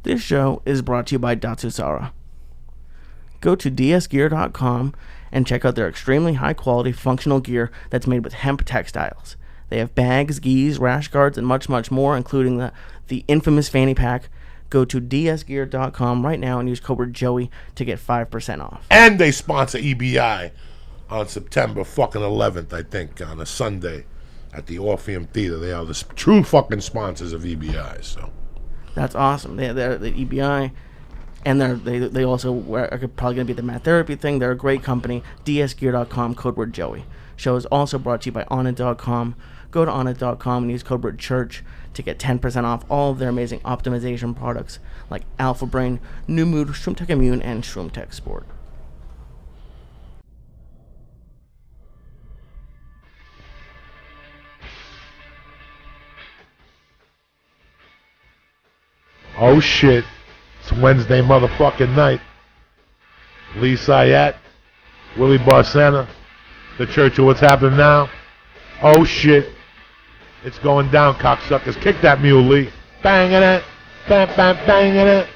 This show is brought to you by Datsusara. Go to dsgear.com and check out their extremely high quality functional gear that's made with hemp textiles. They have bags, gis, rash guards, and much, much more, including the infamous fanny pack. Go to dsgear.com right now and use code word Joey to get 5% off. And they sponsor EBI on September fucking 11th, I think, on a Sunday at the Orpheum Theater. They are the true fucking sponsors of EBI, so. That's awesome. They're the EBI, and they also are probably going to be at the Matt Therapy thing. They're a great company. dsgear.com, code word Joey. Show is also brought to you by Onnit.com. Go to Onnit.com and use code word Church to get 10% off all of their amazing optimization products like Alpha Brain, New Mood, ShroomTech Immune, and ShroomTech Sport. Oh shit, it's Wednesday motherfucking night. Lee Syatt, Willie Barcena, the Church of What's Happening Now. Oh shit, it's going down, cocksuckers. Kick that mule, Lee. Banging it, bang, bang, banging it.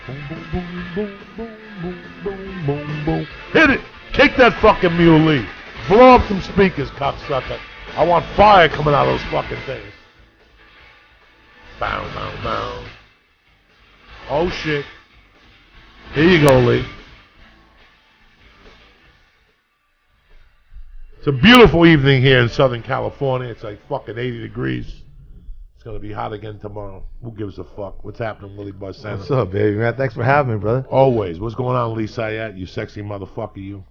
Boom, boom, boom, boom, boom, boom, boom, boom, boom. Hit it! Kick that fucking mule, Lee. Blow up some speakers, cocksucker. I want fire coming out of those fucking things. Bow, bow, bow. Oh shit. Here you go, Lee. It's a beautiful evening here in Southern California. It's like fucking 80 degrees. It's gonna be hot again tomorrow. Who gives a fuck? What's happening, Willie Barcena? What's up, baby, man? Thanks for having me, brother. Always. What's going on, Lee Syatt? You sexy motherfucker, you.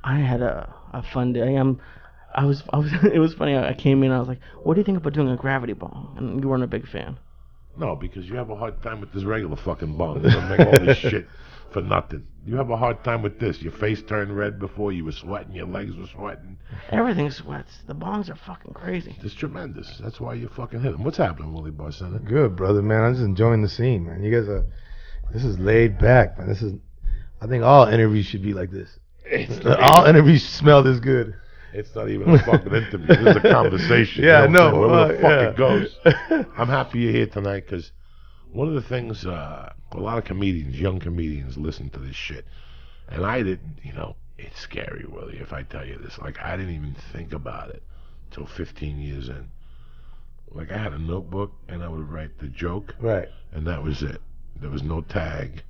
I had a fun day. I was. It was funny. I came in. I was like, "What do you think about doing a gravity bong?" And you weren't a big fan. No, because you have a hard time with this regular fucking bong. You don't make all this shit for nothing. You have a hard time with this. Your face turned red before, you were sweating, your legs were sweating. Everything sweats. The bongs are fucking crazy. It's tremendous. That's why you fucking hit them. What's happening, Willie Barcena? Good, brother, man. I'm just enjoying the scene, man. You guys are. This is laid back, man. I think all interviews should be like this. All interviews smell this good. It's not even a fucking interview. This is a conversation. Yeah, you know no. Wherever the fuck it goes. I'm happy you're here tonight because one of the things, a lot of comedians, young comedians, listen to this shit. And I didn't, it's scary, Willie, if I tell you this. Like, I didn't even think about it till 15 years in. Like, I had a notebook and I would write the joke. Right. And that was it. There was no tag.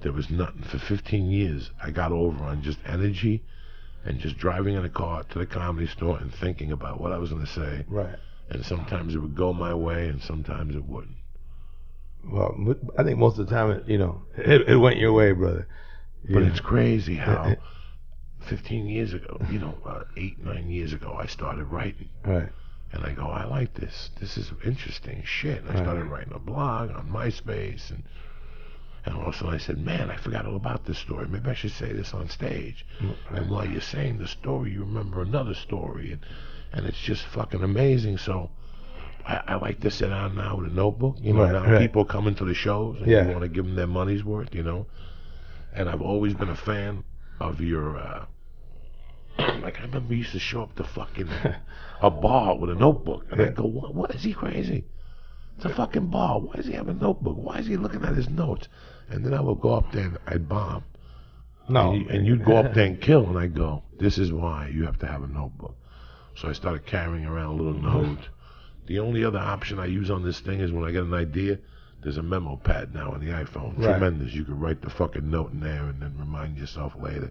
There was nothing. For 15 years, I got over on just energy and just driving in a car to the Comedy Store and thinking about what I was going to say. Right. And sometimes it would go my way and sometimes it wouldn't. Well, I think most of the time, it went your way, brother. But it's crazy how 15 years ago, 8, 9 years ago, I started writing. Right. And I go, I like this. This is interesting shit. And I started writing a blog on MySpace and all of a sudden I said, man, I forgot all about this story. Maybe I should say this on stage. Right. And while you're saying the story, you remember another story. And it's just fucking amazing. So I like to sit down now with a notebook. Now people come into the shows and you want to give them their money's worth, And I've always been a fan of your, like I remember you used to show up to fucking a bar with a notebook. And I'd go, what is he crazy? It's a fucking bar. Why does he have a notebook? Why is he looking at his notes? And then I would go up there and I'd bomb. No. And you'd go up there and kill. And I'd go, this is why you have to have a notebook. So I started carrying around a little note. The only other option I use on this thing is when I get an idea, there's a memo pad now on the iPhone. Right. Tremendous. You can write the fucking note in there and then remind yourself later.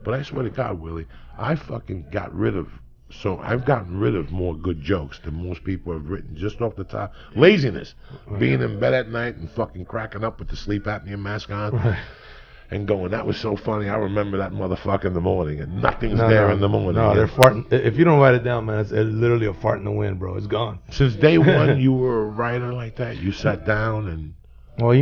But I swear to God, Willie, I fucking got rid of, so I've gotten rid of more good jokes than most people have written just off the top. Laziness. Being in bed at night and fucking cracking up with the sleep apnea mask on and going, that was so funny. I remember that motherfucker in the morning and nothing's there in the morning. No, they're farting. If you don't write it down, man, it's literally a fart in the wind, bro. It's gone. Since day one, you were a writer like that? You sat down and... Well,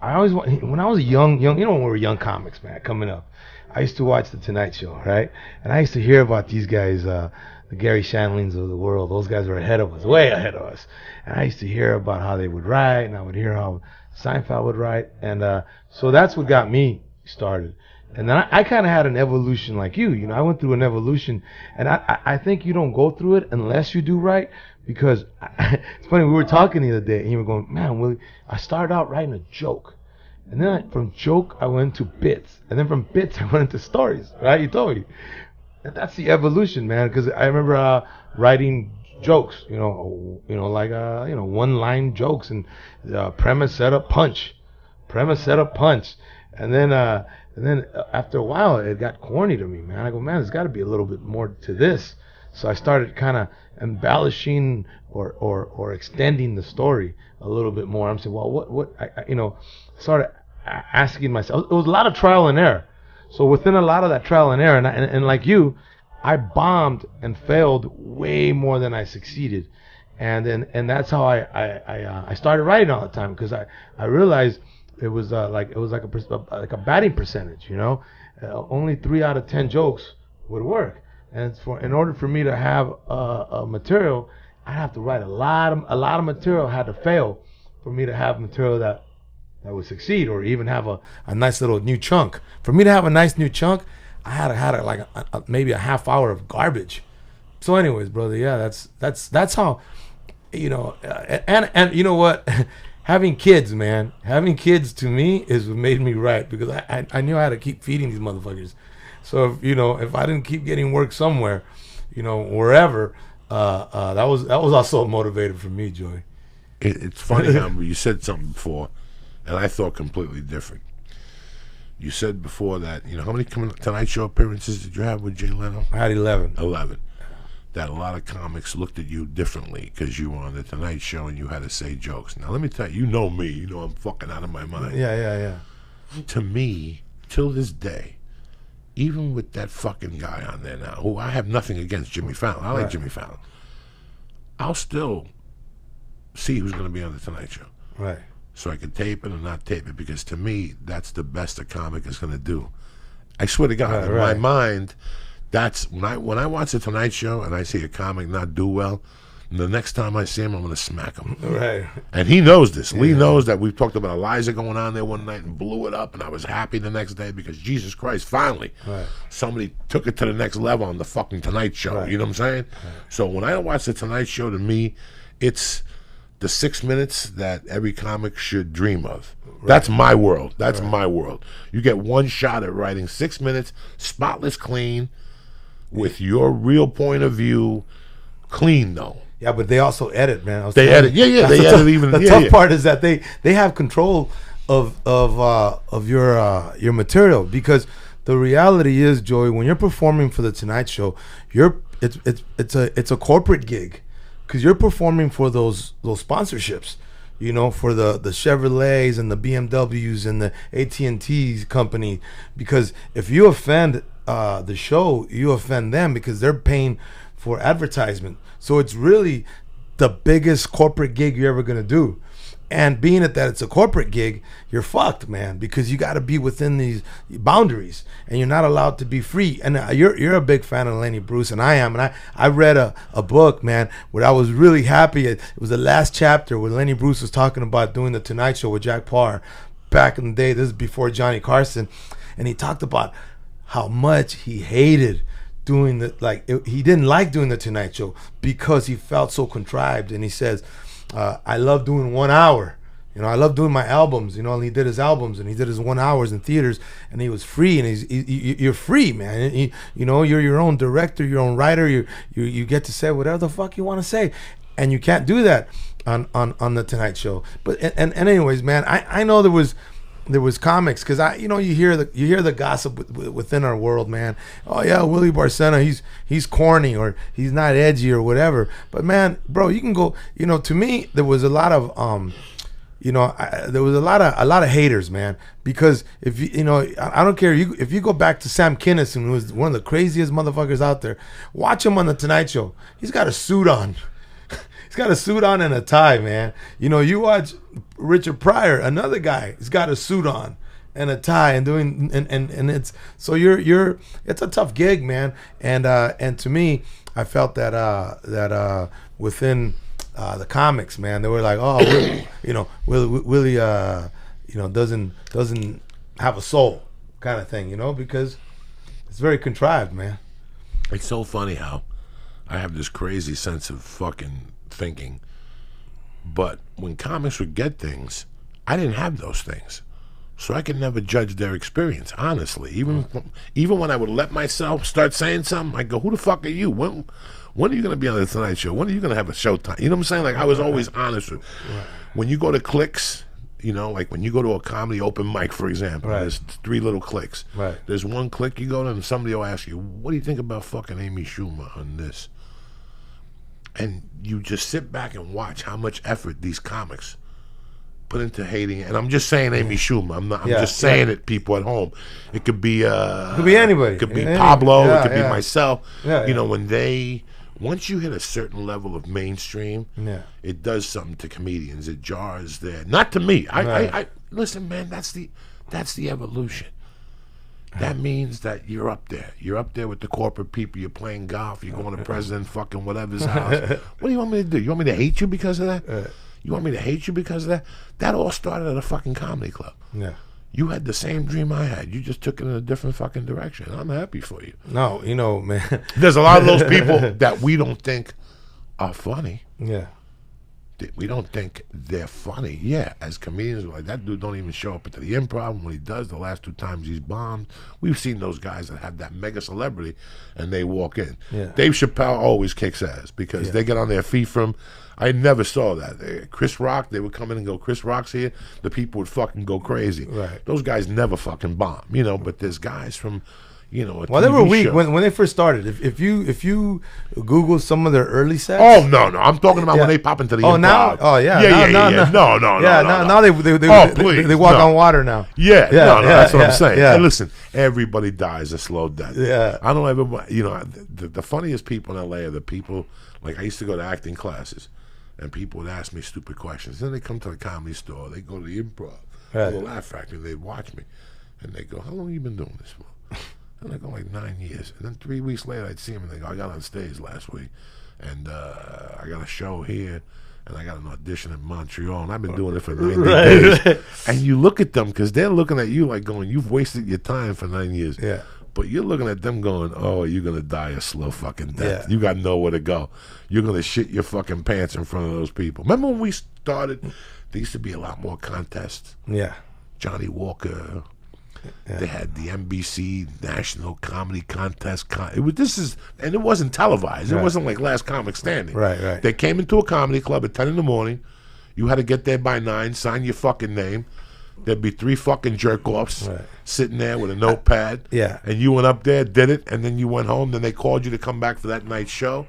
I always, when I was young, when we were young comics, man, coming up, I used to watch The Tonight Show, right? And I used to hear about these guys, the Gary Shandlings of the world. Those guys were ahead of us, way ahead of us. And I used to hear about how they would write, and I would hear how Seinfeld would write, and so that's what got me started. And then I kind of had an evolution like you. I went through an evolution, and I think you don't go through it unless you do right. Because it's funny, we were talking the other day, and you were going, man, Willie, I started out writing a joke. And then from joke, I went into bits. And then from bits, I went into stories, right? You told me. And that's the evolution, man. Because I remember writing jokes, like one-line jokes, and premise, setup, punch. Premise, setup, punch. And then after a while, it got corny to me, man. I go, man, there's got to be a little bit more to this. So I started kind of embellishing or extending the story a little bit more. I'm saying, well, what I started asking myself. It was a lot of trial and error. So within a lot of that trial and error, and like you, I bombed and failed way more than I succeeded, and that's how I started writing all the time, because I realized it was like a batting percentage. Only 3 out of 10 jokes would work. And in order for me to have a material, I'd have to write a lot of material had to fail for me to have material that would succeed, or even have a nice little new chunk. For me to have a nice new chunk, I had to have maybe a half hour of garbage. So anyways, brother, yeah, that's how, and you know what, having kids, man, having kids to me is what made me write, because I knew I had to keep feeding these motherfuckers. So if I didn't keep getting work somewhere, wherever, that was also a motivator for me, Joey. It's funny how you said something before, and I thought completely different. You said before that, how many Tonight Show appearances did you have with Jay Leno? I had 11. 11. That a lot of comics looked at you differently because you were on the Tonight Show and you had to say jokes. Now let me tell you, me, I'm fucking out of my mind. Yeah. To me, till this day, even with that fucking guy on there now, who I have nothing against Jimmy Fallon. I like Jimmy Fallon. I'll still see who's going to be on the Tonight Show. Right. So I can tape it or not tape it, because to me, that's the best a comic is going to do. I swear to God, in my mind, that's when I watch the Tonight Show and I see a comic not do well, the next time I see him, I'm going to smack him. Right. And he knows this. Yeah. Lee knows that we've talked about Eliza going on there one night and blew it up, and I was happy the next day because, Jesus Christ, finally, somebody took it to the next level on the fucking Tonight Show. Right. You know what I'm saying? Right. So when I watch the Tonight Show, to me, it's the 6 minutes that every comic should dream of. Right. That's my world. That's my world. You get one shot at writing 6 minutes, spotless clean, with your real point of view, clean though. Yeah, but they also edit, man. They edit. Yeah. They edit even. The tough part is that they have control of your material, because the reality is, Joey, when you're performing for the Tonight Show, it's a corporate gig, because you're performing for those sponsorships, for the Chevrolets and the BMWs and the AT&T company. Because if you offend the show, you offend them, because they're paying for advertisement. So it's really the biggest corporate gig you're ever gonna do. And being that it's a corporate gig, you're fucked, man, because you got to be within these boundaries, and you're not allowed to be free. And you're a big fan of Lenny Bruce, and I am. And I read a book, man, where I was really happy. It was the last chapter where Lenny Bruce was talking about doing the Tonight Show with Jack Paar back in the day. This is before Johnny Carson, and he talked about how much he hated doing he didn't like doing the Tonight Show because he felt so contrived. And he says, I love doing 1 hour. I love doing my albums. And he did his albums, and he did his 1 hours in theaters, and he was free. And you're free, man. You're your own director, your own writer. You get to say whatever the fuck you want to say, and you can't do that on the Tonight Show. But and anyways, man, I know there was comics, because you hear the gossip within our world, man. Oh yeah, Willie Barcena, he's corny, or he's not edgy, or whatever. But man, bro, you can go. To me, there was a lot of there was a lot of haters, man. Because if I don't care. If you go back to Sam Kinison, who was one of the craziest motherfuckers out there, watch him on the Tonight Show. He's got a suit on. He's got a suit on and a tie, man. You watch Richard Pryor, another guy. He's got a suit on and a tie, and doing and it's so it's a tough gig, man. And to me, I felt that within the comics, man. They were like, oh, Willie, doesn't have a soul, kind of thing, because it's very contrived, man. It's so funny how I have this crazy sense of fucking thinking, but when comics would get things, I didn't have those things, so I could never judge their experience, honestly. Even when I would let myself start saying something, I go, who the fuck are you? When are you going to be on the Tonight Show? When are you going to have a showtime? You know what I'm saying? Like, I was always honest with. When you go to clicks, like when you go to a comedy open mic, for example, there's 3 little clicks. Right. There's one click you go to, and somebody will ask you, what do you think about fucking Amy Schumer on this? And you just sit back and watch how much effort these comics put into hating it. And I'm just saying Amy Schumer. I'm just saying it, people at home. It could be anybody. It could be Pablo. Yeah, it could be myself. Yeah, when once you hit a certain level of mainstream, it does something to comedians. It jars there. Not to me. I listen, man. That's the evolution. That means that you're up there. You're up there with the corporate people. You're playing golf. You're going to President fucking whatever's house. What do you want me to do? You want me to hate you because of that? You want me to hate you because of that? That all started at a fucking comedy club. Yeah. You had the same dream I had. You just took it in a different fucking direction. I'm happy for you. No, man. There's a lot of those people that we don't think are funny. Yeah. We don't think they're funny. Yeah, as comedians, we're like, that dude don't even show up at the Improv. When he does, the last 2 times he's bombed. We've seen those guys that have that mega celebrity, and they walk in. Yeah. Dave Chappelle always kicks ass because they get on their feet from. I never saw that. Chris Rock, they would come in and go, Chris Rock's here. The people would fucking go crazy. Right. Those guys never fucking bomb, but there's guys from, a well, they were TV weak show. when they first started. If you Google some of their early sets. Oh no, I'm talking about when they pop into the improv. Now? Oh yeah. Now they walk on water now. Yeah, that's what I'm saying. Hey, listen, everybody dies a slow death. Yeah. I don't ever, the funniest people in LA are the people, like I used to go to acting classes, and people would ask me stupid questions. Then they come to the Comedy Store, they go to the Improv, the Laugh Factory, they watch me, and they go, how long have you been doing this for? And I go, like 9 years. And then 3 weeks later, I'd see him, and they go, I got on stage last week, and I got a show here, and I got an audition in Montreal, and I've been doing it for 90 days. And you look at them, because they're looking at you like going, you've wasted your time for 9 years. Yeah. But you're looking at them going, oh, you're going to die a slow fucking death. Yeah. You got nowhere to go. You're going to shit your fucking pants in front of those people. Remember when we started, there used to be a lot more contests. Yeah. Johnny Walker. Yeah. They had the NBC National Comedy Contest. And it wasn't televised. It wasn't like Last Comic Standing. Right. They came into a comedy club at 10 in the morning. You had to get there by 9, sign your fucking name. There'd be 3 fucking jerk-offs sitting there with a notepad. And you went up there, did it, and then you went home. Then they called you to come back for that night's show.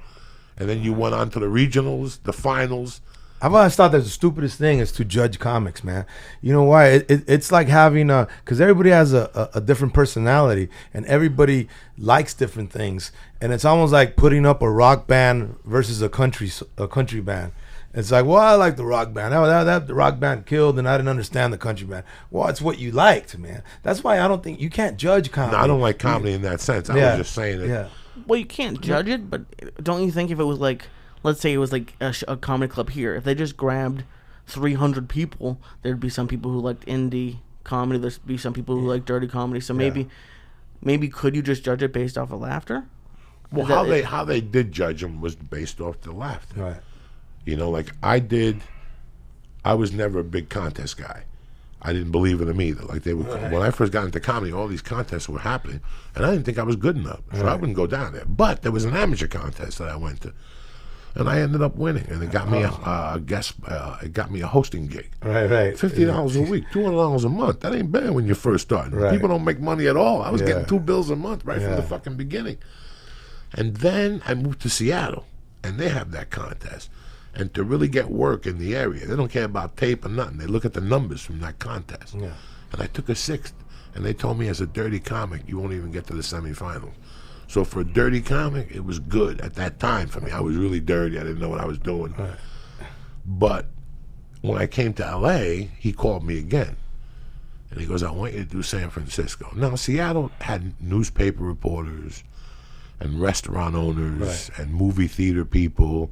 And then you went on to the regionals, the finals. I've always thought that the stupidest thing is to judge comics, man. You know why? It's like having because everybody has a different personality, and everybody likes different things. And it's almost like putting up a rock band versus a country band. It's like, well, I like the rock band. The rock band killed, and I didn't understand the country band. Well, it's what you liked, man. That's why I don't think you can't judge comedy. No, I don't like comedy in that sense. I was just saying that. Yeah. Well, you can't judge it, but don't you think if it was like, let's say it was like a comedy club here, if they just grabbed 300 people, there'd be some people who liked indie comedy, there'd be some people who like dirty comedy. So maybe could you just judge it based off of laughter? Well, how they did judge them was based off the laughter. Right. Like I was never a big contest guy. I didn't believe in them either. Like they would, when I first got into comedy, all these contests were happening, and I didn't think I was good enough, so I wouldn't go down there. But there was an amateur contest that I went to, and I ended up winning, and it got me it got me a hosting gig. Right. $50 a week, $200 a month. That ain't bad when you're first starting. Right. People don't make money at all. I was getting 2 bills a month right from the fucking beginning. And then I moved to Seattle, and they have that contest. And to really get work in the area, they don't care about tape or nothing. They look at the numbers from that contest. Yeah. And I took a 6th, and they told me as a dirty comic, you won't even get to the semifinals. So for a dirty comic, it was good at that time for me. I was really dirty. I didn't know what I was doing. Right. But when I came to L.A., he called me again. And he goes, I want you to do San Francisco. Now, Seattle had newspaper reporters and restaurant owners and movie theater people,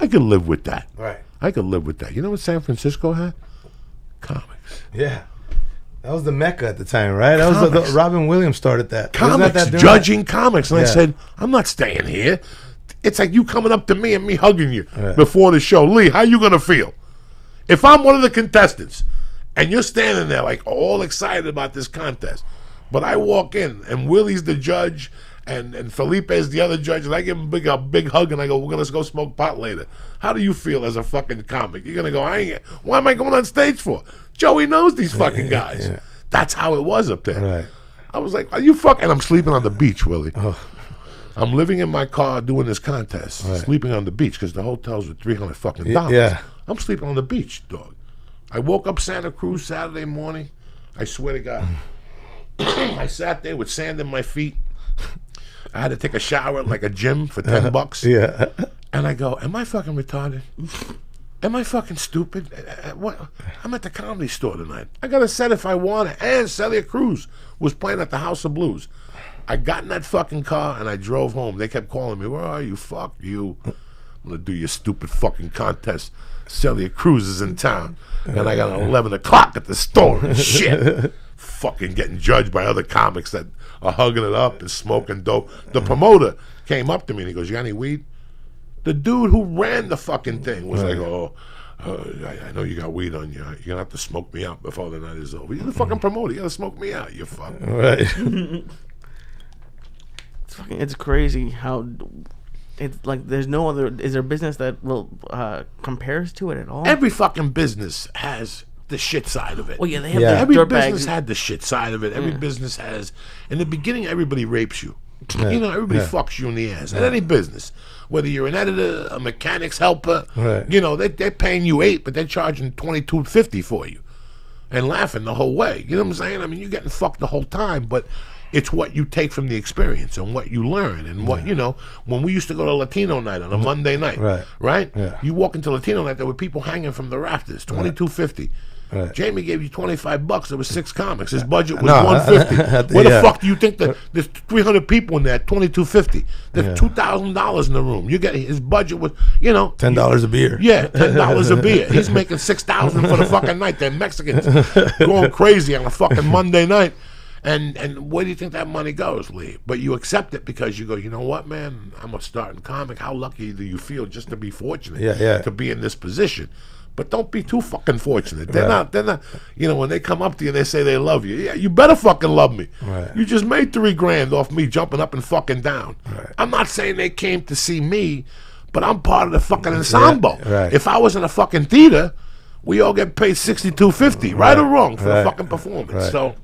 I could live with that. Right. I could live with that. You know what San Francisco had? Comics. Yeah. That was the Mecca at the time, right? That was the Robin Williams started that. Comics, judging comics. And I said, I'm not staying here. It's like you coming up to me and me hugging you before the show. Lee, how you going to feel? If I'm one of the contestants and you're standing there like all excited about this contest, but I walk in and Willie's the judge and Felipe is the other judge, and I give him a big hug and I go, we're going to go smoke pot later. How do you feel as a fucking comic? You're going to go, what am I going on stage for? Joey knows these fucking guys. Yeah. That's how it was up there. Right. I was like, are you fucking? And I'm sleeping on the beach, Willie. Oh. I'm living in my car doing this contest, sleeping on the beach because the hotels were $300 fucking dollars. Yeah. I'm sleeping on the beach, dog. I woke up Santa Cruz Saturday morning. I swear to God. I sat there with sand in my feet. I had to take a shower at like a gym for $10. Yeah. And I go, am I fucking retarded? Am I fucking stupid? What? I'm at the Comedy Store tonight. I got a set if I want it. And Celia Cruz was playing at the House of Blues. I got in that fucking car and I drove home. They kept calling me, where are you? Fuck you. I'm going to do your stupid fucking contest. Celia Cruz is in town. And I got an 11 o'clock at the store and shit. Fucking getting judged by other comics that are hugging it up and smoking dope. The promoter came up to me and he goes, you got any weed? The dude who ran the fucking thing was like, I know you got weed on you. You're going to have to smoke me out before the night is over. You're the fucking promoter. You got to smoke me out, you fuck. Right. It's crazy how it's like there's no other. Is there a business that will compares to it at all? Every fucking business has the shit side of it. Well, yeah, they have every dirt business bags. had the shit side of it. Every business has. In the beginning, everybody rapes you. You know, everybody fucks you in the ass. At any business, whether you're an editor, a mechanic's helper, you know, they're paying you $8, but they're charging $22.50 for you, and laughing the whole way. You know what I'm saying? I mean, you're getting fucked the whole time, but it's what you take from the experience and what you learn and what, you know, when we used to go to Latino night on a Monday night, right? Yeah. You walk into Latino night, there were people hanging from the rafters, $22.50. Right. Jamie gave you $25. There was 6 comics. His budget was $150. Where the fuck do you think that there's 300 people in there? $22.50. There's $2,000 in the room. You get his budget was, you know, $10 a beer. Yeah, $10 a beer. He's making $6,000 for the fucking night. They're Mexicans going crazy on a fucking Monday night. And where do you think that money goes, Lee? But you accept it because you go, you know what, man? I'm a starting comic. How lucky do you feel just to be fortunate to be in this position? But don't be too fucking fortunate. They're not, you know, when they come up to you and they say they love you, yeah, you better fucking love me. Right. You just made $3,000 off me jumping up and fucking down. Right. I'm not saying they came to see me, but I'm part of the fucking ensemble. Right. If I was in a fucking theater, we all get paid $62.50, right or wrong, for a fucking performance. Right. So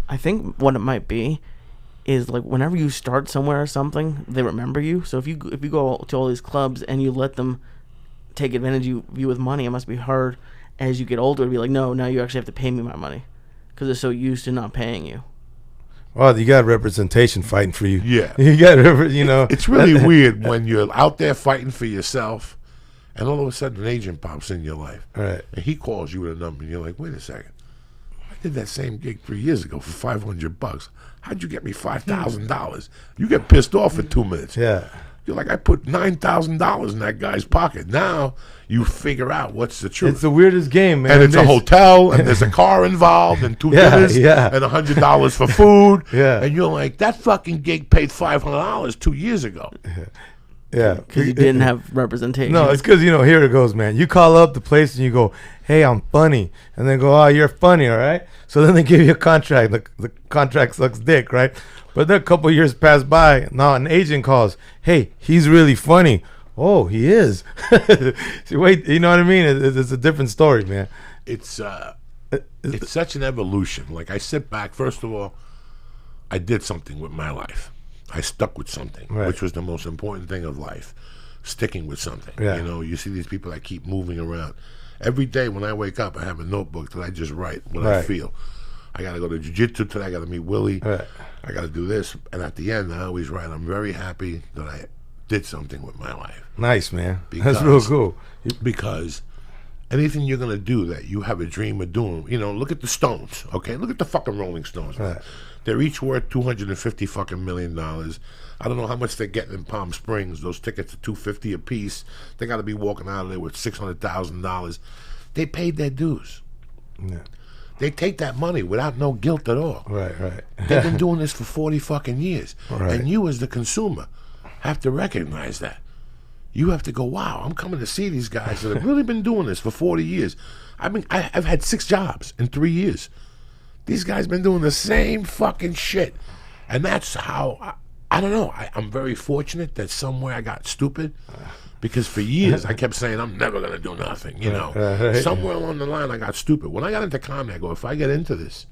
I think what it might be is like whenever you start somewhere or something, they remember you. So if you go to all these clubs and you let them take advantage of you with money, it must be hard as you get older to be like, no, now you actually have to pay me my money because they're so used to not paying you. Well, you got representation fighting for you. Yeah. You got, you know. It's really weird when you're out there fighting for yourself and all of a sudden an agent pops in your life. Right. And he calls you with a number and you're like, wait a second. I did that same gig 3 years ago for $500. How'd you get me $5,000? You get pissed off for 2 minutes. Yeah. You're like, I put $9,000 in that guy's pocket. Now you figure out what's the truth. It's the weirdest game, man. And it's a hotel, and there's a car involved, and 2 dinners, and $100 for food. And you're like, that fucking gig paid $500 2 years ago. Yeah. Because you didn't have representation. No, it's because, you know, here it goes, man. You call up the place and you go, hey, I'm funny. And they go, oh, you're funny, all right? So then they give you a contract. The contract sucks dick, right? But then a couple years pass by. Now an agent calls, hey, he's really funny. Oh, he is. Wait, you know what I mean? It's a different story, man. It's such an evolution. Like, I sit back. First of all, I did something with my life. I stuck with something, which was the most important thing of life. Sticking with something. You know, you see these people that keep moving around. Every day when I wake up, I have a notebook that I just write what I feel. I got to go to jiu-jitsu today. I got to meet Willie. I got to do this. And at the end, I always write, I'm very happy that I did something with my life. Nice, man. That's real cool. Because anything you're gonna do that you have a dream of doing, look at the Stones, okay? Look at the fucking Rolling Stones, man. Right. They're each worth $250 fucking million. I don't know how much they're getting in Palm Springs. Those tickets are $250 a piece. They got to be walking out of there with $600,000. They paid their dues. Yeah. They take that money without no guilt at all. Right. They've been doing this for 40 fucking years. Right. And you as the consumer have to recognize that. You have to go, wow, I'm coming to see these guys that have really been doing this for 40 years. I've had 6 jobs in 3 years. These guys been doing the same fucking shit. And that's how, I don't know, I'm very fortunate that somewhere I got stupid. Because for years I kept saying, I'm never going to do nothing, Right. Somewhere along the line I got stupid. When I got into comedy, I go, if I get into this,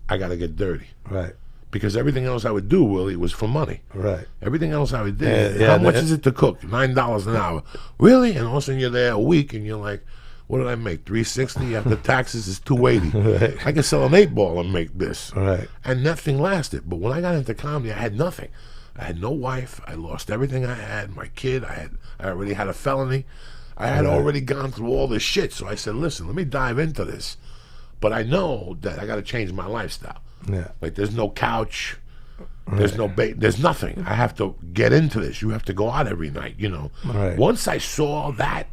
I got to get dirty. Right. Because everything else I would do, Willie, was for money. Right. Everything else I would do. Yeah, how much is it to cook? $9 an hour. Really? And all of a sudden you're there a week and you're like, what did I make? $360 after taxes is $280. Right. I could sell an 8-ball and make this. Right. And nothing lasted. But when I got into comedy, I had nothing. I had no wife. I lost everything I had. My kid, I already had a felony. I had already gone through all this shit. So I said, listen, let me dive into this. But I know that I got to change my lifestyle. Yeah. Like there's no couch. There's no bait. There's nothing. I have to get into this. You have to go out every night, Right. Once I saw that,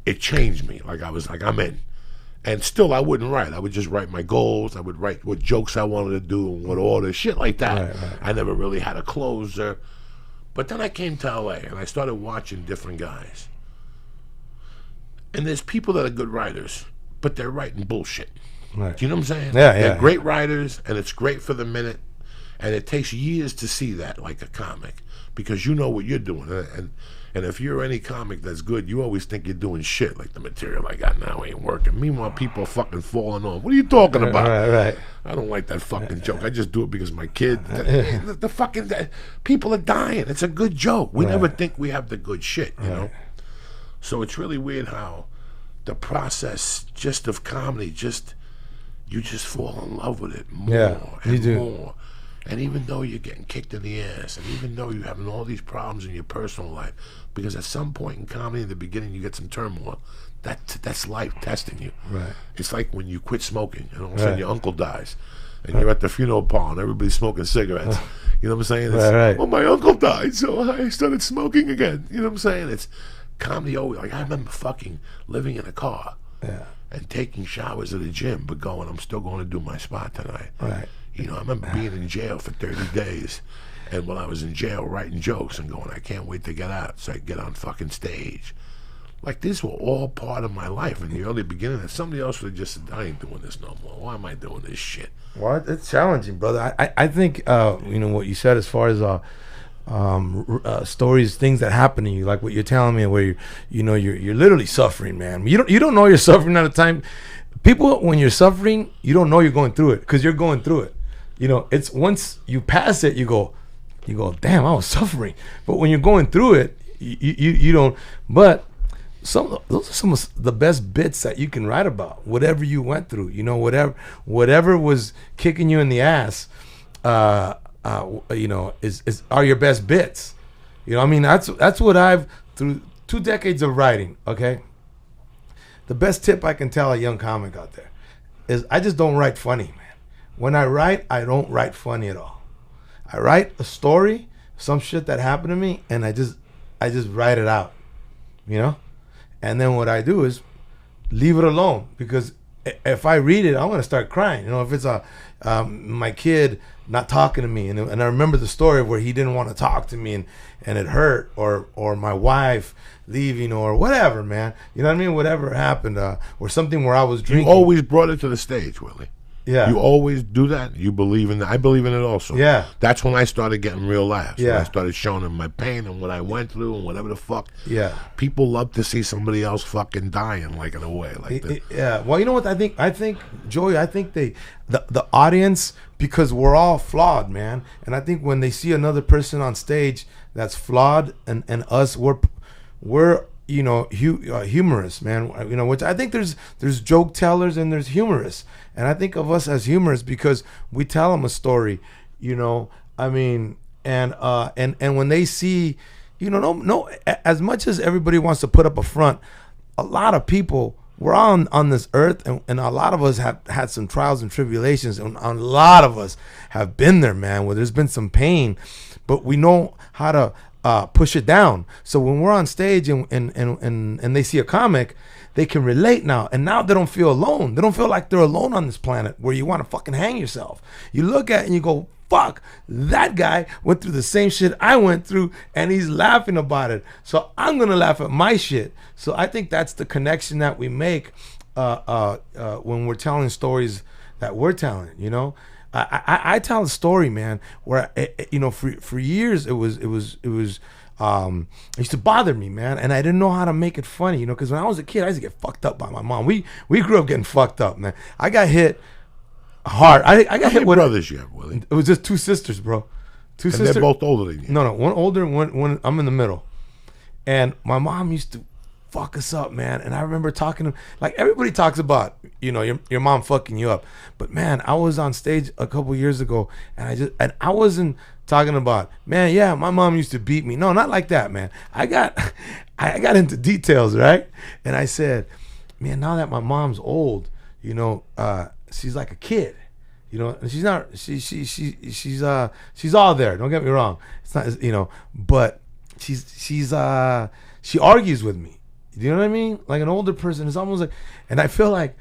it changed me. Like I was like, I'm in. And still I wouldn't write. I would just write my goals. I would write what jokes I wanted to do and what order, shit like that. Right. I never really had a closer. But then I came to LA and I started watching different guys. And there's people that are good writers, but they're writing bullshit. Right. Do you know what I'm saying? Yeah, They're yeah. great writers, and it's great for the minute, and it takes years to see that, like a comic, because you know what you're doing. And if you're any comic that's good, you always think you're doing shit, like the material I got now ain't working. Meanwhile, people are fucking falling off. What are you talking about? Right. I don't like that fucking joke. I just do it because my kid, the fucking, people are dying. It's a good joke. We never think we have the good shit, you know? So it's really weird how the process just of comedy, you just fall in love with it more and more. And even though you're getting kicked in the ass, and even though you're having all these problems in your personal life, because at some point in comedy in the beginning you get some turmoil, that's life testing you. Right. It's like when you quit smoking and all of a sudden your uncle dies and you're at the funeral parlor and everybody's smoking cigarettes. You know what I'm saying? It's, Right. well, my uncle died, so I started smoking again. You know what I'm saying? It's comedy always, like I remember fucking living in a car and taking showers at the gym, but I'm still going to do my spot tonight. Right. You know, I remember being in jail for 30 days, and when I was in jail, writing jokes and going, I can't wait to get out so I can get on fucking stage. Like, these were all part of my life in the early beginning, and somebody else would have just said, I ain't doing this no more. Why am I doing this shit? Well, it's challenging, brother. I think, what you said as far as stories, things that happen to you, like what you're telling me, where you're literally suffering, man. You don't know you're suffering at a time. People, when you're suffering, you don't know you're going through it because you're going through it. It's once you pass it, you go, damn, I was suffering. But when you're going through it, you don't. But those are some of the best bits that you can write about. Whatever you went through, whatever was kicking you in the ass, are your best bits. I mean, that's what I've, through 2 decades of writing. Okay, the best tip I can tell a young comic out there is I just don't write funny, man. When I write, I don't write funny at all. I write a story, some shit that happened to me, and I just write it out, And then what I do is leave it alone, because if I read it, I'm gonna start crying. If it's my kid not talking to me, and I remember the story where he didn't want to talk to me, and it hurt, or my wife leaving, or whatever, man. You know what I mean? Whatever happened, or something where I was drinking. You always brought it to the stage, Willie. Yeah. You always do that. You believe in that. I believe in it also. Yeah. That's when I started getting real laughs. Yeah. When I started showing them my pain and what I went through and whatever the fuck. Yeah. People love to see somebody else fucking dying, like, in a way. Like that. Yeah. Well, you know what I think, Joey, I think the audience, because we're all flawed, man. And I think when they see another person on stage that's flawed, and us, we're humorous, man. Which I think there's joke tellers and there's humorists, and I think of us as humorists because we tell them a story, I mean, and when they see, no, as much as everybody wants to put up a front, a lot of people, we're on this earth, and a lot of us have had some trials and tribulations, and a lot of us have been there, man, where there's been some pain, but we know how to push it down. So when we're on stage and they see a comic, they can relate now, and now they don't feel alone. They don't feel like they're alone on this planet where you want to fucking hang yourself. You look at it and you go, fuck, that guy went through the same shit I went through, and he's laughing about it. So I'm gonna laugh at my shit. So I think that's the connection that we make when we're telling stories that we're telling. You know, I tell a story, man, where for years it used to bother me, man, and I didn't know how to make it funny, you know, because when I was a kid, I used to get fucked up by my mom. We grew up getting fucked up, man. I got hit hard. I got How hit many with brothers you have, Willie? It was just two sisters, bro. And they're both older than you. No, one older, one I'm in the middle. And my mom used to fuck us up, man. And I remember talking to, like, everybody talks about, you know, your mom fucking you up. But man, I was on stage a couple years ago, and I wasn't talking about, man, yeah, my mom used to beat me. No, not like that, man. I got into details, right? And I said, man, now that my mom's old, you know, she's like a kid. You know, and she's not. She's all there. Don't get me wrong. It's not, you know, but she argues with me. You know what I mean? Like an older person is almost like, and I feel like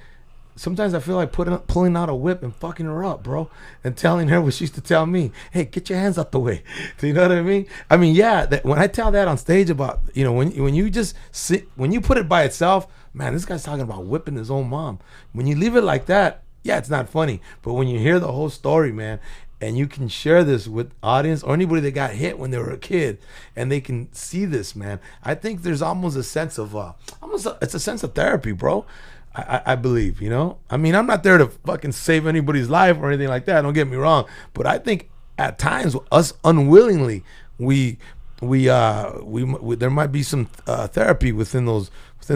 sometimes I feel like pulling out a whip and fucking her up, bro, and telling her what she used to tell me. Hey, get your hands out the way. Do you know what I mean? I mean, yeah. When I tell that on stage about, you know, when you just sit, when you put it by itself, man, this guy's talking about whipping his own mom. When you leave it like that, yeah, it's not funny. But when you hear the whole story, man, and you can share this with audience or anybody that got hit when they were a kid, and they can see this, man, I think there's almost a sense of it's a sense of therapy, bro. I believe, you know. I mean, I'm not there to fucking save anybody's life or anything like that. Don't get me wrong, but I think at times us unwillingly we there might be some therapy within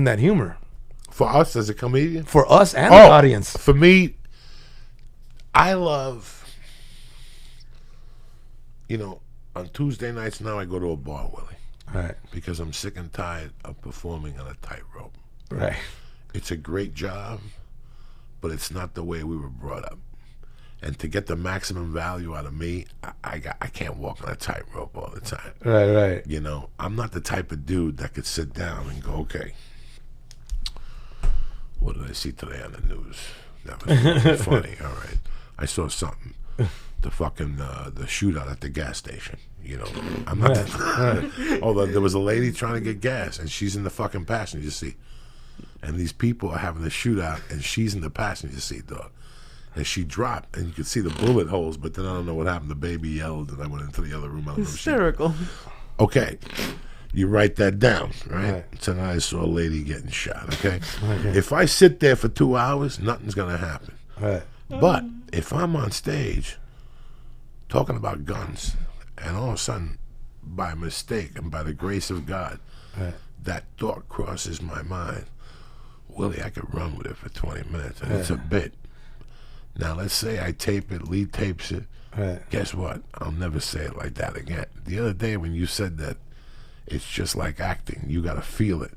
that humor. For us as a comedian? For us and the audience. For me, I love, you know, on Tuesday nights now I go to a bar, Willie. Right. Because I'm sick and tired of performing on a tightrope. Right. It's a great job, but it's not the way we were brought up. And to get the maximum value out of me, I can't walk on a tightrope all the time. Right. You know, I'm not the type of dude that could sit down and go, okay, what did I see today on the news? That was really funny. All right, I saw something. The fucking the shootout at the gas station. You know, I'm not. Although there was a lady trying to get gas, and she's in the fucking passenger seat, and these people are having a shootout, and she's in the passenger seat, dog. And she dropped, and you could see the bullet holes, but then I don't know what happened. The baby yelled, and I went into the other room. I don't know. Hysterical. Okay. You write that down, right? Tonight I saw a lady getting shot, okay? If I sit there for 2 hours, nothing's going to happen. Right. But if I'm on stage talking about guns, and all of a sudden, by mistake and by the grace of God, that thought crosses my mind, Willie, I could run with it for 20 minutes, and it's a bit. Now, let's say I tape it, Lee tapes it. Guess what? I'll never say it like that again. The other day when you said that, it's just like acting. You got to feel it.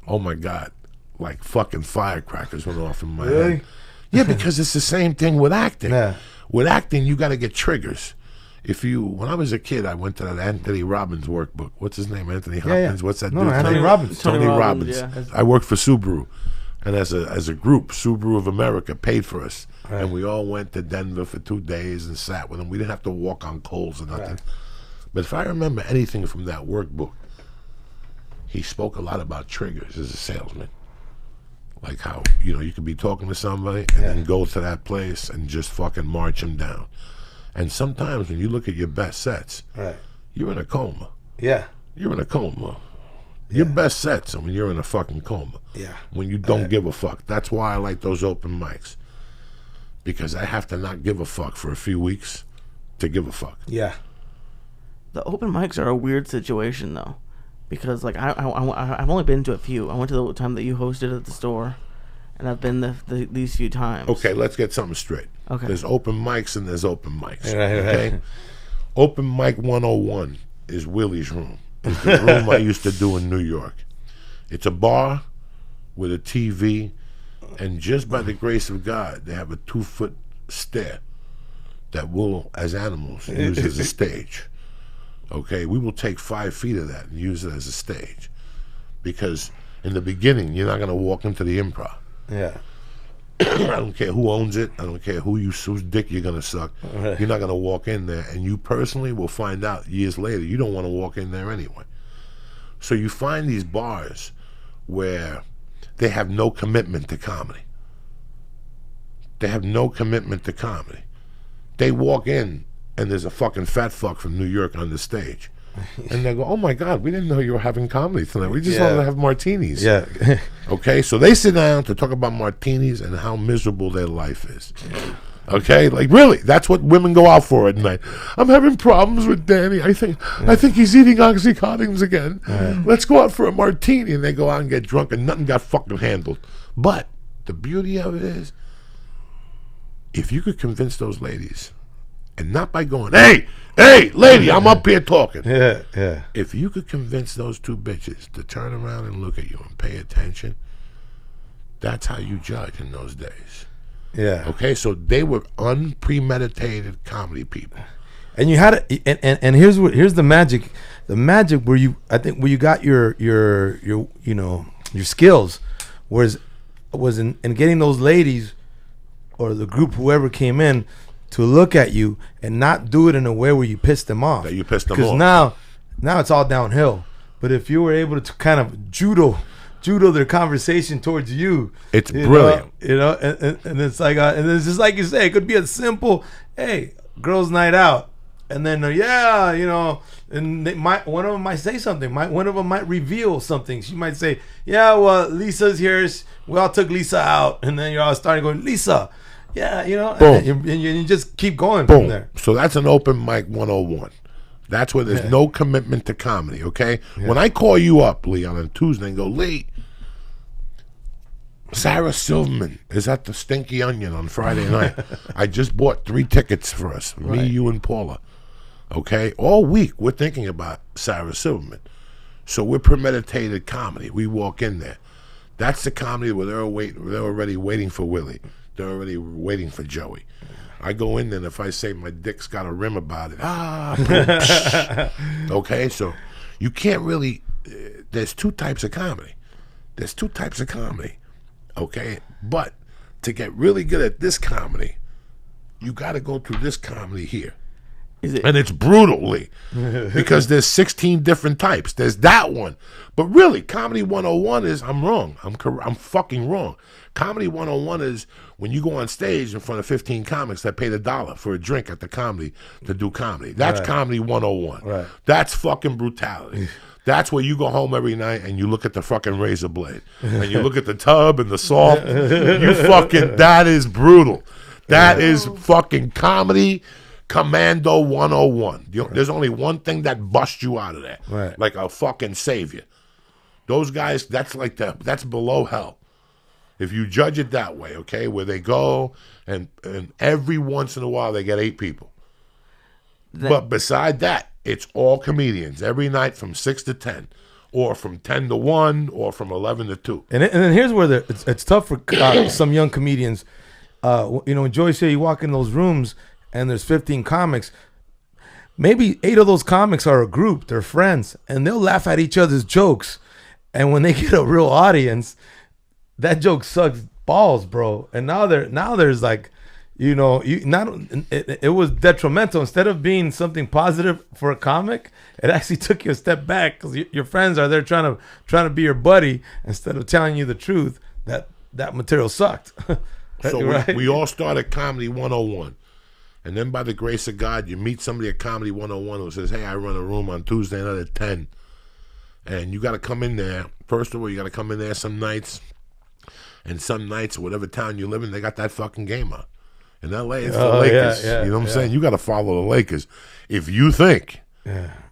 Oh, my God. Like fucking firecrackers went off in my head. Yeah, because it's the same thing with acting. Yeah. With acting, you got to get triggers. When I was a kid, I went to that Anthony Robbins workbook. What's his name? Anthony Hopkins? What's that dude? Anthony Robbins. Tony Robbins. Yeah. I worked for Subaru. And as a group, Subaru of America paid for us. Right. And we all went to Denver for 2 days and sat with them. We didn't have to walk on coals or nothing. Right. But if I remember anything from that workbook, he spoke a lot about triggers as a salesman. Like how, you know, you could be talking to somebody and then go to that place and just fucking march them down. And sometimes when you look at your best sets, you're in a coma. Yeah. You're in a coma. Your best sets are when you're in a fucking coma. Yeah. When you don't give a fuck. That's why I like those open mics. Because I have to not give a fuck for a few weeks to give a fuck. Yeah. The open mics are a weird situation, though. Because, like, I've only been to a few. I went to the time that you hosted at the store. And I've been these few times. Okay, let's get something straight. Okay. There's open mics and there's open mics. Right. Open mic 101 is Willie's room. It's the room I used to do in New York. It's a bar with a TV, and just by the grace of God, they have a 2-foot stair that we'll, as animals, use as a stage. Okay, we will take 5 feet of that and use it as a stage, because in the beginning, you're not going to walk into the improv. Yeah. I don't care who owns it. I don't care whose dick you're going to suck. Right. You're not going to walk in there, and you personally will find out years later you don't want to walk in there anyway. So you find these bars where they have no commitment to comedy. They have no commitment to comedy. They walk in, and there's a fucking fat fuck from New York on the stage. And they go, oh my God, we didn't know you were having comedy tonight. We just wanted to have martinis. Yeah. Okay, so they sit down to talk about martinis and how miserable their life is. Okay, like really, that's what women go out for at night. I'm having problems with Danny. I think he's eating Oxycontins again. Let's go out for a martini. And they go out and get drunk, and nothing got fucking handled. But the beauty of it is, if you could convince those ladies, and not by going, hey, lady, I'm up here talking. Yeah. If you could convince those 2 bitches to turn around and look at you and pay attention, that's how you judge in those days. Yeah. Okay, so they were unpremeditated comedy people. And you had it, and here's the magic. The magic where you got your skills was in getting those ladies or the group, whoever came in, to look at you and not do it in a way where you piss them off. That you pissed them off. Because now it's all downhill. But if you were able to kind of judo their conversation towards you, it's brilliant. And it's like, and it's just like you say, it could be a simple, hey, girls' night out, and then and one of them might say something. One of them might reveal something. She might say, yeah, well, Lisa's here. We all took Lisa out, and then you're all starting going, Lisa. Yeah, Boom. And you just keep going Boom. from there. So that's an open mic 101. That's where there's no commitment to comedy, okay? Yeah. When I call you up, Lee, on a Tuesday and go, Lee, Sarah Silverman is at the Stinky Onion on Friday night. I just bought 3 tickets for us, me, you, and Paula. Okay? All week, we're thinking about Sarah Silverman. So we're premeditated comedy. We walk in there. That's the comedy where they're already waiting for Willie. They're already waiting for Joey. I go in there, and if I say my dick's got a rim about it, okay, so you can't really, there's 2 types of comedy. Okay? But to get really good at this comedy, you got to go through this comedy here. And it's brutally because there's 16 different types. There's that one. But really, Comedy 101 is, I'm wrong. I'm fucking wrong. Comedy 101 is when you go on stage in front of 15 comics that paid $1 for a drink at the comedy to do comedy. That's Comedy 101. Right. That's fucking brutality. That's where you go home every night and you look at the fucking razor blade. And you look at the tub and the salt. That is brutal. That is fucking comedy. Commando 101. There's only one thing that busts you out of there, like a fucking savior. Those guys, that's below hell. If you judge it that way, okay, where they go and every once in a while they get 8 people. But beside that, it's all comedians every night from 6 to 10, or from 10 to 1, or from 11 to 2. And then here's where it's tough for some young comedians. When Joey said you walk in those rooms and there's 15 comics, maybe 8 of those comics are a group, they're friends, and they'll laugh at each other's jokes. And when they get a real audience, that joke sucks balls, bro. And now there's like, it was detrimental. Instead of being something positive for a comic, it actually took you a step back because your friends are there trying to be your buddy instead of telling you the truth that material sucked. So we all started Comedy 101. And then by the grace of God, you meet somebody at Comedy 101 who says, hey, I run a room on Tuesday night at 10. And you got to come in there. First of all, you got to come in there some nights. And some nights, whatever town you live in, they got that fucking game on. In L.A., it's the Lakers. You know what I'm saying? You got to follow the Lakers. If you think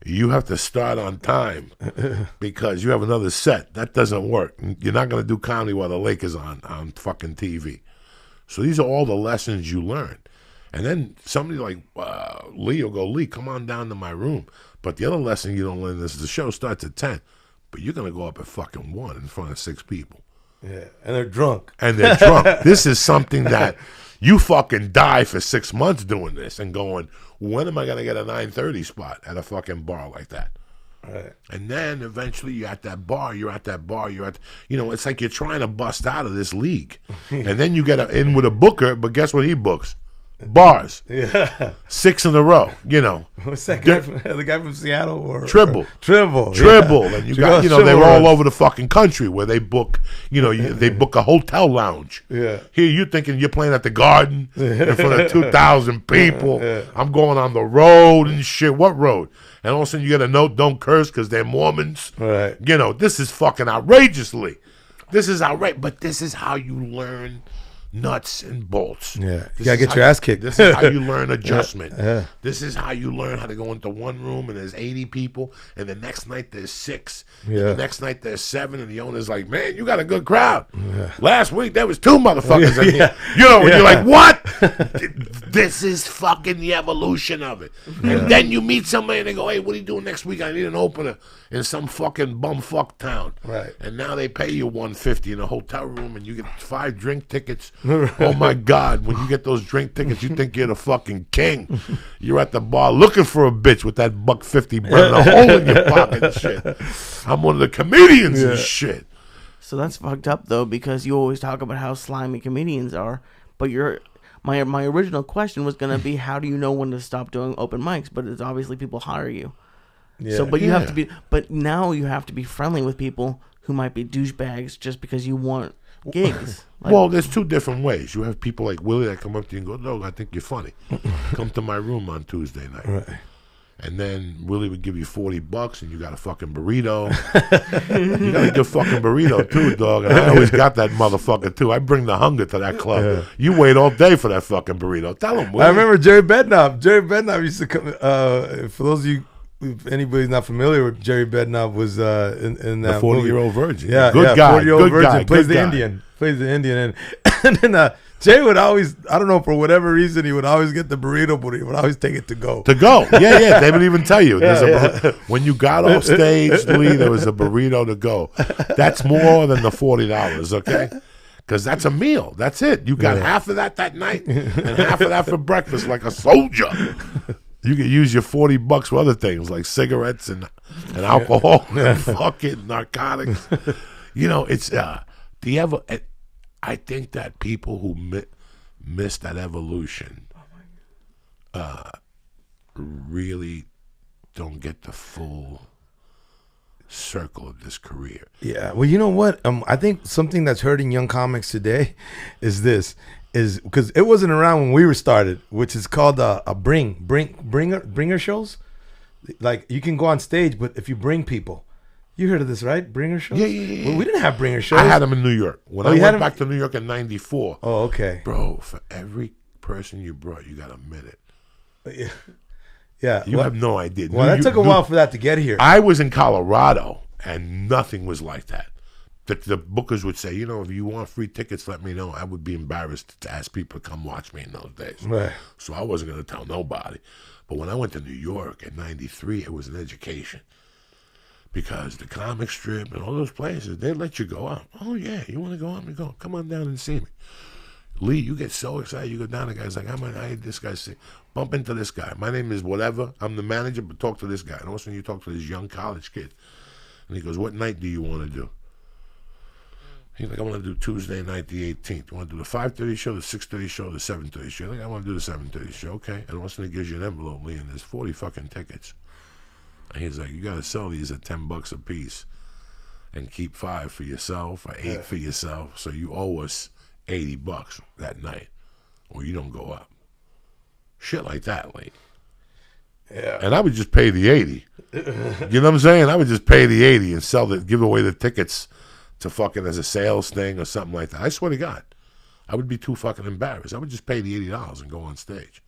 you have to start on time because you have another set, that doesn't work. You're not going to do comedy while the Lakers on fucking TV. So these are all the lessons you learn. And then somebody like Lee will go, Lee, come on down to my room. But the other lesson you don't learn is the show starts at 10, but you're going to go up at fucking 1 in front of 6 people. Yeah, and they're drunk. This is something that you fucking die for 6 months doing this and going, when am I going to get a 9:30 spot at a fucking bar like that? Right. And then eventually you're at that bar, it's like you're trying to bust out of this league. And then you get in with a booker, but guess what he books? Bars. Yeah. 6 in a row, What's that guy the guy from Seattle? Tribble. Yeah. And you got, they're all over the fucking country where they book, they book a hotel lounge. Yeah. Here you're thinking you're playing at the Garden in front of 2,000 people. Yeah. I'm going on the road and shit. What road? And all of a sudden you get a note, don't curse because they're Mormons. Right. This is fucking outrageously. This is outrageous. But this is how you learn nuts and bolts. Yeah, you gotta get your ass kicked. This is how you learn adjustment. Yeah. This is how you learn how to go into one room and there's 80 people, and the next night there's 6. Yeah. And the next night there's 7, and the owner's like, "Man, you got a good crowd." Yeah. Last week there was 2 motherfuckers in here. And you're like, "What?" This is fucking the evolution of it. And then you meet somebody and they go, "Hey, what are you doing next week? I need an opener in some fucking bumfuck town." Right. And now they pay you $150 in a hotel room, and you get 5 drink tickets. Oh my God! When you get those drink tickets, you think you're the fucking king. You're at the bar looking for a bitch with that $150 burning a hole in your pocket and shit. I'm one of the comedians and shit. So that's fucked up though, because you always talk about how slimy comedians are, but my original question was gonna be, how do you know when to stop doing open mics? But it's obviously people hire you. Yeah. So, but you have to be. But now you have to be friendly with people who might be douchebags just because you want gigs. Well, there's 2 different ways. You have people like Willie that come up to you and go, "No, I think you're funny. Come to my room on Tuesday night." Right. And then Willie would give you $40 and you got a fucking burrito. You got a good fucking burrito too, dog. And I always got that motherfucker too. I bring the hunger to that club. Yeah. You wait all day for that fucking burrito. Tell him, Willie. I remember Jerry Bednob. Jerry Bednob used to come. For those of you, if anybody's not familiar with Jerry Bednob, was in that 40-year-old virgin. Yeah, good guy. 40-year-old virgin. Guy, plays the Indian. Plays the Indian, and then Jay would always, I don't know, for whatever reason, he would always get the burrito, but he would always take it to go. To go. Yeah. They would even tell you. When you got off stage, Lee, there was a burrito to go. That's more than the $40, okay? Because that's a meal. That's it. You got half of that night and half of that for breakfast like a soldier. You can use your $40 for other things like cigarettes and alcohol and fucking narcotics. It's I think that people who miss that evolution really don't get the full circle of this career. Yeah. Well, you know what? I think something that's hurting young comics today is because it wasn't around when we were started, which is called a bringer shows. Like you can go on stage, but if you bring people. You heard of this, right? Bringer shows? Yeah. Well, we didn't have bringer shows. I had them in New York. When I went back to New York in 94. Oh, okay. Bro, for every person you brought, you got a minute. Yeah. You have no idea. Well, that took a while for that to get here. I was in Colorado, and nothing was like that. The bookers would say, if you want free tickets, let me know. I would be embarrassed to ask people to come watch me in those days. Right. So I wasn't going to tell nobody. But when I went to New York in 93, it was an education. Because the comic strip and all those places, they let you go out. Oh, yeah, you want to go out? Me go. Come on down and see me. Lee, you get so excited. You go down. The guy's like, I heard this guy say, bump into this guy. My name is whatever. I'm the manager, but talk to this guy. And all of a sudden you talk to this young college kid. And he goes, what night do you want to do? He's like, I want to do Tuesday night, the 18th. You want to do the 5:30 show, the 6:30 show, the 7:30 show? Like, I want to do the 7:30 show. Okay. And all of a sudden he gives you an envelope, Lee, and there's 40 fucking tickets. And he's like, you got to sell these at $10 a piece and keep 5 for yourself or 8 for yourself. So you owe us $80 that night or you don't go up. Shit like that, like. Yeah. And I would just pay the 80. You know what I'm saying? I would just pay the 80 and give away the tickets to fucking as a sales thing or something like that. I swear to God. I would be too fucking embarrassed. I would just pay the $80 and go on stage.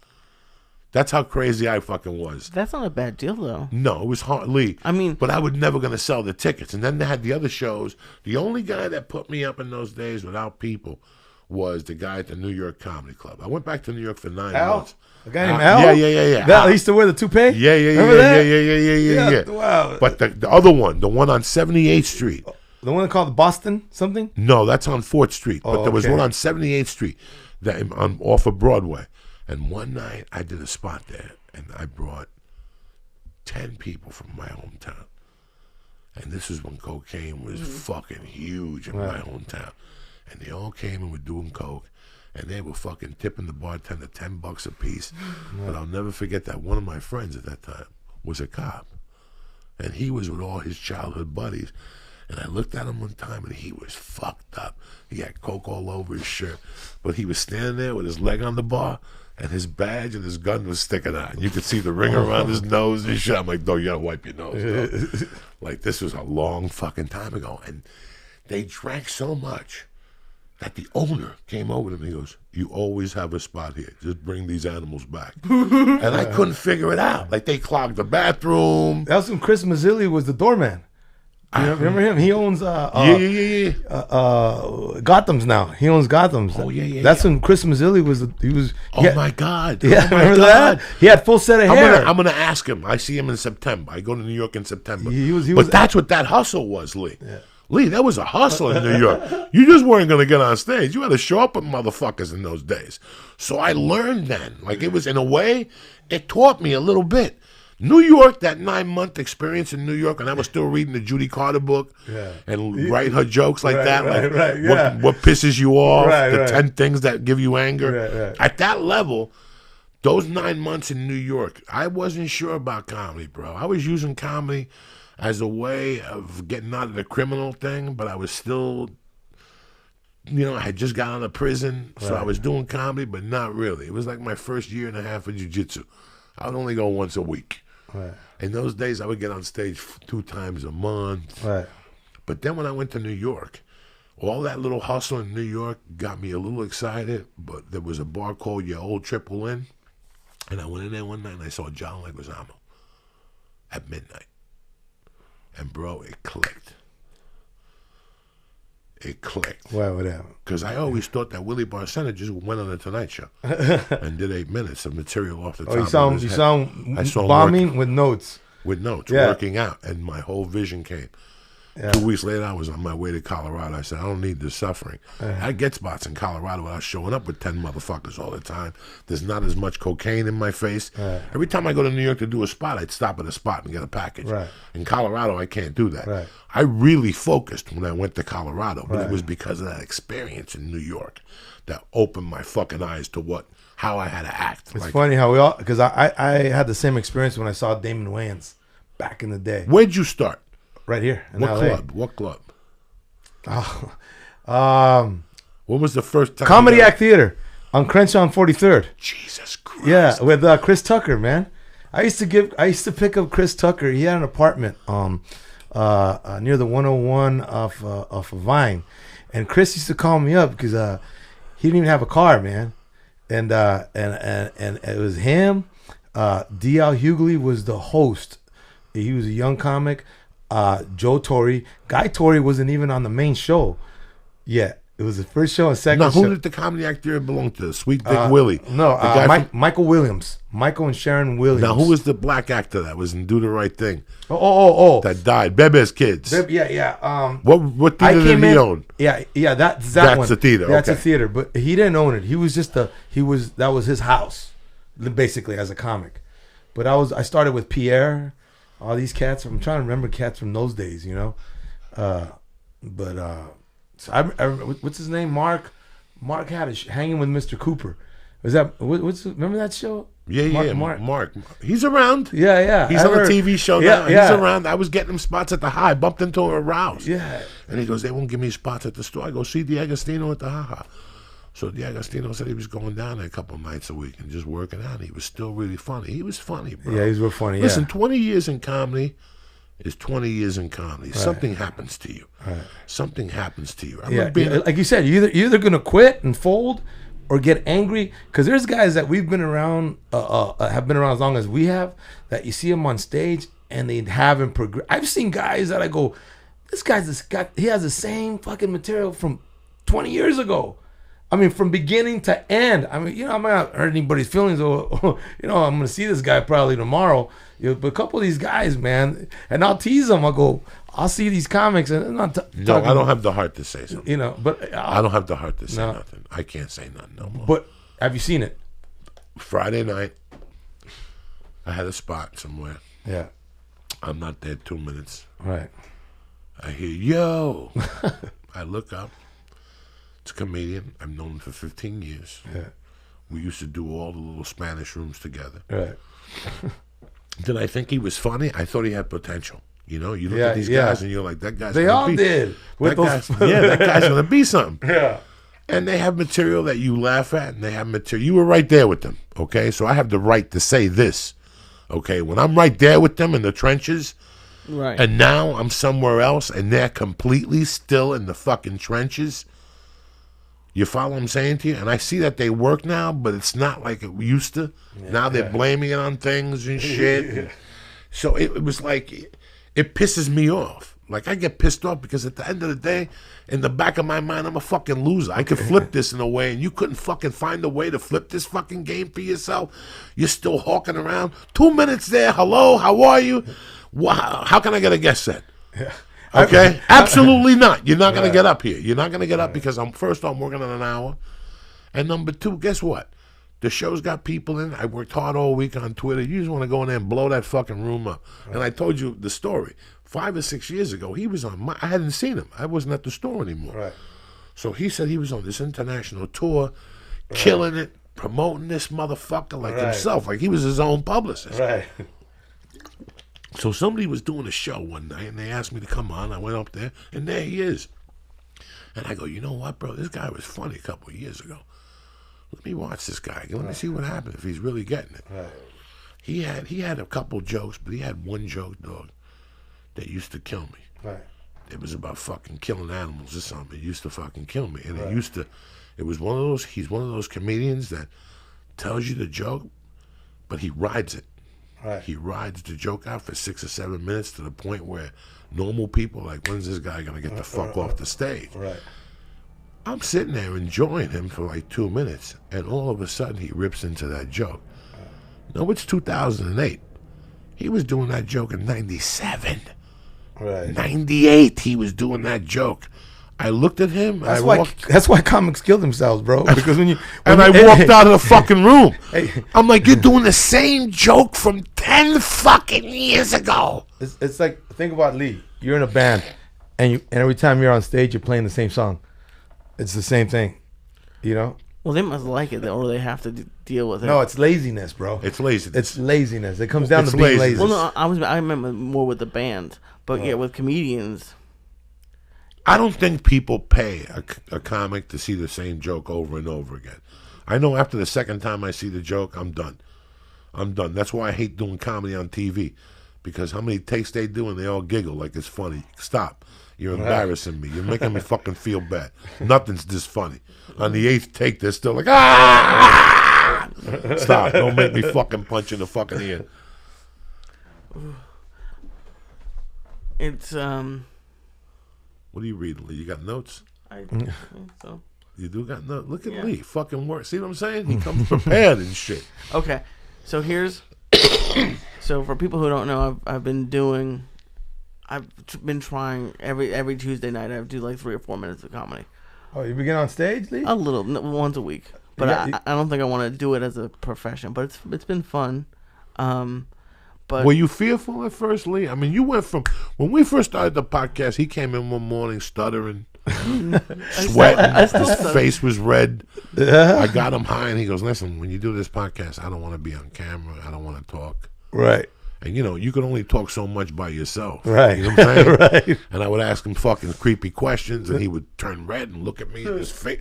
That's how crazy I fucking was. That's not a bad deal, though. No, it was hard, Lee. I mean... But I was never going to sell the tickets. And then they had the other shows. The only guy that put me up in those days without people was the guy at the New York Comedy Club. I went back to New York for 9 months. A guy named Al? Yeah. That, he used to wear the toupee? Yeah. Remember that? Yeah. Wow. But the other one, the one on 78th Street, The one called Boston something? No, that's on 4th Street. But there was okay. one on 78th Street that off of Broadway. And one night I did a spot there, and I brought 10 people from my hometown. And this is when cocaine was fucking huge in my hometown. And they all came and were doing coke. And they were fucking tipping the bartender $10 a piece. But I'll never forget that one of my friends at that time was a cop. And he was with all his childhood buddies. And I looked at him one time and he was fucked up. He had coke all over his shirt. But he was standing there with his leg on the bar and his badge and his gun was sticking out. And you could see the ring around his nose and shit. I'm like, no, you gotta wipe your nose. Like, this was a long fucking time ago. And they drank so much that the owner came over to me and he goes, you always have a spot here. Just bring these animals back. And I couldn't figure it out. Like, they clogged the bathroom. That was when Chris Mazzilli was the doorman. You remember him? He owns Gotham's now. He owns Gotham's. Oh, yeah. That's when Chris Mazzilli was. My God. Yeah, oh my remember God. that? He had full set of hair. I'm gonna ask him. I see him in September. I go to New York in September. He was but that's what that hustle was, Lee. Yeah. Lee, that was a hustle in New York. You just weren't going to get on stage. You had to show up with motherfuckers in those days. So I learned then. Like, it was, in a way, it taught me a little bit. New York, that 9-month experience in New York, and I was still reading the Judy Carter book and write her jokes like that. What pisses you off, the 10 things that give you anger. At that level, those 9 months in New York, I wasn't sure about comedy, bro. I was using comedy as a way of getting out of the criminal thing, but I was still, I had just got out of prison, so I was doing comedy, but not really. It was like my first year and a half of jiu-jitsu. I would only go once a week. Right. In those days, I would get on stage 2 times a month. Right. But then when I went to New York, all that little hustle in New York got me a little excited, but there was a bar called Your Old Triple Inn, and I went in there one night and I saw John Leguizamo at midnight. And, bro, it clicked. It clicked. Why would that? Because I always thought that Willie Barcena just went on the Tonight Show and did 8 minutes of material off the top of his head. You saw him bombing with notes. With notes, working out. And my whole vision came. 2 weeks later, I was on my way to Colorado. I said, I don't need this suffering. I get spots in Colorado without showing up with 10 motherfuckers all the time. There's not as much cocaine in my face. Every time I go to New York to do a spot, I'd stop at a spot and get a package. In Colorado, I can't do that. I really focused when I went to Colorado, but it was because of that experience in New York that opened my fucking eyes to how I had to act. It's funny how we all, because I had the same experience when I saw Damon Wayans back in the day. Where'd you start? Right here in What LA. club? What club? When was the first time? Comedic Theater on Crenshaw and 43rd. Jesus Christ. Yeah, with Chris Tucker, man. I used to pick up Chris Tucker. He had an apartment near the 101 off of Vine, and Chris used to call me up because he didn't even have a car, man. And it was him. D.L. Hughley was the host. He was a young comic. Joe Torre. Guy Torre wasn't even on the main show yet. It was the first show and second now, show. who did the comedy actor belong to? Sweet Dick Willie? No, Michael Williams. Michael and Sharon Williams. Now, who was the black actor that was in Do the Right Thing? Oh. That died. Bebe's Kids. Yeah. What theater did he own? Yeah, that's one. The theater. That's okay. a theater, but he didn't own it. He was just that was his house, basically, as a comic. But I started with Pierre. All these cats. I'm trying to remember cats from those days, so I remember, what's his name? Mark had Hanging with Mr. Cooper. Was that remember that show? Yeah, Mark. He's around. Yeah. He's on a TV show now. Yeah. He's around. I was getting him spots at the High. Bumped into him at Rouse. Yeah. And he goes, they won't give me spots at the store. I go, see D'Agostino at the Ha. So D'Agostino said he was going down there a couple of nights a week and just working out. He was still really funny. He was funny, bro. Yeah, he's real funny. Listen, 20 years in comedy is 20 years in comedy. Right. Something happens to you. Right. Something happens to you. Like you said, you're either going to quit and fold or get angry. Because there's guys that we've been around, have been around as long as we have, that you see them on stage and they haven't progressed. I've seen guys that I go, he has the same fucking material from 20 years ago. I mean, from beginning to end. I mean, I'm not hurt anybody's feelings, or I'm gonna see this guy probably tomorrow. But a couple of these guys, man, and I'll tease them. I'll see these comics, and I'm not no, I don't have the heart to say something. But I don't have the heart to say nothing. I can't say nothing no more. But have you seen it? Friday night, I had a spot somewhere. Yeah. I'm not there 2 minutes. Right. I hear, yo. I look up. It's a comedian. I've known him for 15 years. Yeah. We used to do all the little Spanish rooms together. Right. Did I think he was funny? I thought he had potential. You look at these guys and you're like, that guy's They gonna all be, did. That guy's going to be something. Yeah. And they have material that you laugh at, and they have material. You were right there with them, okay? So I have the right to say this, okay? When I'm right there with them in the trenches, right, and now I'm somewhere else, and they're completely still in the fucking trenches, you follow what I'm saying to you? And I see that they work now, but it's not like it used to. Yeah, now they're blaming it on things and shit. Yeah. So it was like, it pisses me off. Like, I get pissed off because at the end of the day, in the back of my mind, I'm a fucking loser. I could flip this in a way, and you couldn't fucking find a way to flip this fucking game for yourself. You're still hawking around. 2 minutes there. Hello, how are you? Wow. How can I get a guest set? Yeah. Okay? Absolutely not. You're not going to get up here. You're not going to get up because I'm working on an hour. And number two, guess what? The show's got people in. I worked hard all week on Twitter. You just want to go in there and blow that fucking room up. Right. And I told you the story. 5 or 6 years ago, he was on I hadn't seen him. I wasn't at the store anymore. Right. So he said he was on this international tour, killing it, promoting this motherfucker like himself. Like he was his own publicist. Right. So somebody was doing a show one night, and they asked me to come on. I went up there, and there he is. And I go, you know what, bro? This guy was funny a couple of years ago. Let me watch this guy. Let me see what happens if he's really getting it. Right. He had a couple jokes, but he had one joke, dog, that used to kill me. Right. It was about fucking killing animals or something. It used to fucking kill me. And it was one of those, he's one of those comedians that tells you the joke, but he rides it. Right. He rides the joke out for 6 or 7 minutes to the point where normal people are like, when's this guy going to get the fuck off the stage? Right. I'm sitting there enjoying him for like 2 minutes, and all of a sudden he rips into that joke. No, it's 2008. He was doing that joke in 97. Right. 98, he was doing that joke. I looked at him. That's why comics kill themselves, bro. Because when I walked out of the fucking room. I'm like, you're doing the same joke from 10 fucking years ago. It's like, think about Lee. You're in a band, and every time you're on stage, you're playing the same song. It's the same thing, Well, they must like it, or they have to deal with it. No, it's laziness, bro. It's laziness. It's laziness. It comes down to being lazy. Well, no, I remember more with the band, but yeah, with comedians. I don't think people pay a comic to see the same joke over and over again. I know after the second time I see the joke, I'm done. That's why I hate doing comedy on TV, because how many takes they do and they all giggle like it's funny. Stop. You're embarrassing me. You're making me fucking feel bad. Nothing's this funny. On the 8th take, they're still like, ah! Stop. Don't make me fucking punch in the fucking ear. It's, What are you reading, Lee? You got notes? I think so. You do got notes? Look at Lee. Fucking work. See what I'm saying? He comes prepared and shit. Okay. So here's... So for people who don't know, I've been trying every Tuesday night. I do like 3 or 4 minutes of comedy. Oh, you begin on stage, Lee? A little, once a week. But I don't think I want to do it as a profession. But it's been fun. But were you fearful at first, Lee? I mean, you went from when we first started the podcast. He came in one morning stuttering, sweating. His face was red. I got him high, and he goes, "Listen, when you do this podcast, I don't want to be on camera. I don't want to talk." Right. And you can only talk so much by yourself. Right. You know what I'm saying? Right. And I would ask him fucking creepy questions, and he would turn red and look at me in his face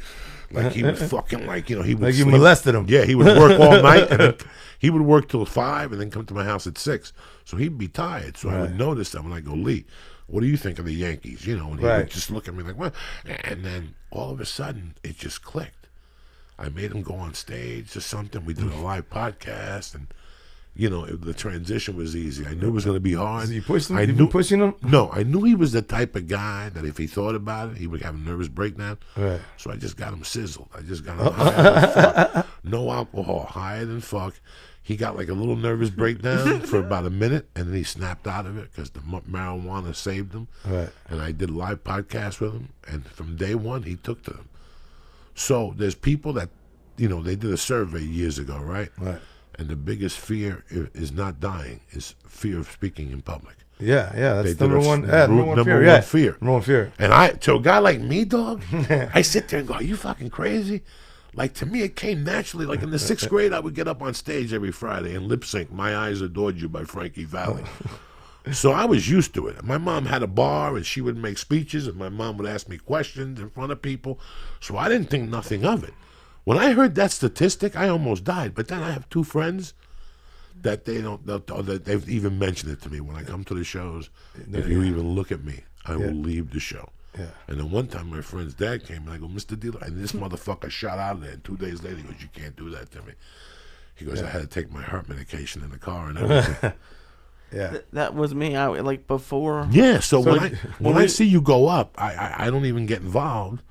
like he was fucking he would like you molested him. Yeah, he would work all night, and then he would work till 5, and then come to my house at 6. So he'd be tired. So I would notice him, and I go, Lee, what do you think of the Yankees? And he would just look at me like, what? And then all of a sudden, it just clicked. I made him go on stage or something. We did a live podcast, and the transition was easy. I knew it was going to be hard. So you pushed him? I You knew pushing him? No, I knew he was the type of guy that if he thought about it, he would have a nervous breakdown. Right. So I just got him sizzled. I just got him high than fuck. No alcohol, higher than fuck. He got like a little nervous breakdown for about a minute, and then he snapped out of it because the marijuana saved him. Right. And I did a live podcast with him, and from day one, he took to them. So there's people that, they did a survey years ago, right? Right. And the biggest fear is not dying, is fear of speaking in public. Yeah, that's They number did one. number Number one fear. one fear. Number one fear. And to a guy like me, dog, I sit there and go, are you fucking crazy? Like, to me, it came naturally. Like, in the 6th grade, I would get up on stage every Friday and lip sync My Eyes Adored You by Frankie Valli. So I was used to it. My mom had a bar, and she would make speeches, and my mom would ask me questions in front of people. So I didn't think nothing of it. When I heard that statistic, I almost died. But then I have 2 friends that they've even mentioned it to me when I come to the shows. If you even look at me, I will leave the show. Yeah. And then one time my friend's dad came and I go, Mr. Dealer, and this motherfucker shot out of there. And 2 days later, he goes, you can't do that to me. He goes, I had to take my heart medication in the car and everything. That was me. Before. Yeah. So when I see you go up, I don't even get involved.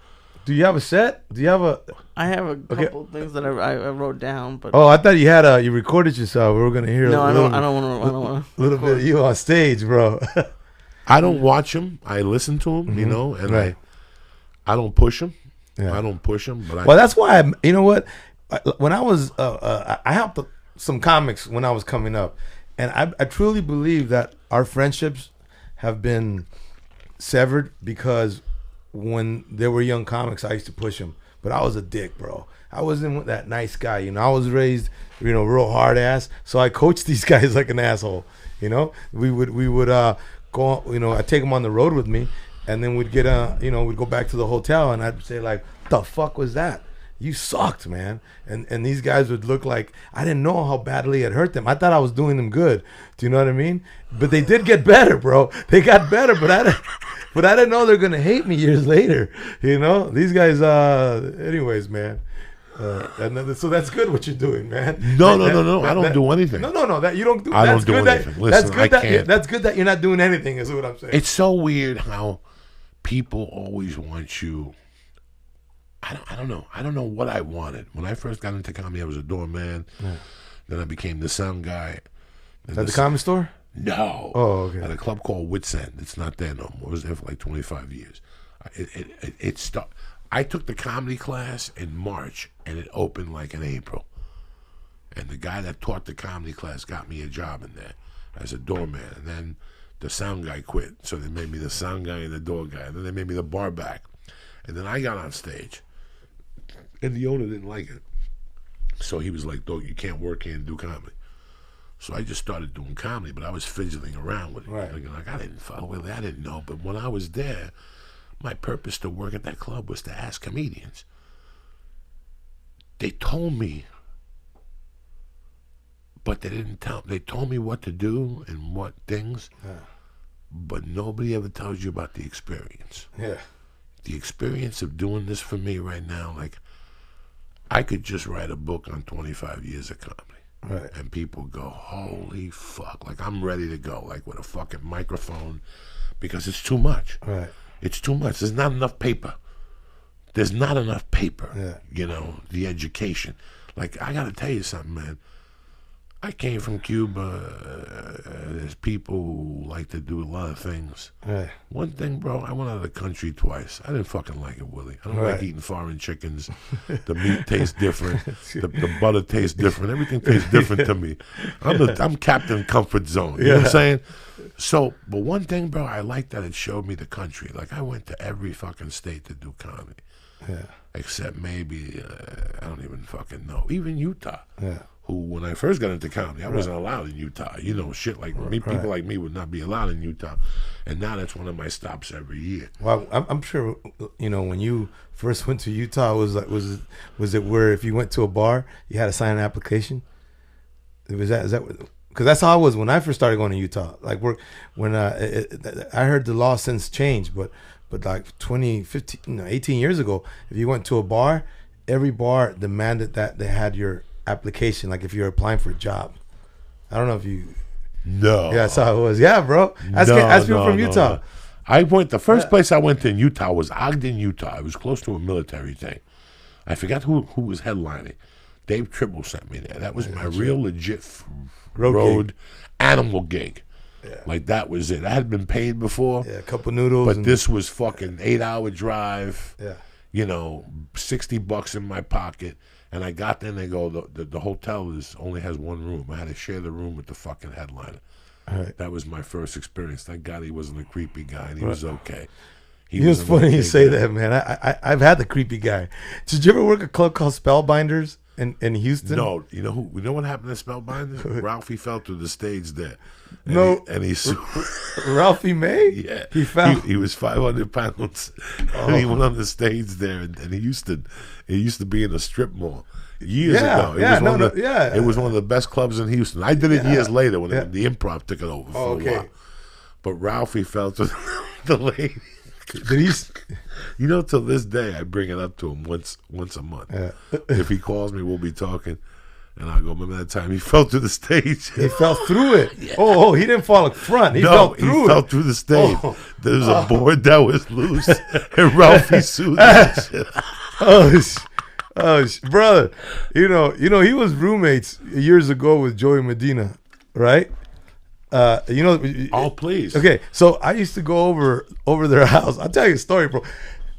Do you have a set? Do you have a? I have a couple things that I wrote down, but I thought you had you recorded yourself. We were gonna hear. No, I don't want to. A little bit of you on stage, bro. I don't watch him. I listen to him, and right. I don't push him. Yeah. I don't push him. But that's why you know what? When I was I helped some comics when I was coming up, and I truly believe that our friendships have been severed because when they were young comics, I used to push them, but I was a dick, bro. I wasn't that nice guy, I was raised, real hard ass. So I coached these guys like an asshole. We would go, I'd take them on the road with me, and then we'd get we'd go back to the hotel, and I'd say like, "The fuck was that? You sucked, man." And these guys would look like I didn't know how badly it hurt them. I thought I was doing them good. Do you know what I mean? But they did get better, bro. They got better, but I didn't know they're gonna hate me years later. These guys. Anyways, man. So that's good what you're doing, man. No. I don't do anything. No. That you don't do. I don't do anything. Listen, I can't. That's good that you're not doing anything. Is what I'm saying. It's so weird how people always want you. I don't know. I don't know what I wanted. When I first got into comedy, I was a doorman. Yeah. Then I became the sound guy. At the comedy store? No. Oh, okay. At a club called Wits End. It's not there no more. I was there for like 25 years. It stopped. I took the comedy class in March, and it opened like in April. And the guy that taught the comedy class got me a job in there as a doorman. And then the sound guy quit. So they made me the sound guy and the door guy. And then they made me the bar back. And then I got on stage. And the owner didn't like it. So he was like, "Dog, you can't work here and do comedy." So I just started doing comedy, but I was fidgeting around with it. Right. Like, I didn't follow it. I didn't know. But when I was there, my purpose to work at that club was to ask comedians. They told me, but they didn't tell. They told me what to do and what things, but nobody ever tells you about the experience. Yeah. The experience of doing this for me right now, like, I could just write a book on 25 years of comedy. Right. And people go, holy fuck. Like, I'm ready to go, like, with a fucking microphone, because it's too much. Right. It's too much. There's not enough paper. There's not enough paper. Yeah. The education. Like, I got to tell you something, man. I came from Cuba. There's people who like to do a lot of things. Right. One thing, bro, I went out of the country twice. I didn't fucking like it, Willie. I don't like eating foreign chickens. The meat tastes different. The butter tastes different. Everything tastes different to me. I'm Captain Comfort Zone. You know what I'm saying? So, but one thing, bro, I like that it showed me the country. Like, I went to every fucking state to do comedy. Yeah. Except maybe, I don't even fucking know. Even Utah. Yeah. Who, when I first got into comedy, I wasn't allowed in Utah. Shit like me, people like me would not be allowed in Utah. And now that's one of my stops every year. Well, I'm sure, when you first went to Utah, was it where if you went to a bar, you had to sign an application? Is that because that's how I was when I first started going to Utah. Like, when I heard the law since changed, but like 18 years ago, if you went to a bar, every bar demanded that they had your application, like if you're applying for a job. I don't know if you. No. Yeah, that's how it was. Yeah, bro. Ask people from Utah. No. I went. The first place I went to in Utah was Ogden, Utah. It was close to a military thing. I forgot who was headlining. Dave Tribble sent me there. That was my real legit road animal gig. Yeah. Like that was it. I had been paid before. Yeah, a couple noodles. But this was fucking 8-hour drive. Yeah. You know, $60 in my pocket. And I got there and they go, the hotel only has one room. I had to share the room with the fucking headliner. Right. That was my first experience. Thank God he wasn't a creepy guy and he was okay. He was funny you say that, man. I've had the creepy guy. Did you ever work a club called Spellbinders in Houston? No. You know what happened to Spellbinders? Ralphie fell through the stage there. And he Ralphie May? Yeah. He fell. He was 500 pounds. And he went on the stage there and he used to be in a strip mall. Years ago. It was one of the best clubs in Houston. I did it years later when the Improv took it over for a while. But Ralphie fell to the lady. Did he? You know, till this day, I bring it up to him once a month. Yeah. If he calls me, we'll be talking. And I go, remember that time he fell through the stage? He fell through it. Yeah. Oh, he didn't fall up front. He fell through fell through the stage. There was a board that was loose, and Ralphie sued that shit. Brother, you know, he was roommates years ago with Joey Medina, right? You know. Oh, please. Okay, so I used to go over their house. I'll tell you a story, bro.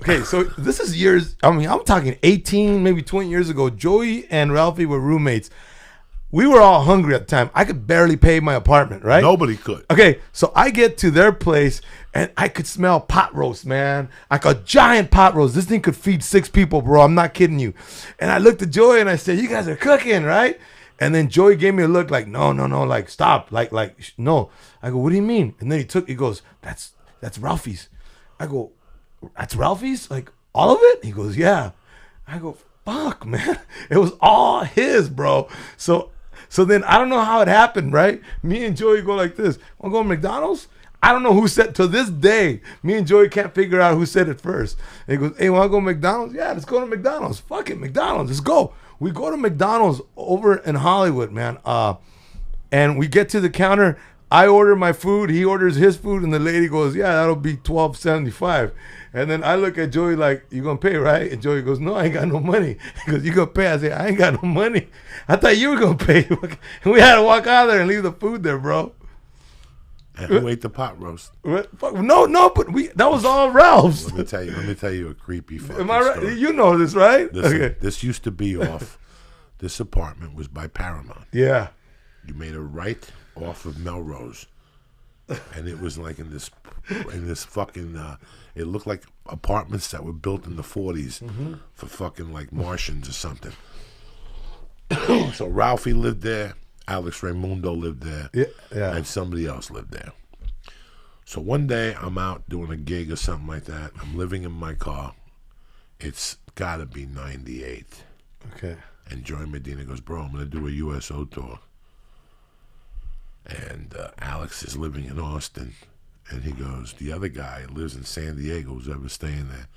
Okay, so this is years. I mean, I'm talking 18, maybe 20 years ago. Joey and Ralphie were roommates. We were all hungry at the time. I could barely pay my apartment, right? Nobody could. Okay, so I get to their place and I could smell pot roast, man. Like a giant pot roast. This thing could feed 6 people, bro. I'm not kidding you. And I looked at Joey and I said, "You guys are cooking, right?" And then Joey gave me a look like, no, like stop, like no. I go, "What do you mean?" And then he goes, "That's Ralphie's." I go, "That's Ralphie's? Like all of it?" He goes, "Yeah." I go, "Fuck, man." It was all his, bro. So then I don't know how it happened, right? Me and Joey go like this. "Wanna go to McDonald's?" I don't know who said, to this day, me and Joey can't figure out who said it first. And he goes, "Hey, wanna go to McDonald's?" "Yeah, let's go to McDonald's." "Fuck it, McDonald's, let's go." We go to McDonald's over in Hollywood, man. And we get to the counter. I order my food. He orders his food. And the lady goes, "Yeah, that'll be $12.75. And then I look at Joey like, "You gonna pay, right?" And Joey goes, "No, I ain't got no money." He goes, "You gonna pay?" I say, "I ain't got no money. I thought you were gonna pay." And we had to walk out of there and leave the food there, bro. And who ate the pot roast? No, but that was all Ralph's. Let me tell you a creepy fucking Am I right? story. You know this, right? This used to be off. This apartment was by Paramount. Yeah. You made a right off of Melrose, and it was like in this fucking. It looked like apartments that were built in the 40s for fucking like Martians or something. So Ralphie lived there. Alex Raimundo lived there, and somebody else lived there. So one day I'm out doing a gig or something like that. I'm living in my car. It's got to be 98. Okay. And Joey Medina goes, "Bro, I'm going to do a USO tour." And Alex is living in Austin. And he goes, "The other guy lives in San Diego, who's ever staying there."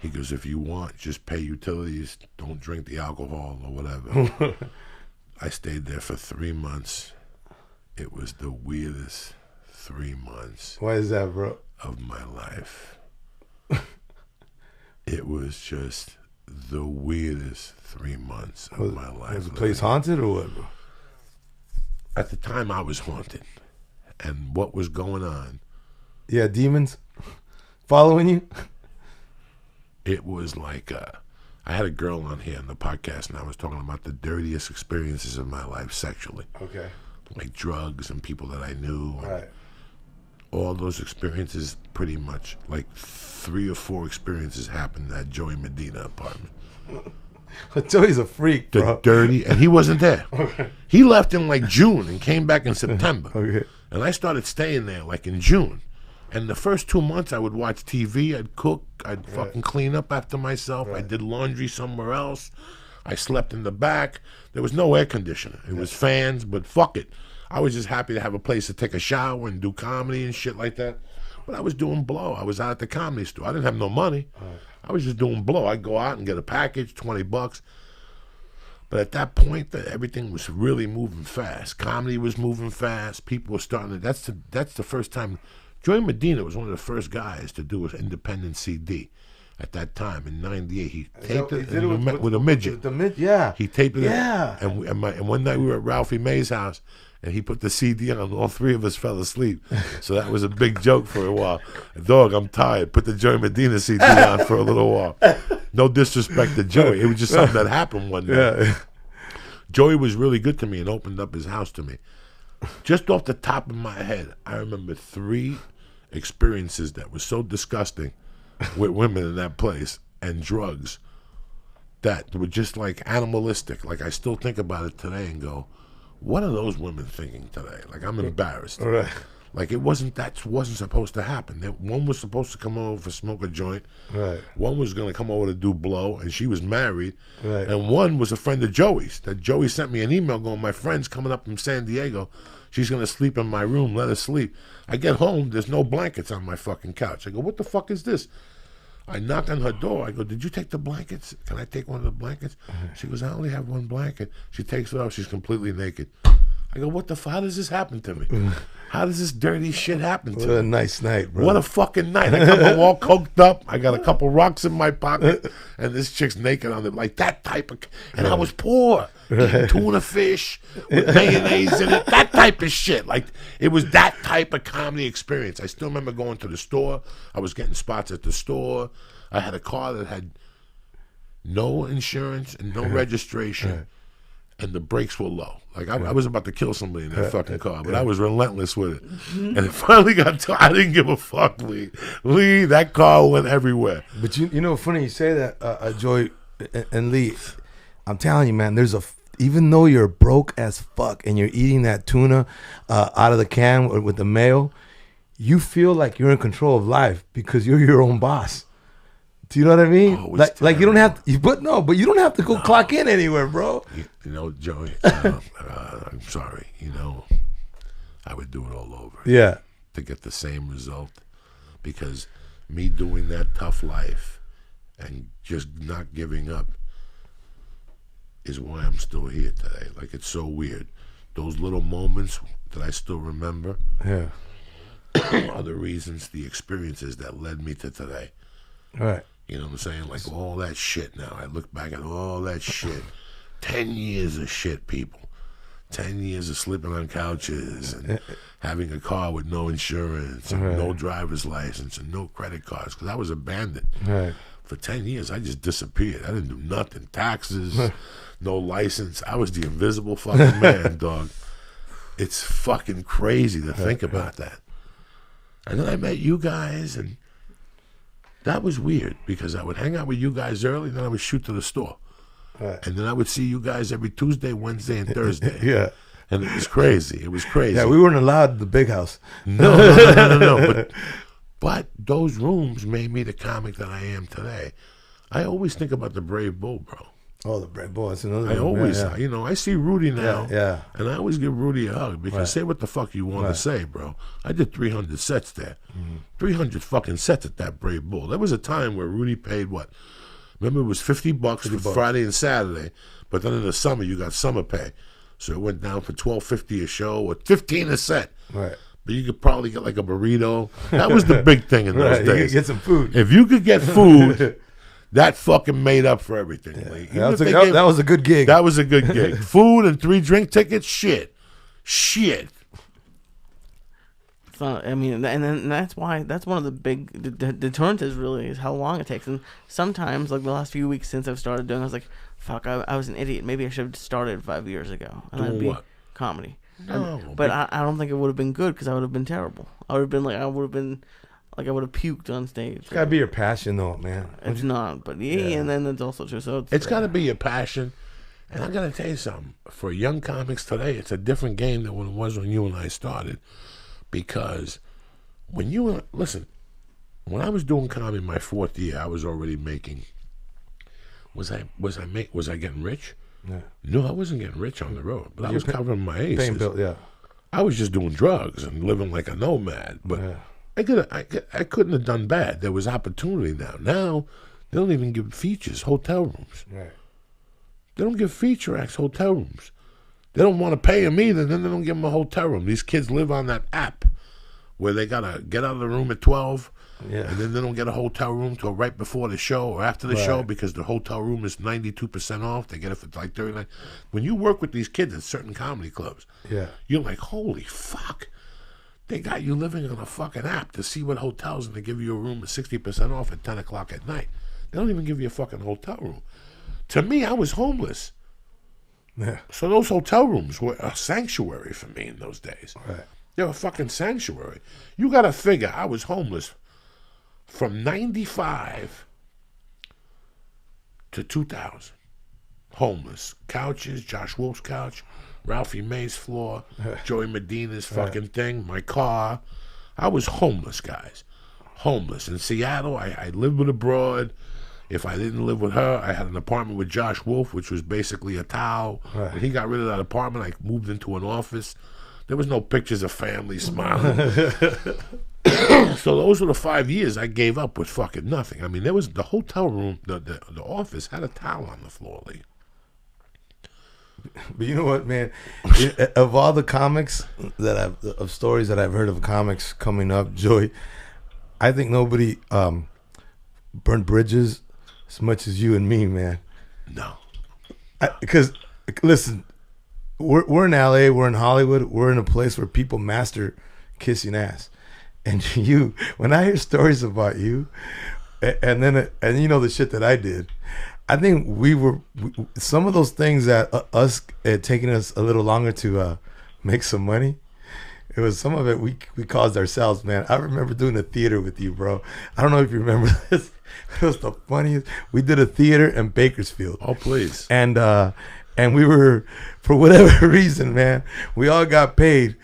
He goes, "If you want, just pay utilities. Don't drink the alcohol or whatever." I stayed there for 3 months. It was the weirdest 3 months. Why is that, bro? Of my life. It was just the weirdest 3 months of my life. Was the place haunted or what, bro? At the time, I was haunted. And what was going on? Yeah, demons following you? It was like... I had a girl on here on the podcast, and I was talking about the dirtiest experiences of my life sexually. Okay. Like drugs and people that I knew. Right. All those experiences, pretty much, like 3 or 4 experiences happened in that Joey Medina apartment. Joey's a freak, bro. The dirty, and he wasn't there. Okay. He left in like June and came back in September. Okay. And I started staying there like in June. And the first 2 months, I would watch TV, I'd cook, I'd fucking clean up after myself. Right. I did laundry somewhere else. I slept in the back. There was no air conditioner. It was fans, but fuck it. I was just happy to have a place to take a shower and do comedy and shit like that. But I was doing blow. I was out at the Comedy Store. I didn't have no money. I was just doing blow. I'd go out and get a package, $20. But at that point, everything was really moving fast. Comedy was moving fast. People were starting to. That's the first time. Joey Medina was one of the first guys to do an independent CD. At that time, in '98, he taped it with a midget. Yeah. He taped it. Yeah. And one night we were at Ralphie May's house, and he put the CD on. All three of us fell asleep. So that was a big joke for a while. Dog, I'm tired. Put the Joey Medina CD on for a little while. No disrespect to Joey. It was just something that happened one day. Yeah. Joey was really good to me and opened up his house to me. Just off the top of my head, I remember 3 experiences that were so disgusting with women in that place and drugs that were just like animalistic. Like I still think about it today and go, what are those women thinking today? Like I'm embarrassed. All right. Like that wasn't supposed to happen. One was supposed to come over for smoke a joint. Right. One was going to come over to do blow, and she was married. Right. And one was a friend of Joey's. That Joey sent me an email going, my friend's coming up from San Diego. She's going to sleep in my room. Let her sleep. I get home. There's no blankets on my fucking couch. I go, what the fuck is this? I knock on her door. I go, did you take the blankets? Can I take one of the blankets? She goes, I only have one blanket. She takes it off. She's completely naked. I go, what the fuck? How does this happen to me? How does this dirty shit happen to me? What a nice night, bro. What a fucking night. I come home all coked up. I got a couple rocks in my pocket, and this chick's naked on it. Like that type of... And I was poor. Eating tuna fish with mayonnaise in it. That type of shit. Like, it was that type of comedy experience. I still remember going to the store. I was getting spots at the store. I had a car that had no insurance and no registration. And the brakes were low. Like, I was about to kill somebody in that fucking car, but I was relentless with it. And it finally got to, I didn't give a fuck, Lee. Lee, that car went everywhere. But you know, funny you say that, Joy and Lee. I'm telling you, man, even though you're broke as fuck and you're eating that tuna out of the can with the mayo, you feel like you're in control of life because you're your own boss. Do you know what I mean? Oh, like you don't have to, but you don't have to go clock in anywhere, bro. You know, Joey, I'm sorry. You know, I would do it all over. Yeah. To get the same result, because me doing that tough life and just not giving up is why I'm still here today. Like, it's so weird. Those little moments that I still remember, are the reasons, the experiences that led me to today. Right. You know what I'm saying? Like, all that shit now. I look back at all that shit. 10 years of shit, people. 10 years of sleeping on couches and having a car with no insurance and no driver's license and no credit cards, because I was a bandit. Right. For 10 years, I just disappeared. I didn't do nothing. Taxes, no license. I was the invisible fucking man, dog. It's fucking crazy to think about that. And then I met you guys, and that was weird, because I would hang out with you guys early, then I would shoot to the store. Right. And then I would see you guys every Tuesday, Wednesday, and Thursday. Yeah. And it was crazy. It was crazy. Yeah, we weren't allowed in the big house. No. But those rooms made me the comic that I am today. I always think about the Brave Bull, bro. Oh, the Brave Bull. That's another one. I always, you know, I see Rudy now. Yeah. And I always give Rudy a hug, because say what the fuck you want to say, bro. I did 300 sets there. 300 fucking sets at that Brave Bull. There was a time where Rudy paid what? Remember, it was $50 for Friday and Saturday, but then in the summer you got summer pay, so it went down for $12.50 a show or $15 a set. Right. But you could probably get like a burrito. That was the big thing in those days. You could get some food. If you could get food, that fucking made up for everything. Yeah. That was a good gig. That was a good gig. Food and 3 drink tickets. Shit. So, I mean, and that's why, that's one of the big deterrents really, is how long it takes. And sometimes, like the last few weeks since I've started doing, I was like, fuck, I was an idiot. Maybe I should have started 5 years ago. And Doing that'd be what? comedy. No, but I don't think it would have been good, because I would have been terrible. I would have puked on stage. It's gotta be your passion, though, man. It's not, but and then it's also true. So it's got to be your passion. And I got to tell you something. For young comics today, it's a different game than what it was when you and I started. Because when I was doing comedy my 4th year, I was already making. Was I getting rich? Yeah. No, I wasn't getting rich on the road, but I was covering my aces. Paying bill, yeah. I was just doing drugs and living like a nomad. But I couldn't have done bad. There was opportunity now. Now they don't even give features, hotel rooms. Right. They don't give feature acts hotel rooms. They don't want to pay them either, then they don't give them a hotel room. These kids live on that app where they got to get out of the room at 12, and then they don't get a hotel room till right before the show or after the show because the hotel room is 92% off. They get it for like 39. When you work with these kids at certain comedy clubs, you're like, holy fuck. They got you living on a fucking app to see what hotels, and they give you a room at 60% off at 10 o'clock at night. They don't even give you a fucking hotel room. To me, I was homeless. Yeah. So those hotel rooms were a sanctuary for me in those days. Right. They were a fucking sanctuary. You got to figure I was homeless from 95 to 2000. Homeless. Couches, Josh Wolf's couch, Ralphie May's floor, Joey Medina's fucking thing, my car. I was homeless, guys. Homeless. In Seattle, I lived with a broad. If I didn't live with her, I had an apartment with Josh Wolf, which was basically a towel. Right. When he got rid of that apartment, I moved into an office. There was no pictures of family smiling. So those were the 5 years I gave up with fucking nothing. I mean, there was the hotel room, the office had a towel on the floor, Lee. But you know what, man? Of all the comics of stories that I've heard of comics coming up, Joey, I think nobody burned bridges as much as you and me, man. No. Because, listen, we're in LA, we're in Hollywood, we're in a place where people master kissing ass. And you, when I hear stories about you, and you know the shit that I did, I think some of those things that us taking us a little longer to make some money. It was some of it we caused ourselves, man. I remember doing a theater with you, bro. I don't know if you remember this. It was the funniest. We did a theater in Bakersfield. Oh, please. And we were, for whatever reason, man, we all got paid.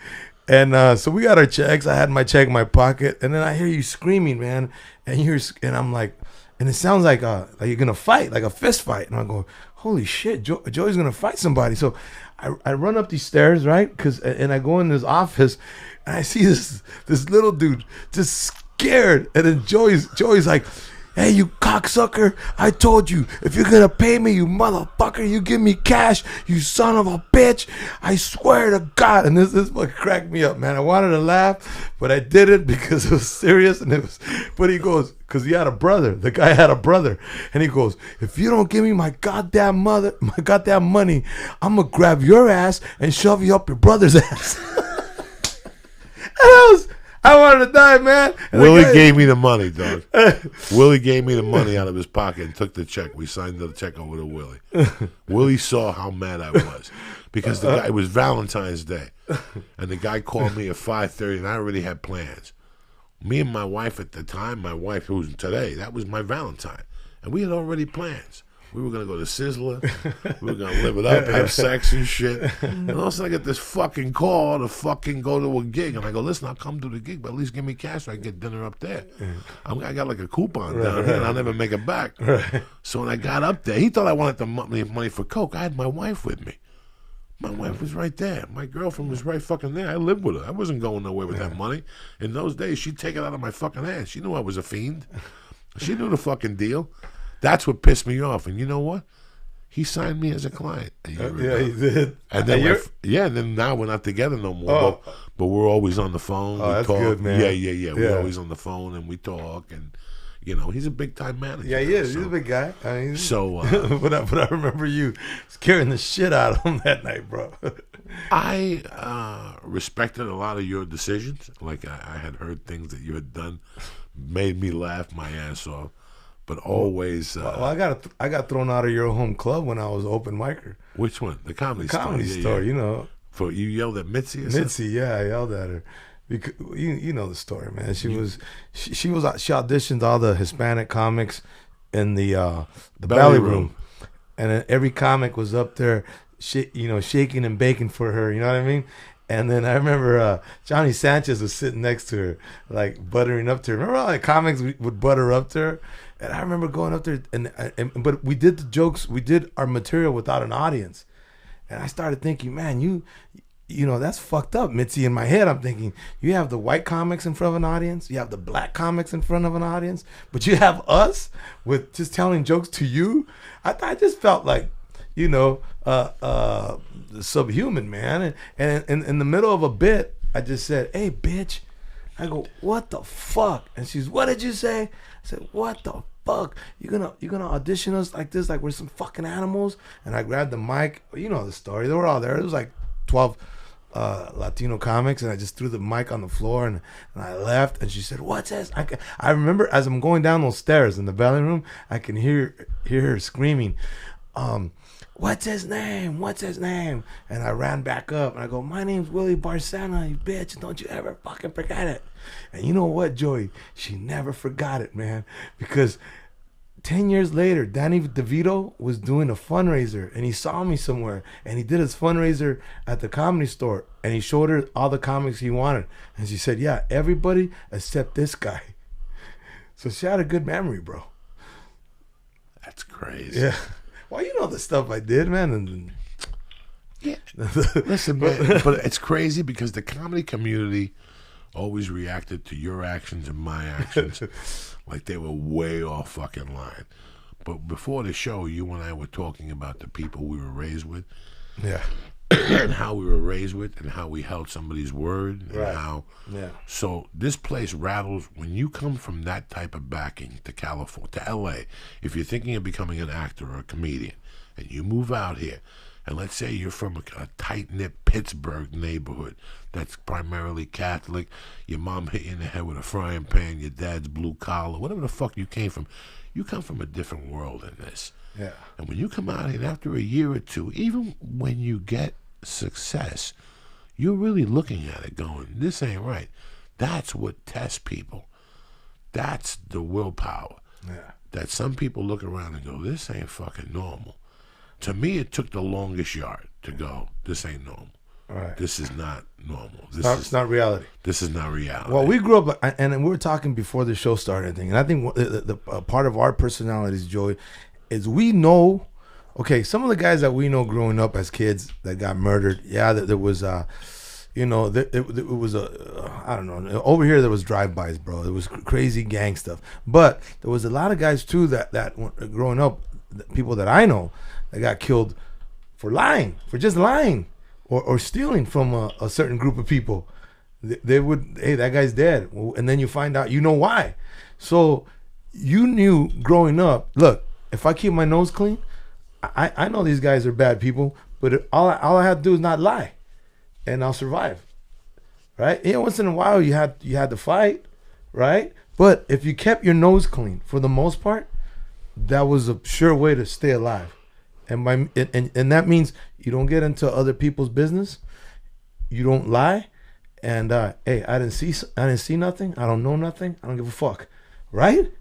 And so we got our checks. I had my check in my pocket, and then I hear you screaming, man. And I'm like, and it sounds like you're gonna fight, like a fist fight. And I go, holy shit, Joey's gonna fight somebody. So I run up these stairs, right? And I go in this office, and I see this little dude just scared. And then Joey's like, hey, you cocksucker, I told you, if you're gonna pay me, you motherfucker, you give me cash, you son of a bitch, I swear to God. And this fucking cracked me up, man. I wanted to laugh, but I didn't because it was serious. But he goes, because he had a brother, the guy had a brother, and he goes, if you don't give me my goddamn money, I'm gonna grab your ass and shove you up your brother's ass. And I wanted to die, man. And Willie gave me the money, dog. Willie gave me the money out of his pocket and took the check. We signed the check over to Willie. Willie saw how mad I was because it was Valentine's Day, and the guy called me at 5:30, and I already had plans. Me and my wife at the time, my wife who's today, that was my Valentine, and we had already plans. We were going to go to Sizzler. We were going to live it up, have sex and shit. And all of a sudden I get this fucking call to fucking go to a gig. And I go, listen, I'll come to the gig, but at least give me cash so I can get dinner up there. I got like a coupon down here, and I'll never make it back. So when I got up there, he thought I wanted the money for Coke. I had my wife with me. My wife was right there. My girlfriend was right fucking there. I lived with her. I wasn't going nowhere with that money. In those days, she'd take it out of my fucking ass. She knew I was a fiend. She knew the fucking deal. That's what pissed me off. And you know what? He signed me as a client. Yeah, he did. And then and then now we're not together no more. But we're always on the phone. Oh, we that's talk. good, man. Yeah. We're always on the phone and we talk. And, you know, he's a big time manager. Yeah, he is. He's a big guy. I mean, so, but I remember you scaring the shit out of him that night, bro. I respected a lot of your decisions. Like I had heard things that you had done, made me laugh my ass off. But always. Well, I got thrown out of your home club when I was open micer. Which one? The Comedy Store. You know. For you yelled at Mitzi. Mitzi, yeah, I yelled at her. Because you know the story, man. She auditioned all the Hispanic comics in the Belly Room, and every comic was up there, shaking and baking for her. You know what I mean? And then I remember Johnny Sanchez was sitting next to her, like buttering up to her. Remember all the comics would butter up to her? And I remember going up there, but we did the jokes, we did our material without an audience. And I started thinking, man, you know, that's fucked up, Mitzi. In my head, I'm thinking, you have the white comics in front of an audience, you have the black comics in front of an audience, but you have us with just telling jokes to you. I just felt like, you know, subhuman, man. And in the middle of a bit, I just said, "Hey, bitch." I go, "What the fuck?" And she's, "What did you say?" I said, "What the fuck? You gonna audition us like this, like we're some fucking animals?" And I grabbed the mic. You know the story. They were all there. It was like 12 Latino comics, and I just threw the mic on the floor, and I left. And she said, "What's this?" I remember as I'm going down those stairs in the belly room, I can hear her screaming, "What's his name? What's his name?" And I ran back up and I go, "My name's Willie Barcena, you bitch. Don't you ever fucking forget it." And you know what, Joey? She never forgot it, man. Because 10 years later, Danny DeVito was doing a fundraiser and he saw me somewhere and he did his fundraiser at the Comedy Store and he showed her all the comics he wanted. And she said, "Yeah, everybody except this guy." So she had a good memory, bro. That's crazy. Yeah. Well, you know the stuff I did, man. And yeah. Listen, man, but it's crazy because the comedy community always reacted to your actions and my actions like they were way off fucking line. But before the show, you and I were talking about the people we were raised with. Yeah. And how we were raised with and how we held somebody's word. And right. how. Yeah. So this place rattles when you come from that type of backing to California, to LA. If you're thinking of becoming an actor or a comedian and you move out here, and let's say you're from a tight-knit Pittsburgh neighborhood that's primarily Catholic, your mom hit you in the head with a frying pan, your dad's blue collar, whatever the fuck you came from, you come from a different world than this. Yeah. And when you come out here, after a year or two, even when you get success, you're really looking at it going, this ain't right. That's what tests people. That's the willpower. Yeah. That some people look around and go, this ain't fucking normal. To me, it took the longest yard to go, this ain't normal. Right. This is not normal. It's not reality. This is not reality. Well, we grew up, and we were talking before the show started, I think, and I think the part of our personalities, Joey, is we know, okay, some of the guys that we know growing up as kids that got murdered, yeah, there was, you know, it was I don't know, over here there was drive-bys, bro. There was crazy gang stuff. But there was a lot of guys, too, that growing up, people that I know, that got killed for lying, for just lying or stealing from a certain group of people. They would, hey, that guy's dead. And then you find out, you know why. So you knew growing up, look, if I keep my nose clean, I know these guys are bad people, but all I have to do is not lie, and I'll survive, right? Yeah, once in a while you had to fight, right? But if you kept your nose clean, for the most part, that was a sure way to stay alive. And that means you don't get into other people's business, you don't lie, and hey, I didn't see nothing, I don't know nothing, I don't give a fuck, right?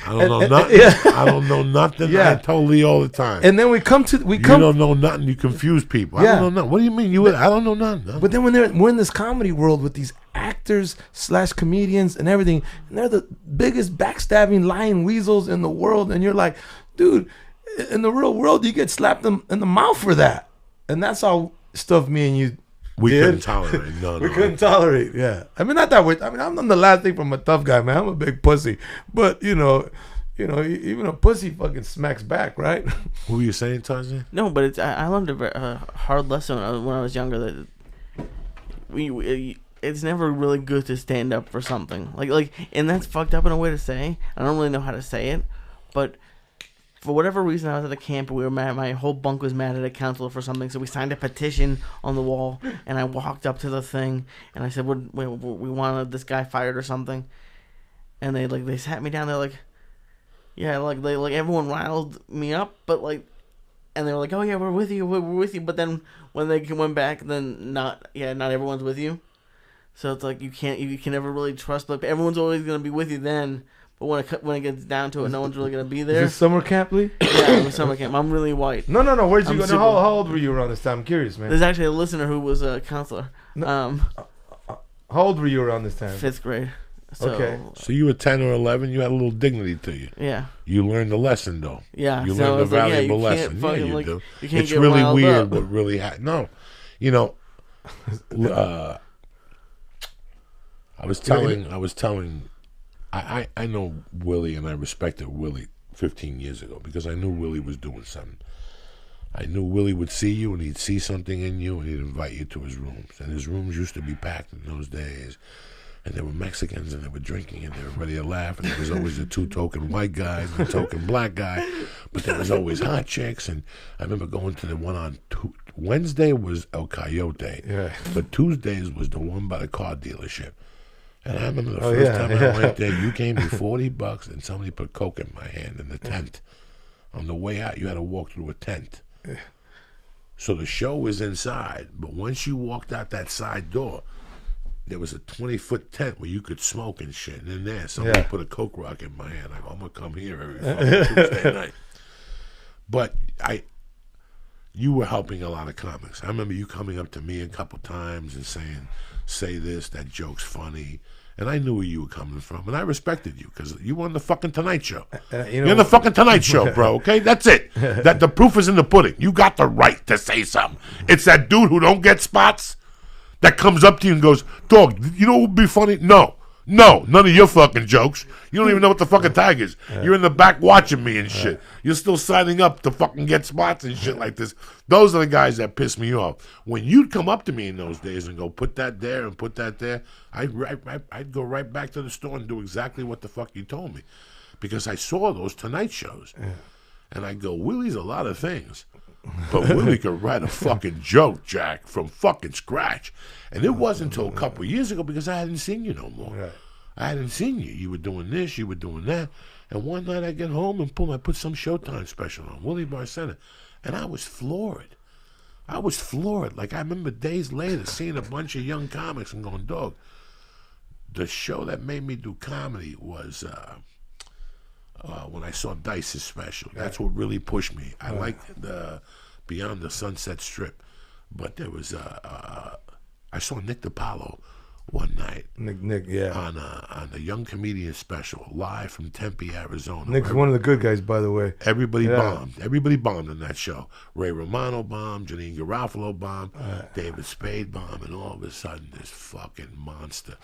I don't know nothing. Yeah. I don't know nothing. Yeah. I told Lee all the time. And then you don't know nothing. You confuse people. Yeah. I don't know nothing. What do you mean? I don't know nothing. But then when we're in this comedy world with these actors / comedians and everything, and they're the biggest backstabbing lying weasels in the world, and you're like, dude, in the real world you get slapped in the mouth for that, and that's how stuff me and you. We couldn't tolerate. No, we couldn't tolerate. Yeah, I mean, not that way. I mean, I'm the last thing from a tough guy, man. I'm a big pussy, but you know, even a pussy fucking smacks back, right? What were you saying, Tarzan? No, but I learned a hard lesson when I was younger that it's never really good to stand up for something. Like, and that's fucked up in a way to say. I don't really know how to say it, but. For whatever reason, I was at a camp and we were mad. My whole bunk was mad at a counselor for something, so we signed a petition on the wall. And I walked up to the thing and I said, we wanted this guy fired or something." And they sat me down. They're like, "Yeah, like everyone riled me up, but like," and they were like, "Oh yeah, we're with you." But then when they went back, then not everyone's with you. So it's like you can never really trust. Like everyone's always gonna be with you then. But when it gets down to it, no one's really gonna be there. Is this summer camp, Lee? Yeah, it was summer camp. I'm really white. No. Where'd you go? How old were you around this time? I'm curious, man. There's actually a listener who was a counselor. How old were you around this time? 5th grade. So, okay. So you were 10 or 11. You had a little dignity to you. Yeah. You learned a lesson, though. Yeah. You learned a valuable lesson. Yeah, you do. It's really weird, but really, no. You know, I was telling. I know Willie, and I respected Willie 15 years ago because I knew Willie was doing something. I knew Willie would see you, and he'd see something in you, and he'd invite you to his rooms. And his rooms used to be packed in those days. And there were Mexicans, and they were drinking, and they were ready to laugh. And there was always the 2 token white guys and the token black guy. But there was always hot chicks. And I remember going to the one on Wednesday was El Coyote. Yeah. But Tuesdays was the one by the car dealership. And I remember the first time I went there, you gave me $40, and somebody put coke in my hand in the tent. On the way out, you had to walk through a tent. So the show was inside, but once you walked out that side door, there was a 20-foot tent where you could smoke and shit. And in there, somebody put a coke rock in my hand. I go, I'm gonna come here every fucking Tuesday night. But you were helping a lot of comics. I remember you coming up to me a couple times and saying, "Say this, that joke's funny." And I knew where you were coming from, and I respected you because you were on the fucking Tonight Show. You're on the fucking Tonight Show, bro, okay? That's it. That the proof is in the pudding. You got the right to say something. It's that dude who don't get spots that comes up to you and goes, "Dog, you know what would be funny?" No, none of your fucking jokes. You don't even know what the fucking tag is. You're in the back watching me and shit. You're still signing up to fucking get spots and shit like this. Those are the guys that piss me off. When you'd come up to me in those days and go, "Put that there and put that there," I'd go right back to the store and do exactly what the fuck you told me. Because I saw those Tonight shows. And I go, Willie's a lot of things. But Willie could write a fucking joke, Jack, from fucking scratch. And it wasn't until a couple of years ago because I hadn't seen you no more. Right. I hadn't seen you. You were doing this, you were doing that. And one night I get home and I put some Showtime special on, Willie Barcena. And I was floored. Like I remember days later seeing a bunch of young comics and going, "Dog, the show that made me do comedy was when I saw Dice's special. That's what really pushed me. I liked the Beyond the Sunset Strip. But there was I saw Nick DiPaolo one night. Nick, yeah. On a young comedian special, live from Tempe, Arizona. Nick's one of the good guys, by the way. Everybody bombed. Everybody bombed in that show. Ray Romano bombed, Janine Garofalo bombed, David Spade bombed, and all of a sudden this fucking monster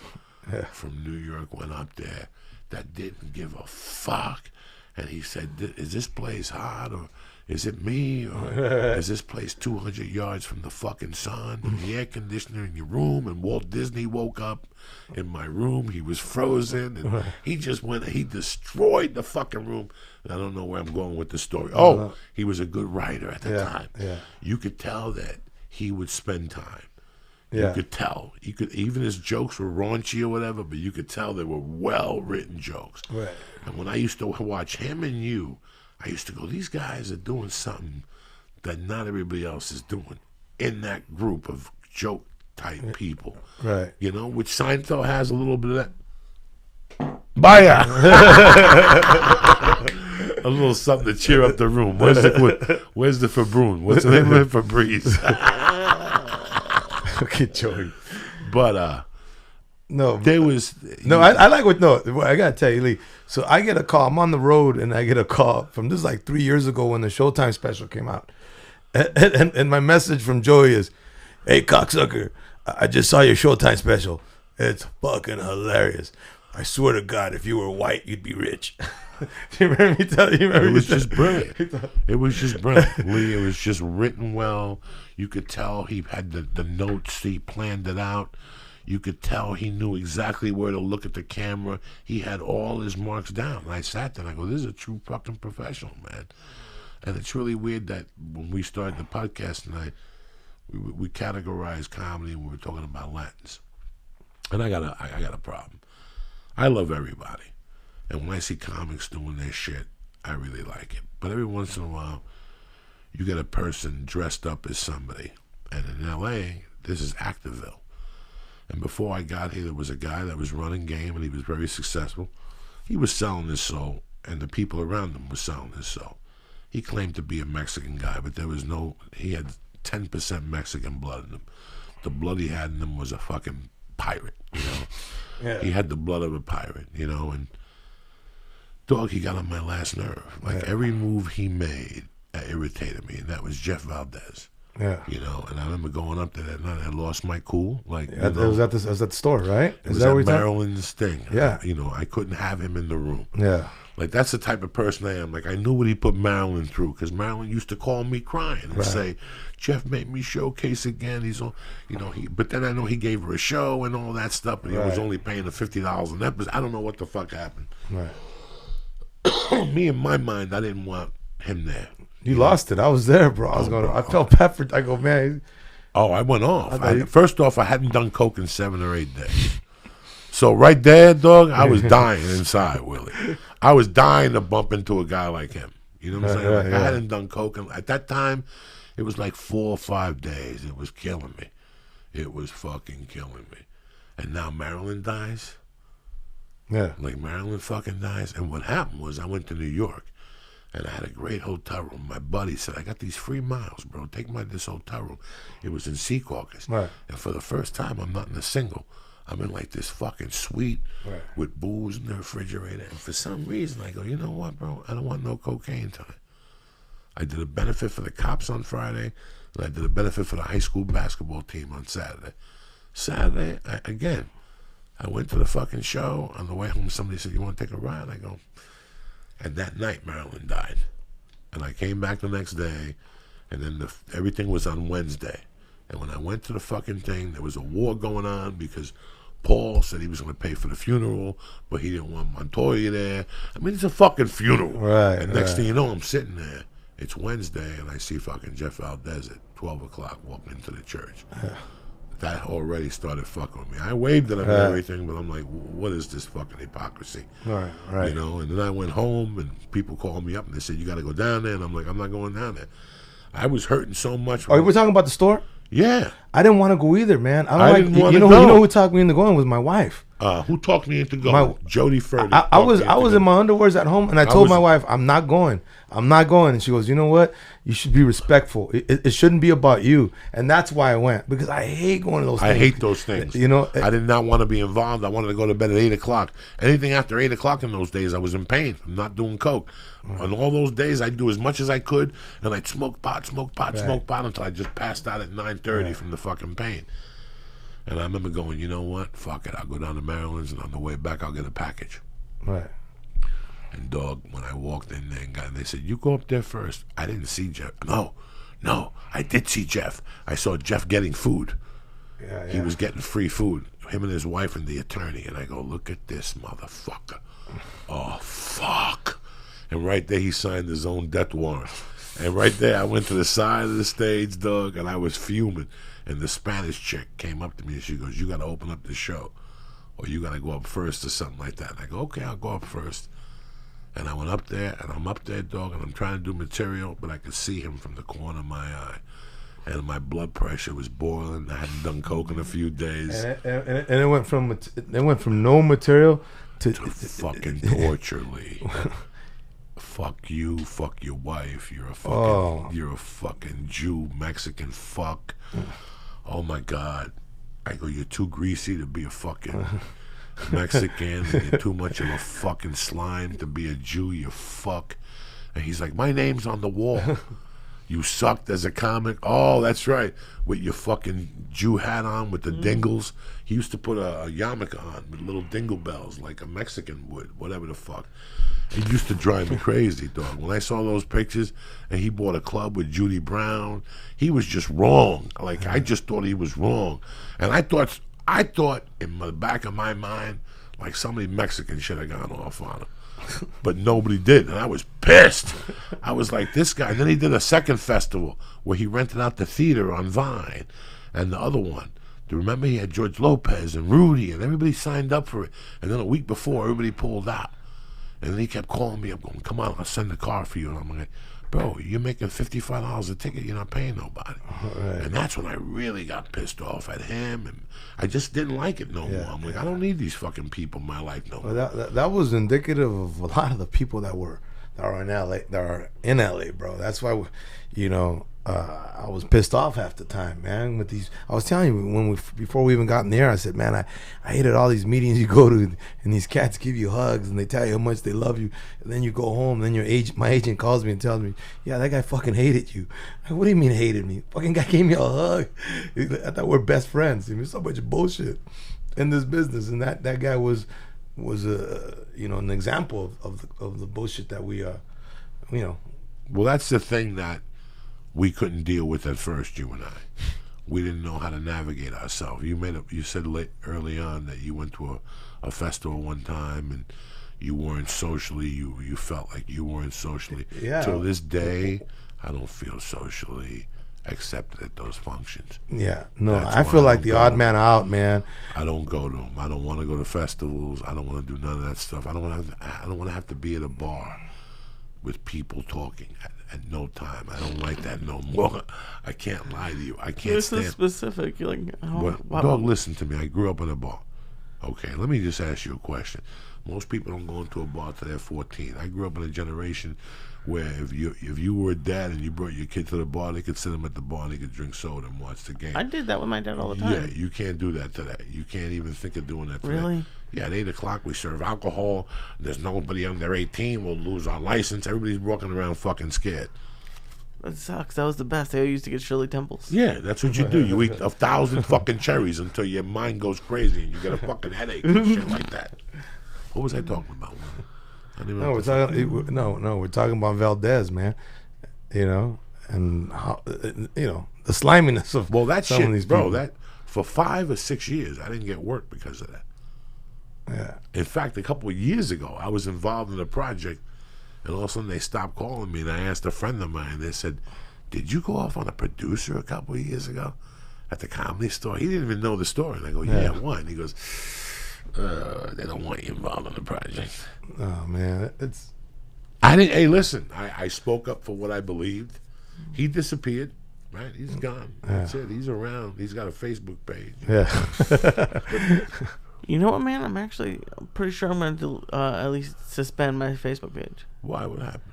from New York went up there that didn't give a fuck. And he said, "Is this place hot, or is it me, or is this place 200 yards from the fucking sun and the air conditioner in your room?" And Walt Disney woke up in my room. He was frozen, and he destroyed the fucking room. And I don't know where I'm going with the story. Oh, he was a good writer at the time. Yeah. You could tell that he would spend time. You could tell. Even his jokes were raunchy or whatever, but you could tell they were well-written jokes. Right. And when I used to watch him and you, I used to go, these guys are doing something that not everybody else is doing in that group of joke-type people. Right. You know, which Seinfeld has a little bit of that. Baya! A little something to cheer up the room. Where's the Fabroon? What's the name of it? Febreze. Okay, Joey. But no, there was I like what I gotta tell you, Lee. So I get a call. I'm on the road and I get a call from this like 3 years ago when the Showtime special came out, and my message from Joey is, "Hey cocksucker, I just saw your Showtime special. It's fucking hilarious. I swear to God, if you were white, you'd be rich." Do you remember me telling you? It was just brilliant. It was just brilliant, Lee. It was just written well. You could tell he had the notes. He planned it out. You could tell he knew exactly where to look at the camera. He had all his marks down. And I sat there and I go, "This is a true fucking professional, man." And it's really weird that when we started the podcast tonight, we categorized comedy and we were talking about Latins. And I got a problem. I love everybody. And when I see comics doing their shit, I really like it. But every once in a while, you get a person dressed up as somebody. And in L.A., this is Activille. And before I got here, there was a guy that was running game, and he was very successful. He was selling his soul, and the people around him were selling his soul. He claimed to be a Mexican guy, but he had 10% Mexican blood in him. The blood he had in him was a fucking pirate, you know? Yeah. He had the blood of a pirate, you know, and dog, he got on my last nerve. Like every move he made irritated me, and that was Jeff Valdez. Yeah, you know, and I remember going up there that night. I lost my cool. Like it was at the store, right? It was at Maryland's thing. Yeah, you know, I couldn't have him in the room. Yeah, Like, that's the type of person I am. Like, I knew what he put Marilyn through, because Marilyn used to call me crying and say, Jeff made me showcase again. He's on, but then I know he gave her a show and all that stuff, but he was only paying her $50 an episode. I don't know what the fuck happened. Right. Me, in my mind, I didn't want him there. You lost it. I was there, bro. I felt peppered. I go, man. Oh, I went off. First off, I hadn't done coke in 7 or 8 days. So right there, dog, I was dying inside, Willie. I was dying to bump into a guy like him. You know what I'm saying? I hadn't done coke. And at that time, it was like 4 or 5 days. It was killing me. It was fucking killing me. And now Marilyn dies. Yeah. Like, Marilyn fucking dies. And what happened was I went to New York. And I had a great hotel room. My buddy said, I got these free miles, bro. Take me to this hotel room. It was in Secaucus. Right. And for the first time, I'm not in a single. I'm in like this fucking suite with booze in the refrigerator. And for some reason, I go, you know what, bro? I don't want no cocaine time. I did a benefit for the cops on Friday, and I did a benefit for the high school basketball team on Saturday. Saturday, I went to the fucking show. On the way home, somebody said, you want to take a ride? I go, and that night, Marilyn died. And I came back the next day, and then everything was on Wednesday. And when I went to the fucking thing, there was a war going on because Paul said he was going to pay for the funeral, but he didn't want Montoya there. I mean, it's a fucking funeral. Right. And next thing you know, I'm sitting there. It's Wednesday, and I see fucking Jeff Valdez at 12 o'clock walking into the church. That already started fucking with me. I waved at him and everything, but I'm like, what is this fucking hypocrisy? Right. You know, and then I went home, and people called me up, and they said, you got to go down there. And I'm like, I'm not going down there. I was hurting so much. Oh, we're talking about the store? Yeah. I didn't want to go either, man. Didn't want to go. You know who talked me into going was my wife. Who talked me into going? Jody Furley. I was in my underwears at home, and I told my wife, I'm not going. And she goes, you know what? You should be respectful. It shouldn't be about you. And that's why I went, because I hate going to those things. I hate those things. You know, I did not want to be involved. I wanted to go to bed at 8 o'clock. Anything after 8 o'clock in those days, I was in pain. I'm not doing coke. On all those days, I'd do as much as I could, and I'd smoke pot until I just passed out at 9:30 from the fucking pain. And I remember going, you know what? Fuck it. I'll go down to Maryland's, and on the way back, I'll get a package. Right. And, dog, when I walked in there and they said, you go up there first. I didn't see Jeff. No, I did see Jeff. I saw Jeff getting food. Yeah. He was getting free food. Him and his wife and the attorney. And I go, look at this motherfucker. Oh, fuck. And right there, he signed his own death warrant. And right there, I went to the side of the stage, dog, and I was fuming. And the Spanish chick came up to me and she goes, you got to open up the show, or you got to go up first or something like that. And I go, okay, I'll go up first. And I went up there, and I'm up there, dog, and I'm trying to do material, but I could see him from the corner of my eye. And my blood pressure was boiling. I hadn't done coke in a few days. And it went from no material to fucking torture, Lee. Fuck you, fuck your wife. You're a fucking Jew, Mexican fuck. Oh my God. I go, you're too greasy to be a fucking Mexican. You're too much of a fucking slime to be a Jew, you fuck. And he's like, my name's on the wall. You sucked as a comic. Oh, that's right. With your fucking Jew hat on with the dingles. He used to put a yarmulke on with little dingle bells like a Mexican would, whatever the fuck. He used to drive me crazy, dog. When I saw those pictures and he bought a club with Judy Brown, he was just wrong. Like, I just thought he was wrong. And I thought in the back of my mind, like somebody Mexican should have gone off on him. But nobody did, and I was pissed. I was like, this guy. And then he did a second festival where he rented out the theater on Vine and the other one. Do you remember he had George Lopez and Rudy, and everybody signed up for it. And then a week before, everybody pulled out. And then he kept calling me up, going, come on, I'll send the car for you. And I'm like, bro, you're making $55 a ticket. You're not paying nobody. Right. And that's when I really got pissed off at him. And I just didn't like it no more. I'm like, I don't need these fucking people in my life no more. That was indicative of a lot of the people that are in LA, bro. That's why, I was pissed off half the time, man. With these, I was telling you before we even got in there, I said, man, I hated all these meetings you go to, and these cats give you hugs and they tell you how much they love you, and then you go home, and then my agent calls me and tells me, yeah, that guy fucking hated you. Like, what do you mean hated me? Fucking guy gave me a hug. I thought we're best friends. I mean, so much bullshit in this business, and that guy was was a an example of the bullshit that we Well, that's the thing that we couldn't deal with at first, you and I. We didn't know how to navigate ourselves. You said early on that you went to a festival one time and you weren't socially. You felt like you weren't socially. Yeah. Till this day, I don't feel socially accepted at those functions. Yeah. No, That's I why feel I like don't the go. odd man out, man. I don't go to them. I don't want to go to festivals. I don't want to do none of that stuff. I don't want to have to be at a bar with people talking at no time. I don't like that no more. I can't lie to you. I can't This stand. is specific. You're like, Dog, listen to me. I grew up in a bar. Okay, let me just ask you a question. Most people don't go into a bar till they're 14. I grew up in a generation where if you were a dad and you brought your kid to the bar, they could sit him at the bar and they could drink soda and watch the game. I did that with my dad all the time. Yeah, you can't do that today. You can't even think of doing that today. Really? Yeah, at 8 o'clock we serve alcohol. There's nobody under 18. We'll lose our license. Everybody's walking around fucking scared. That sucks. That was the best. They used to get Shirley Temples. Yeah, that's what you do. You eat 1,000 fucking cherries until your mind goes crazy and you get a fucking headache and shit like that. What was I talking about? I don't even know No, what the we're talking about Valdez, man. And how, the sliminess of Well, that some of these shit, bro, people. that for 5 or 6 years, I didn't get work because of that. Yeah. In fact, a couple of years ago, I was involved in a project, and all of a sudden they stopped calling me, and I asked a friend of mine, they said, did you go off on a producer a couple of years ago at the Comedy Store? He didn't even know the story. And I go, yeah, what? And he goes, they don't want you involved in the project. Oh man, it's. I didn't. Hey, listen. I spoke up for what I believed. He disappeared. Right? He's gone. That's it. He's around. He's got a Facebook page. Yeah. You know what, man? I'm pretty sure I'm going to at least suspend my Facebook page. Why? What happened?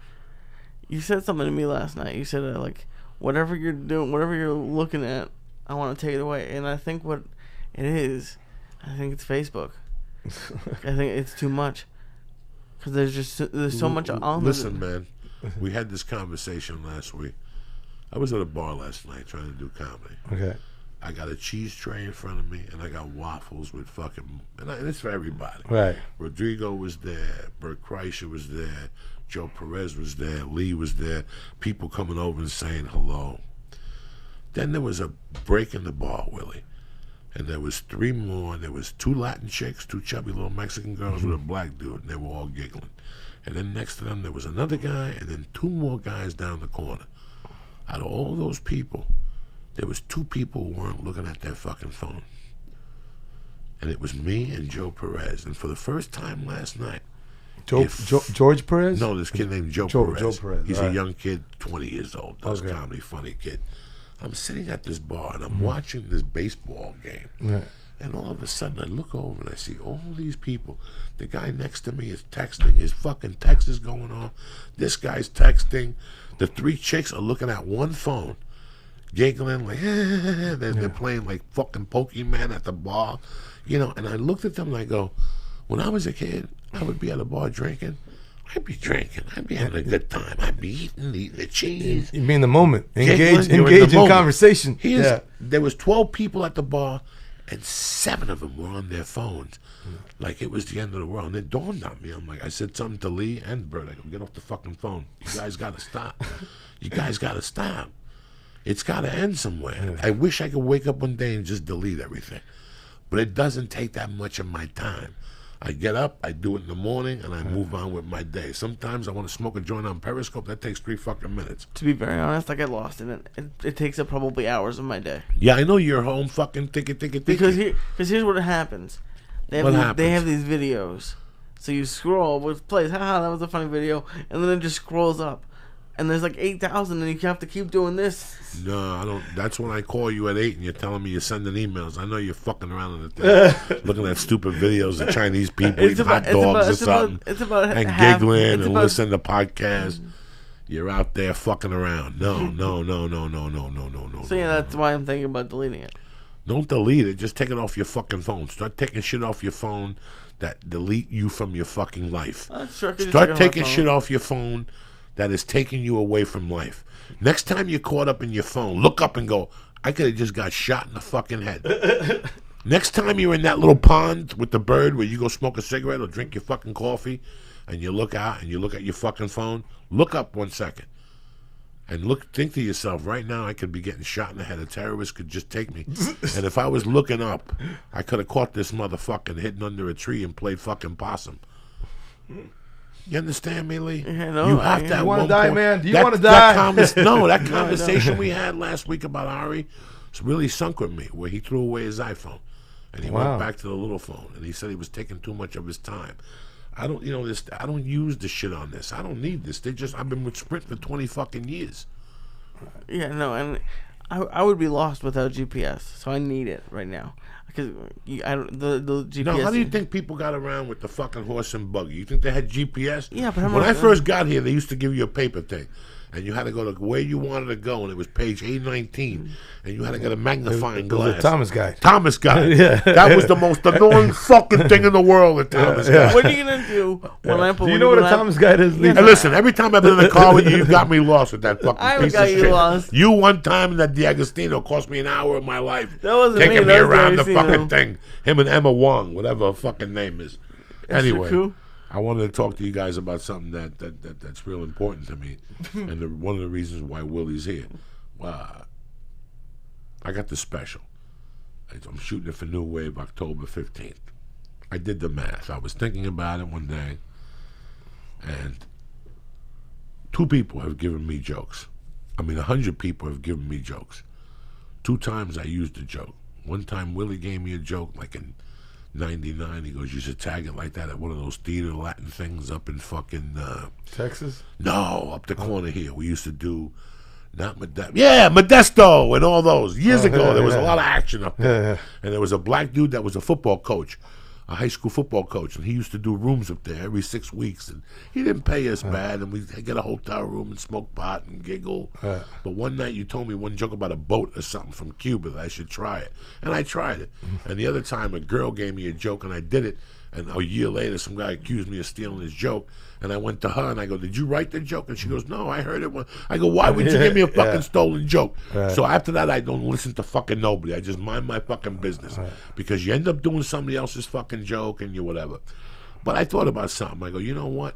You said something to me last night. You said, like, whatever you're doing, whatever you're looking at, I want to take it away. And I think what it is, I think it's Facebook. I think it's too much. Because there's so much on there. Listen, man. We had this conversation last week. I was at a bar last night trying to do comedy. Okay. I got a cheese tray in front of me, and I got waffles with fucking... And it's for everybody. Right. Rodrigo was there. Bert Kreischer was there. Joe Perez was there. Lee was there. People coming over and saying hello. Then there was a break in the bar, Willie. And there was 3 more. There was 2 Latin chicks, 2 chubby little Mexican girls with a black dude, and they were all giggling. And then next to them, there was another guy, and then 2 more guys down the corner. Out of all those people, there was 2 people who weren't looking at their fucking phone. And it was me and Joe Perez. And for the first time last night... George Perez? No, this kid named Joe Perez. Joe Perez. He's right. a young kid, 20 years old, does Okay. comedy, funny kid. I'm sitting at this bar, and I'm watching this baseball game. Right. And all of a sudden, I look over, and I see all these people. The guy next to me is texting. His fucking text is going on. This guy's texting. The 3 chicks are looking at one phone, giggling like, they're playing like fucking Pokemon at the bar, And I looked at them and I go, when I was a kid, I would be at a bar drinking. I'd be drinking. I'd be having a good time. I'd be eating the cheese. You mean the moment? Giggling, Engage in moment. conversation. There was 12 people at the bar, and 7 of them were on their phones, like it was the end of the world. And it dawned on me. I said something to Lee and Bert. I go, get off the fucking phone. You guys got to stop. You guys got to stop. It's got to end somewhere. I wish I could wake up one day and just delete everything, but it doesn't take that much of my time. I get up, I do it in the morning, and I move on with my day. Sometimes I want to smoke a joint on Periscope. That takes 3 fucking minutes. To be very honest, I get lost in it. It takes up probably hours of my day. Yeah, I know you're home fucking thinking. Because here's what happens. They have these videos. So you scroll, which plays, haha, that was a funny video, and then it just scrolls up. And there's like 8,000, and you have to keep doing this. No, I don't. That's when I call you at 8 and you're telling me you're sending emails. I know you're fucking around in the thing, looking at stupid videos of Chinese people eating hot dogs or something, and giggling and listening to podcasts. You're out there fucking around. No. So yeah, that's why I'm thinking about deleting it. Don't delete it. Just take it off your fucking phone. Start taking shit off your phone that delete you from your fucking life. Start taking shit off your phone that is taking you away from life. Next time you're caught up in your phone, look up and go, I could have just got shot in the fucking head. Next time you're in that little pond with the bird where you go smoke a cigarette or drink your fucking coffee and you look out and you look at your fucking phone, look up 1 second. And think to yourself, right now I could be getting shot in the head. A terrorist could just take me. And if I was looking up, I could have caught this motherfucker hidden under a tree and played fucking possum. You understand me, Lee? Yeah, no, you have to. You want to die, man? Do you want to die? That conversation we had last week about Ari really sunk with me, where he threw away his iPhone and he went back to the little phone, and he said he was taking too much of his time. I don't use the shit on this. I don't need this. I've been with Sprint for 20 fucking years. Yeah, no, and I would be lost without GPS, so I need it right now. Because the GPS. Now, how do you think people got around with the fucking horse and buggy? You think they had GPS? Yeah, but when I first got here, they used to give you a paper thing, and you had to go to where you wanted to go, and it was page 819, and you had to get a magnifying glass. It was a Thomas guide. Thomas guide. Yeah. That was the most annoying fucking thing in the world. A Thomas guide. What are you gonna do when I put? Do you know what a Thomas guide is? Hey, listen, every time I've been in the car with you, got me lost with that fucking piece of shit. Lost. You one time in that D'Agostino cost me an hour of my life. That wasn't taking me me around the D'Agostino. fucking thing. Him and Emma Wong, whatever her fucking name is. Anyway, I wanted to talk to you guys about something that's real important to me, and one of the reasons why Willie's here. I got the special. I'm shooting it for New Wave October 15th. I did the math. I was thinking about it one day, and 2 people have given me jokes. 100 people have given me jokes. 2 times I used a joke. One time Willie gave me a joke, like in 99. He goes, you should tag it like that at one of those theater Latin things up in fucking... Texas? No, up the corner here. We used to do... Not Modesto and all those. Years ago, there was a lot of action up there. And there was a black dude that was a football coach, a high school football coach, and he used to do rooms up there every 6 weeks. And he didn't pay us bad, and we'd get a hotel room and smoke pot and giggle. But one night you told me one joke about a boat or something from Cuba that I should try it. And I tried it. And the other time a girl gave me a joke, and I did it. And a year later, some guy accused me of stealing his joke. And I went to her and I go, did you write the joke? And she goes, no, I heard it. I go, why would you give me a fucking stolen joke? So after that, I don't listen to fucking nobody. I just mind my fucking business. Because you end up doing somebody else's fucking joke and you whatever. But I thought about something. I go, you know what?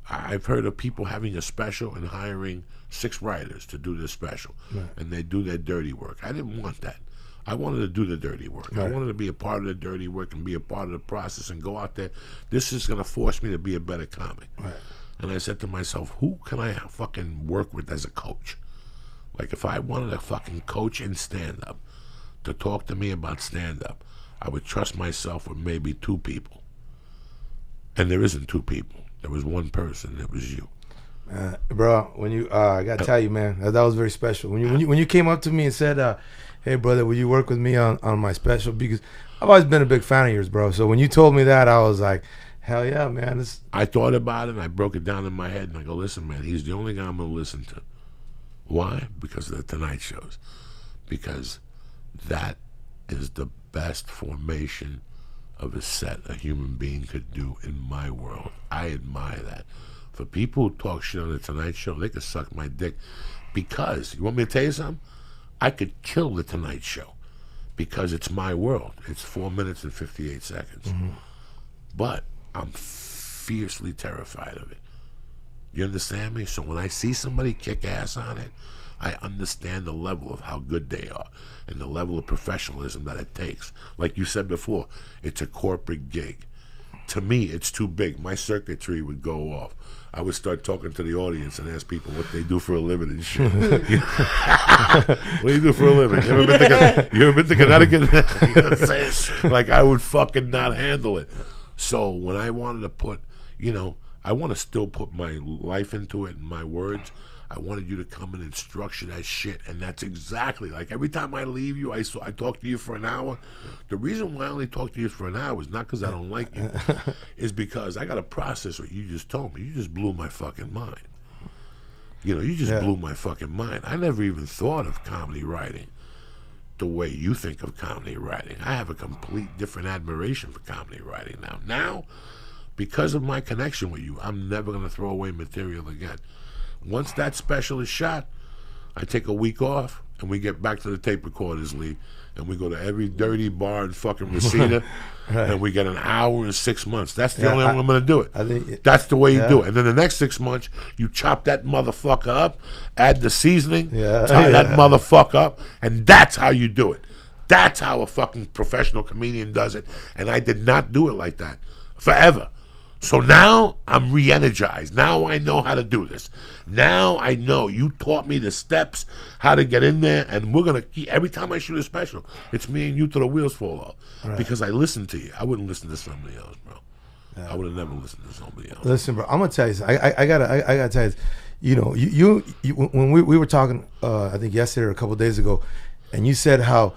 I've heard of people having a special and hiring 6 writers to do their special. And they do their dirty work. I didn't want that. I wanted to do the dirty work. I wanted to be a part of the dirty work and be a part of the process and go out there. This is going to force me to be a better comic. And I said to myself, who can I fucking work with as a coach? Like if I wanted a fucking coach in stand-up to talk to me about stand-up, I would trust myself with maybe 2 people. And there isn't 2 people. There was 1 person. It was you. Bro, when you I gotta tell you, man, that was very special. When you came up to me and said, hey brother, will you work with me on my special? Because I've always been a big fan of yours, bro. So when you told me that, I was like, hell yeah, man. I thought about it and I broke it down in my head and I go, listen, man, he's the only guy I'm gonna listen to. Why? Because of the Tonight shows. Because that is the best formation of a set a human being could do in my world. I admire that. For people who talk shit on the Tonight Show, they could suck my dick. Because, you want me to tell you something? I could kill the Tonight Show because it's my world. It's 4 minutes and 58 seconds. But I'm fiercely terrified of it. You understand me? So when I see somebody kick ass on it, I understand the level of how good they are and the level of professionalism that it takes. Like you said before, it's a corporate gig. To me, it's too big. My circuitry would go off. I would start talking to the audience and ask people what they do for a living and shit. What do you do for a living? You ever been to Connecticut? You know what I'm saying? Like, I would fucking not handle it. So when I wanted to put, I want to still put my life into it and my words. I wanted you to come in and structure that shit, and that's exactly, like every time I leave you, I talk to you for an hour. The reason why I only talk to you for an hour is not because I don't like you, is because I got to process what you just told me. You just blew my fucking mind. You just blew my fucking mind. I never even thought of comedy writing the way you think of comedy writing. I have a complete different admiration for comedy writing now. Now, because of my connection with you, I'm never going to throw away material again. Once that special is shot, I take a week off and we get back to the tape recorders league, and we go to every dirty bar in fucking Reseda, Right. and we get an hour in 6 months. That's the only way I'm going to do it. I think That's the way you do it. And then the next 6 months, you chop that motherfucker up, add the seasoning, tie that motherfucker up, and that's how you do it. That's how a fucking professional comedian does it. And I did not do it like that forever. So now I'm re-energized. Now I know how to do this. Now I know. You taught me the steps, how to get in there, and we're going to keep, every time I shoot a special, it's me and you till the wheels fall off. Right. Because I listen to you. I wouldn't listen to somebody else, bro. Yeah. I would have never listened to somebody else. Listen, bro, I'm going to tell you something. I gotta tell you, you know, you when we were talking, I think yesterday or a couple of days ago, and you said how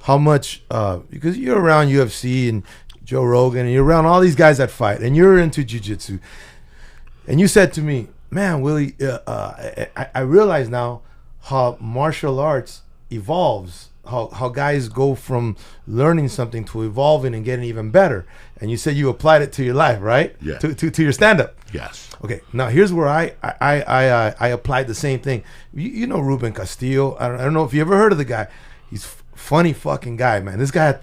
much, because you're around UFC and Joe Rogan, and you're around all these guys that fight, and you're into jiu-jitsu, and you said to me, man, Willie, I realize now how martial arts evolves, how guys go from learning something to evolving and getting even better. And you said you applied it to your life, right? Yeah. To your stand-up. Yes. Okay. Now here's where I applied the same thing. You know Ruben Castillo. I don't know if you ever heard of the guy. He's funny fucking guy, man. This guy had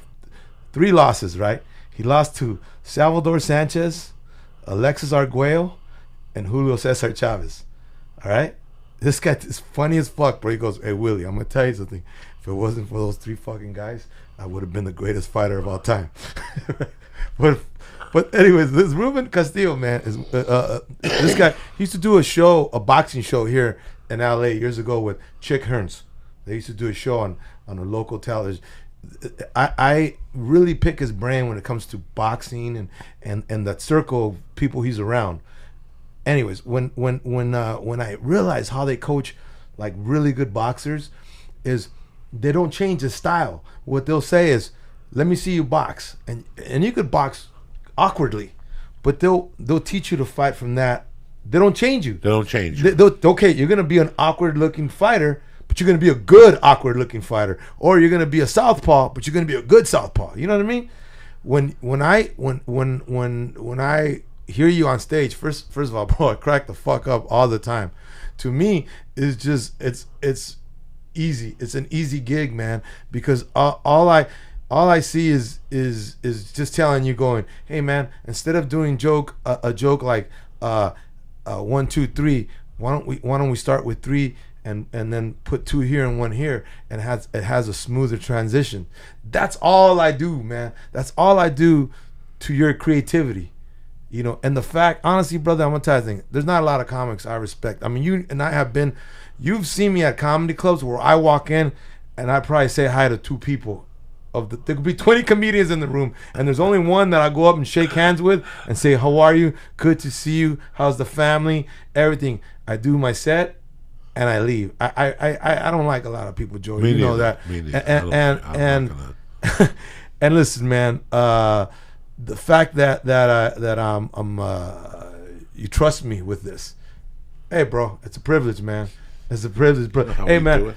3 losses, right? He lost to Salvador Sanchez, Alexis Arguello, and Julio Cesar Chavez. All right? This guy is funny as fuck, bro. He goes, hey, Willie, I'm going to tell you something. If it wasn't for those 3 fucking guys, I would have been the greatest fighter of all time. But anyways, this Ruben Castillo, man, is this guy. He used to do a boxing show here in L.A. years ago with Chick Hearns. They used to do a show on a local television. I really pick his brain when it comes to boxing and that circle of people he's around. Anyways, when I realize how they coach like really good boxers, is they don't change the style. What they'll say is, "Let me see you box," and you could box awkwardly, but they'll teach you to fight from that. They don't change you. They don't change you. Okay, you're gonna be an awkward looking fighter, but you're gonna be a good awkward looking fighter, or you're gonna be a southpaw, but you're gonna be a good southpaw. You know what I mean? When I hear you on stage, first of all, bro, I crack the fuck up all the time. To me, it's just it's easy. It's an easy gig, man, because all I see is just telling you, going, hey man, instead of doing a joke like 1, 2, 3, why don't we start with 3 and then put 2 here and 1 here, and it has a smoother transition. That's all I do, man. That's all I do to your creativity. You know, and the fact, honestly, brother, I'm gonna tell you something. There's not a lot of comics I respect. I mean, you and I have been, you've seen me at comedy clubs where I walk in and I probably say hi to 2 people. There could be 20 comedians in the room, and there's only one that I go up and shake hands with and say, how are you? Good to see you. How's the family? Everything. I do my set and I leave. I don't like a lot of people, Joey. You know that. Me neither. And listen, man, the fact that you trust me with this, hey, bro, it's a privilege, man. It's a privilege, bro. Hey, man,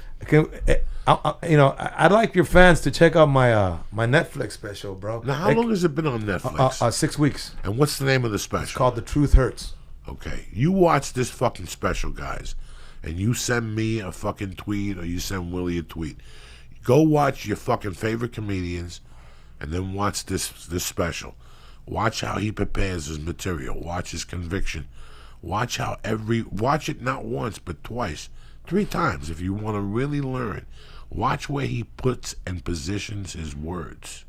I'd like your fans to check out my Netflix special, bro. Now, how long has it been on Netflix? 6 weeks. And what's the name of the special? It's called The Truth Hurts. Okay, you watch this fucking special, guys, and you send me a fucking tweet, or you send Willie a tweet. Go watch your fucking favorite comedians, and then watch this special. Watch how he prepares his material. Watch his conviction. Watch it not once but twice, 3 times if you want to really learn. Watch where he puts and positions his words.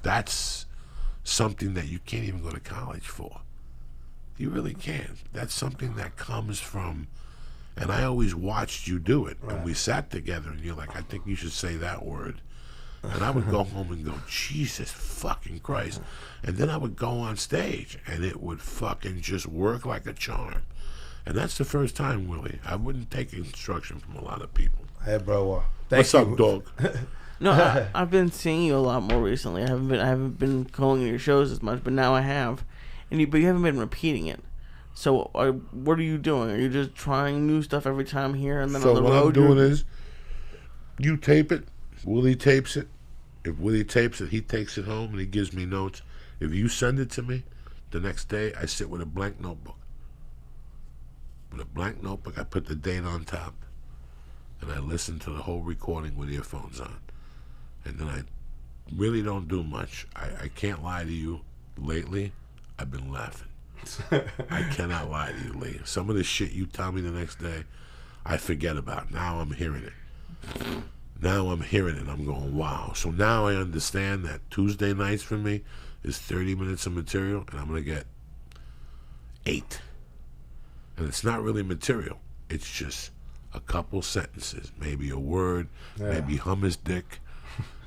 That's something that you can't even go to college for. You really can't. That's something that comes from, and I always watched you do it. Right. And we sat together and you're like, I think you should say that word. And I would go home and go, Jesus fucking Christ. And then I would go on stage and it would fucking just work like a charm. And that's the first time, Willie. I wouldn't take instruction from a lot of people. Hey, bro. What's up, dog? No, I've been seeing you a lot more recently. I haven't been calling your shows as much, but now I have. But you haven't been repeating it. So what are you doing? Are you just trying new stuff every time here and then on the road? So what I'm doing is, you tape it, Willie tapes it. If Willie tapes it, he takes it home and he gives me notes. If you send it to me, the next day I sit with a blank notebook. With a blank notebook, I put the date on top. and I listen to the whole recording with earphones on. And then I really don't do much. I can't lie to you. Lately, I've been laughing. I cannot lie to you, Lee. Some of the shit you tell me the next day, I forget about. Now I'm hearing it. I'm going, wow. So now I understand that Tuesday nights for me is 30 minutes of material, and I'm going to get 8. And it's not really material. It's just a couple sentences, maybe a word, maybe hummus dick,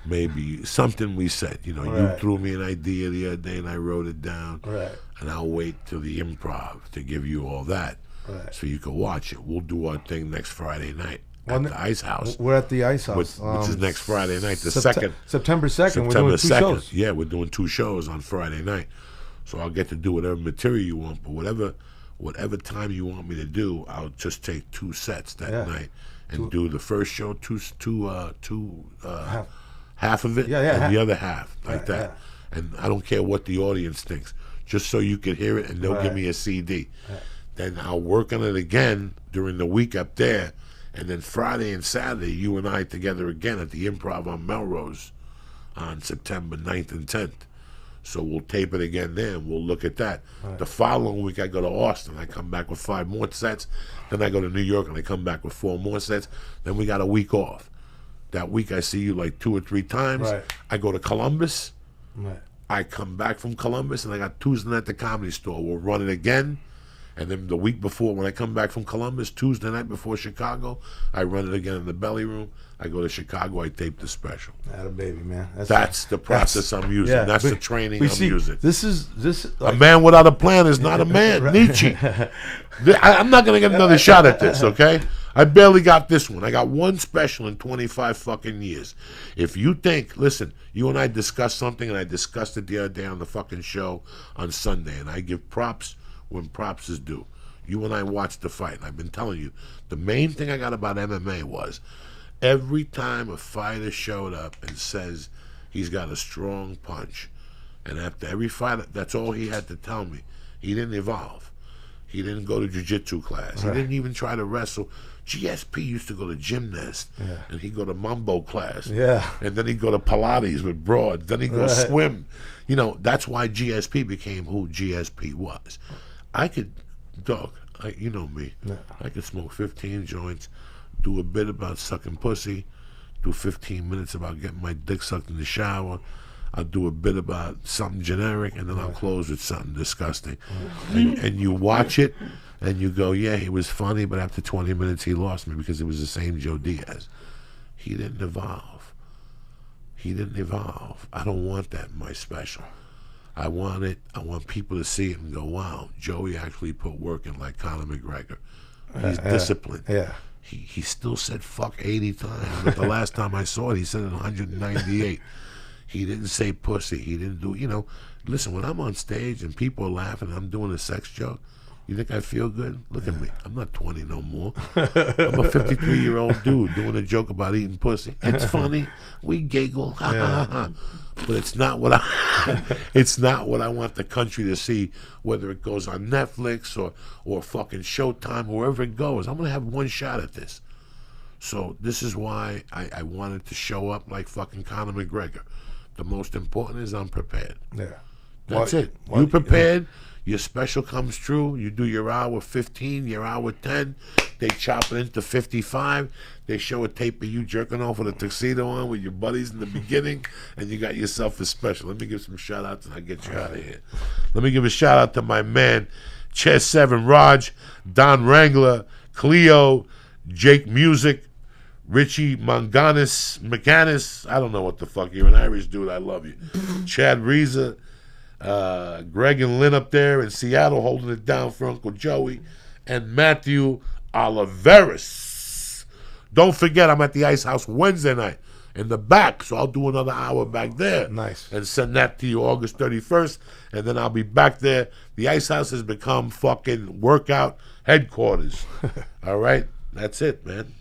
maybe something we said. You know, you threw me an idea the other day and I wrote it down. And I'll wait till the improv to give you all that so you can watch it. We'll do our thing next Friday night at the Ice House. We're at the Ice House. Which is next Friday night, the 2nd. September 2nd. We're doing 2 shows. Yeah, we're doing 2 shows on Friday night. So I'll get to do whatever material you want, but whatever time you want me to do, I'll just take 2 sets that night and do the first show, half of it, and the other half, like that. And I don't care what the audience thinks, just so you can hear it, and they'll give me a CD. Then I'll work on it again during the week up there, and then Friday and Saturday, you and I together again at the Improv on Melrose on September 9th and 10th. So we'll tape it again there, and we'll look at that. The following week, I go to Austin. I come back with 5 more sets. Then I go to New York, and I come back with 4 more sets. Then we got a week off. That week, I see you like 2 or 3 times. I go to Columbus. I come back from Columbus, and I got Tuesday night at the Comedy Store. We'll run it again. And then the week before, when I come back from Columbus, Tuesday night before Chicago, I run it again in the Belly Room. I go to Chicago, I tape the special. Atta baby, man. That's the process I'm using. That's the training I'm using. This is a man without a plan is not a man. Nietzsche. I'm not going to get another shot at this, okay? I barely got this one. I got 1 special in 25 fucking years. If you think, listen, you and I discussed something, and I discussed it the other day on the fucking show on Sunday, and I give props when props is due. You and I watched the fight, and I've been telling you, the main thing I got about MMA was every time a fighter showed up and says he's got a strong punch, and after every fight, that's all he had to tell me. He didn't evolve. He didn't go to jiu-jitsu class. He didn't even try to wrestle. GSP used to go to gymnast, and he'd go to Mambo class, and then he'd go to Pilates with broads, then he'd go swim. You know, that's why GSP became who GSP was. I could, dog, you know me, I could smoke 15 joints, do a bit about sucking pussy, do 15 minutes about getting my dick sucked in the shower. I'll do a bit about something generic, and then I'll close with something disgusting. And you watch it, and you go, yeah, he was funny, but after 20 minutes he lost me because it was the same Joe Diaz. He didn't evolve. I don't want that in my special. I want people to see it and go, wow, Joey actually put work in like Conor McGregor. He's disciplined. He still said fuck 80 times, but the last time I saw it, he said it 198. He didn't say pussy. He didn't do, listen, when I'm on stage and people are laughing and I'm doing a sex joke, you think I feel good? Look at me. I'm not 20 no more. I'm a 53-year-old dude doing a joke about eating pussy. It's funny. We giggle. Ha, ha, ha. But it's not what I want the country to see, whether it goes on Netflix or fucking Showtime, wherever it goes. I'm going to have one shot at this. So this is why I wanted to show up like fucking Conor McGregor. The most important is I'm prepared. That's it. You prepared. Your special comes true. You do your hour 15, your hour 10. They chop it into 55. They show a tape of you jerking off with a tuxedo on with your buddies in the beginning, and you got yourself a special. Let me give some shout outs and I'll get you out of here. Let me give a shout out to my man, Chess 7 Raj, Don Wrangler, Cleo, Jake Music, Richie McCannis. I don't know what the fuck. You're an Irish dude. I love you. Chad Reza. Greg and Lynn up there in Seattle holding it down for Uncle Joey, and Matthew Oliveris. Don't forget, I'm at the Ice House Wednesday night in the back, so I'll do another hour back there. Nice. And send that to you August 31st, and then I'll be back there. The Ice House has become fucking workout headquarters. All right? That's it, man.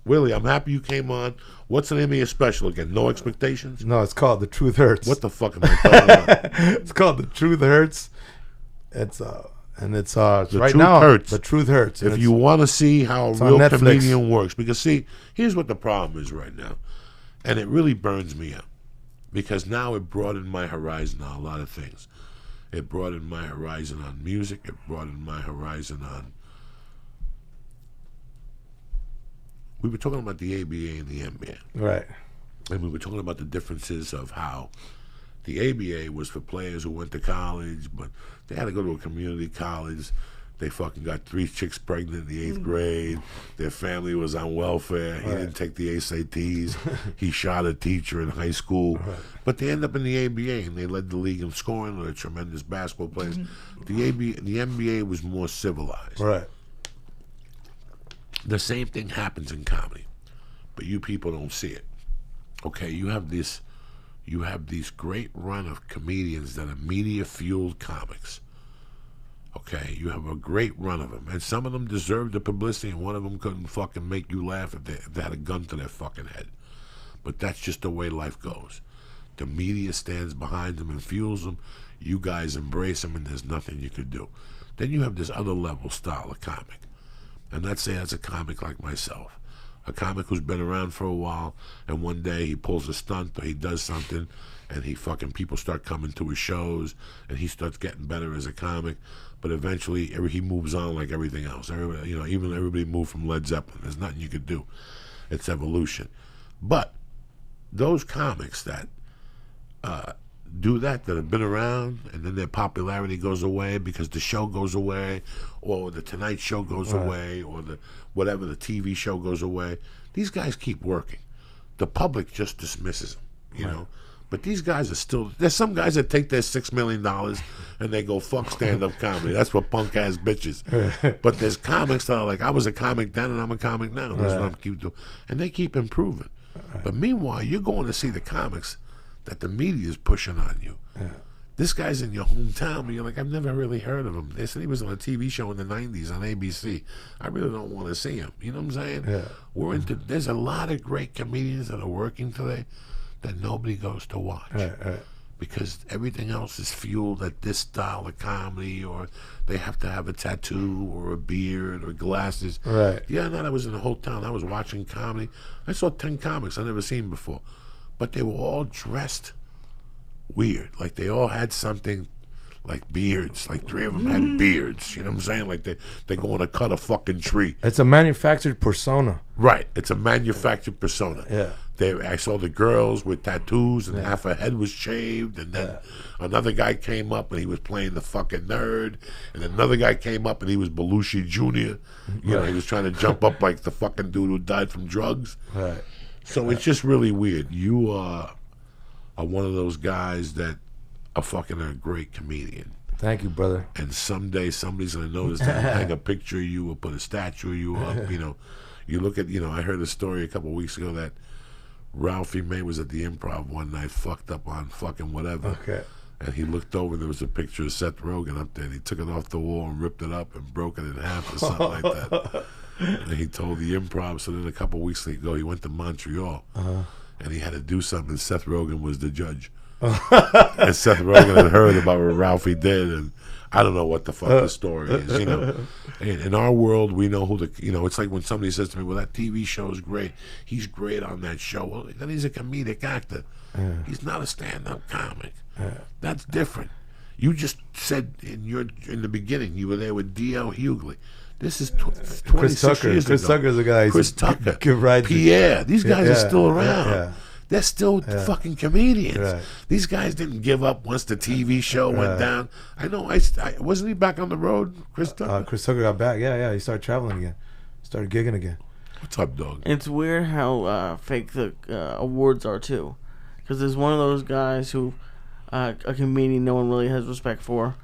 Willie, I'm happy you came on. What's the name of your special again? No Expectations? No, it's called The Truth Hurts. What the fuck am I talking about? It's called The Truth Hurts. It's And it's The right Truth now. Hurts. The Truth Hurts. If you want to see how a on real Netflix. comedian works, because see, here's what the problem is right now, and it really burns me up, because now it broadened my horizon on a lot of things. It broadened my horizon on music. It broadened my horizon on. We were talking about the ABA and the NBA, Right. and we were talking about the differences of how the ABA was for players who went to college, but they had to go to a community college. They fucking got 3 chicks pregnant in the 8th grade. Their family was on welfare. He didn't take the SATs. He shot a teacher in high school. Right. But they end up in the ABA, and they led the league in scoring. They're tremendous basketball players. The NBA was more civilized. Right. The same thing happens in comedy, but you people don't see it. Okay, you have these great run of comedians that are media-fueled comics. Okay, you have a great run of them, and some of them deserve the publicity, and one of them couldn't fucking make you laugh if they had a gun to their fucking head. But that's just the way life goes. The media stands behind them and fuels them. You guys embrace them, and there's nothing you could do. Then you have this other level style of comic, and let's say that's a comic like myself. A comic who's been around for a while, and one day he pulls a stunt or he does something, and people start coming to his shows, and he starts getting better as a comic. But eventually, he moves on like everything else. Everybody, even everybody moved from Led Zeppelin. There's nothing you could do. It's evolution. But those comics that do that have been around, and then their popularity goes away because the show goes away, or the Tonight Show goes away, or the TV show goes away. These guys keep working. The public just dismisses them, you know. But these guys are still. There's some guys that take their $6 million and they go fuck stand-up comedy. That's for punk ass bitches. But there's comics that are like, I was a comic then and I'm a comic now. That's what I'm keep doing, and they keep improving. But meanwhile, you're going to see the comics that the media is pushing on you. This guy's in your hometown, but you're like, I've never really heard of him. They said he was on a TV show in the 90s on ABC. I really don't want to see him. You know what I'm saying? There's a lot of great comedians that are working today that nobody goes to watch. Because everything else is fueled at this style of comedy, or they have to have a tattoo or a beard or glasses. Yeah, and then I was in a whole town. I was watching comedy. I saw 10 comics I never seen before. But they were all dressed weird. Like they all had something like beards. Like 3 of them had beards. You know what I'm saying? Like they're going to cut a fucking tree. It's a manufactured persona. Right. It's a manufactured persona. I saw the girls with tattoos and half her head was shaved, and then another guy came up and he was playing the fucking nerd, and another guy came up and he was Belushi Jr. You know, he was trying to jump up like the fucking dude who died from drugs. So it's just really weird. You are one of those guys that are fucking a great comedian. Thank you, brother. And someday somebody's gonna notice that, hang a picture of you or put a statue of you up. You know, you look at. I heard a story a couple of weeks ago that Ralphie May was at the Improv one night, fucked up on fucking whatever. And he looked over, there was a picture of Seth Rogen up there, and he took it off the wall and ripped it up and broke it in half or something like that. And he told the Improv. So then a couple of weeks ago, he went to Montreal, and he had to do something. And Seth Rogen was the judge. And Seth Rogen had heard about what Ralphie did, and I don't know what the fuck the story is. In our world, we know who it's like when somebody says to me, well, that TV show is great. He's great on that show. Well, then he's a comedic actor. He's not a stand-up comic. That's different. You just said in the beginning, you were there with D.L. Hughley. This is 26 years ago. Chris Tucker's the guy. Chris Tucker. Right. Pierre. These guys are still around. They're still fucking comedians. These guys didn't give up once the TV show went down. I know. I wasn't he back on the road, Chris Tucker? Chris Tucker got back. He started traveling again. Started gigging again. What's up, dog? It's weird how fake the awards are too, because there's one of those guys who a comedian no one really has respect for,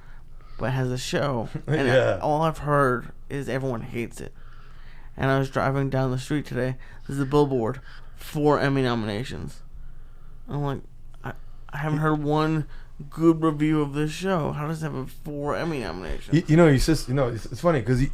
but has a show, and all I've heard is everyone hates it. And I was driving down the street today. There's a billboard. 4 Emmy nominations. I'm like, I haven't heard one good review of this show. How does it have 4 Emmy nominations? It's funny because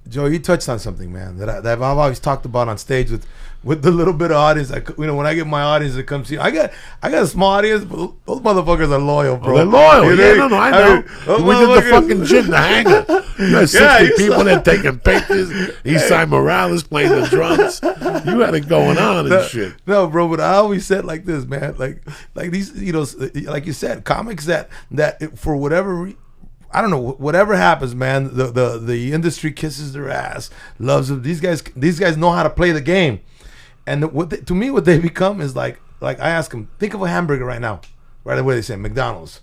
Joe, you touched on something, man, that I've always talked about on stage with with the little bit of audience, when I get my audience that comes here, I got a small audience, but those motherfuckers are loyal, bro. Oh, they're loyal. You know? I know. We did the fucking gin, the hangar. You had 60 people there taking pictures. Eastside Morales playing the drums. You had it going on and shit. No, bro, but I always said like this, man. Like these, like you said, comics that for whatever I don't know, whatever happens, man. The industry kisses their ass, loves them. These guys know how to play the game. And to me, what they become is like I ask them, think of a hamburger right now. Right away they say McDonald's.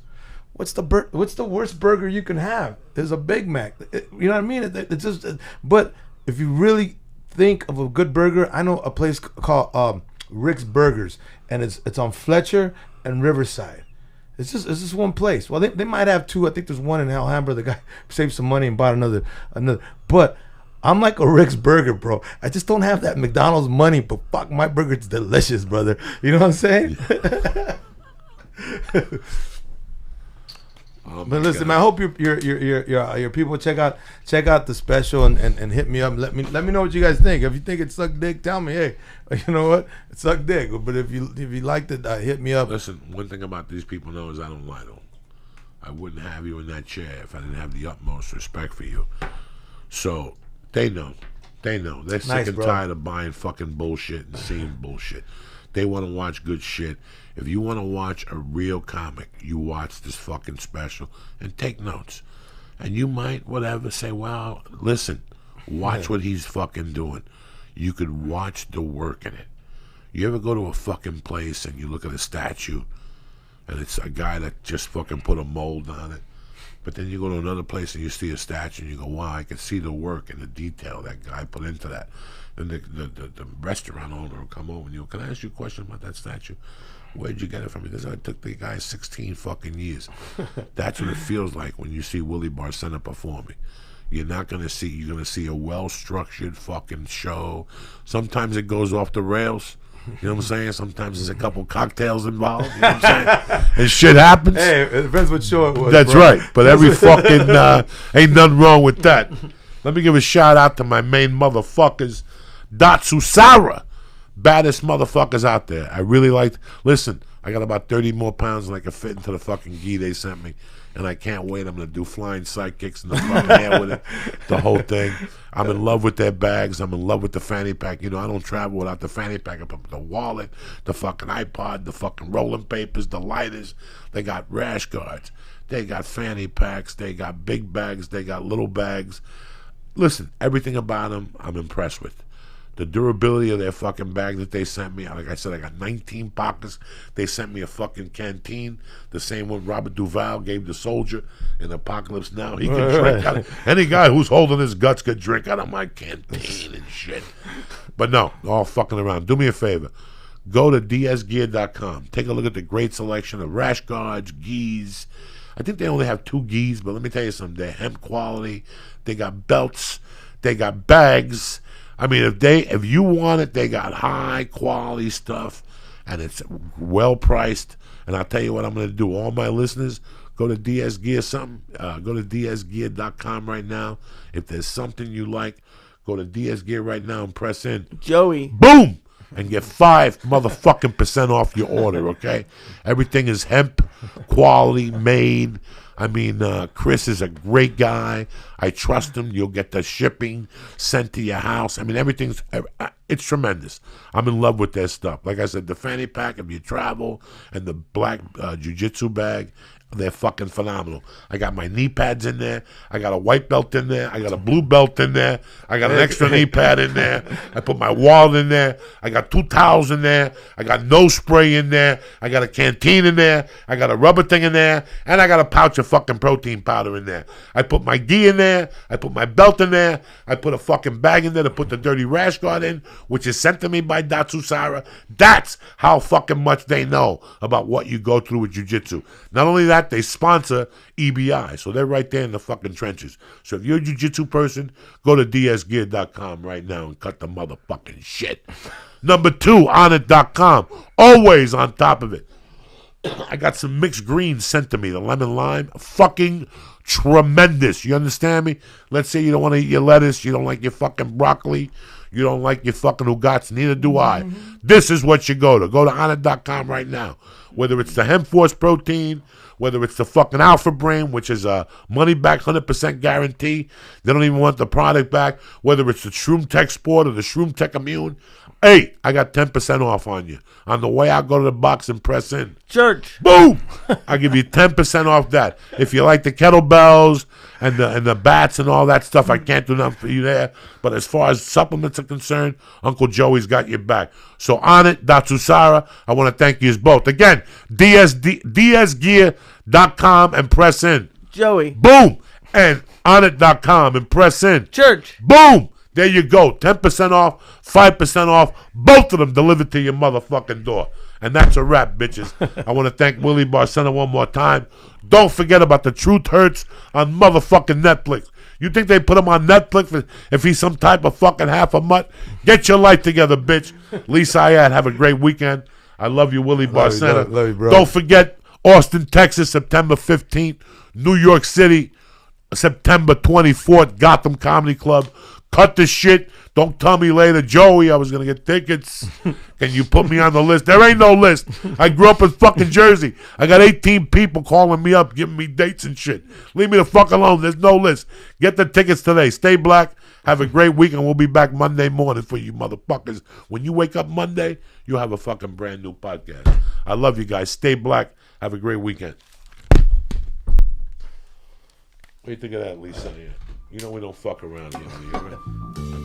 What's the worst burger you can have? There's a Big Mac. You know what I mean? It's just. But if you really think of a good burger, I know a place called Rick's Burgers, and it's on Fletcher and Riverside. It's just one place. Well, they might have two. I think there's one in Alhambra. The guy saved some money and bought another. But I'm like a Rick's Burger, bro. I just don't have that McDonald's money, but fuck, my burger's delicious, brother. You know what I'm saying? But listen, man, I hope your people check out the special and hit me up. Let me know what you guys think. If you think it sucked dick, tell me, hey, you know what? It sucked dick. But if you liked it, hit me up. Listen, one thing about these people know is I don't lie to them. I wouldn't have you in that chair if I didn't have the utmost respect for you. So they know. They're sick and tired of buying fucking bullshit and seeing bullshit. They want to watch good shit. If you want to watch a real comic, you watch this fucking special and take notes. And you might, whatever, say, well, listen, watch what he's fucking doing. You could watch the work in it. You ever go to a fucking place and you look at a statue and it's a guy that just fucking put a mold on it? But then you go to another place and you see a statue and you go, wow, I can see the work and the detail that guy put into that. Then the restaurant owner will come over and you go, can I ask you a question about that statue? Where'd you get it from? Because it took the guy 16 fucking years. That's what it feels like when you see Willie Barcena performing. You're going to see a well-structured fucking show. Sometimes it goes off the rails. You know what I'm saying? Sometimes there's a couple cocktails involved. You know what I'm saying? And shit happens. Hey, it depends what show it was. That's bro. right. But every fucking ain't nothing wrong with that. Let me give a shout out to my main motherfuckers, Datsu Sara. Baddest motherfuckers out there. I really liked. Listen, I got about 30 more pounds than I can fit into the fucking gi they sent me. And I can't wait. I'm going to do flying sidekicks in the fucking air with it. The whole thing. I'm in love with their bags. I'm in love with the fanny pack. You know, I don't travel without the fanny pack. I put the wallet, the fucking iPod, the fucking rolling papers, the lighters. They got rash guards. They got fanny packs. They got big bags. They got little bags. Listen, everything about them I'm impressed with. The durability of their fucking bag that they sent me. Like I said, I got 19 pockets. They sent me a fucking canteen. The same one Robert Duvall gave the soldier in Apocalypse Now. He can drink out of, any guy who's holding his guts could drink out of my canteen and shit. But no, all fucking around. Do me a favor. Go to diazgear.com. Take a look at the great selection of rash guards, gis. I think they only have 2 gis, but let me tell you something. They're hemp quality. They got belts. They got bags. I mean, if you want it, they got high quality stuff, and it's well priced. And I'll tell you what I'm going to do. All my listeners, go to Diaz Gear go to diazgear.com right now. If there's something you like, go to Diaz Gear right now and press in. Joey. Boom! And get 5 motherfucking % off your order, okay? Everything is hemp, quality, made. I mean, Chris is a great guy. I trust him. You'll get the shipping sent to your house. I mean, it's tremendous. I'm in love with their stuff. Like I said, the fanny pack if you travel and the black jiu-jitsu bag, they're fucking phenomenal. I got my knee pads in there. I got a white belt in there. I got a blue belt in there. I got an extra knee pad in there. I put my wallet in there. I got 2 towels in there. I got nose spray in there. I got a canteen in there. I got a rubber thing in there. And I got a pouch of fucking protein powder in there. I put my gi in there. I put my belt in there. I put a fucking bag in there to put the dirty rash guard in, which is sent to me by Datsu Sara. That's how fucking much they know about what you go through with jiu-jitsu. Not only that, they sponsor EBI, so they're right there in the fucking trenches. So if you're a jiu-jitsu person, go to diazgear.com right now and cut the motherfucking shit. Number 2, onnit.com, always on top of it. I got some mixed greens sent to me, the lemon lime, fucking tremendous. You understand me? Let's say you don't want to eat your lettuce, you don't like your fucking broccoli, You don't like your fucking Ugats, neither do I. This is what you go to. Go to Onnit.com right now. Whether it's the Hemp Force protein, whether it's the fucking Alpha Brain, which is a money back 100% guarantee. They don't even want the product back. Whether it's the Shroom Tech Sport or the Shroom Tech Immune. Hey, I got 10% off on you. On the way out, go to the box and press in. Church. Boom! I give you 10% off that. If you like the kettlebells and the bats and all that stuff, I can't do nothing for you there. But as far as supplements are concerned, Uncle Joey's got your back. So on it, Datsusara, I want to thank you both. Again, DSGear.com and press in. Joey. Boom! And Onnit.com and press in. Church. Boom! There you go. 10% off, 5% off, both of them delivered to your motherfucking door. And that's a wrap, bitches. I want to thank Willie Barcena one more time. Don't forget about The Truth Hurts on motherfucking Netflix. You think they put him on Netflix if he's some type of fucking half a mutt? Get your life together, bitch. Lee Syatt, have a great weekend. I love you, Willie Barcena. Love you, bro. Don't forget, Austin, Texas, September 15th. New York City, September 24th, Gotham Comedy Club. Cut the shit. Don't tell me later, Joey, I was going to get tickets. Can you put me on the list? There ain't no list. I grew up in fucking Jersey. I got 18 people calling me up, giving me dates and shit. Leave me the fuck alone. There's no list. Get the tickets today. Stay black. Have a great week, and we'll be back Monday morning for you motherfuckers. When you wake up Monday, you'll have a fucking brand new podcast. I love you guys. Stay black. Have a great weekend. What do you think of that, Lisa? You know we don't fuck around here.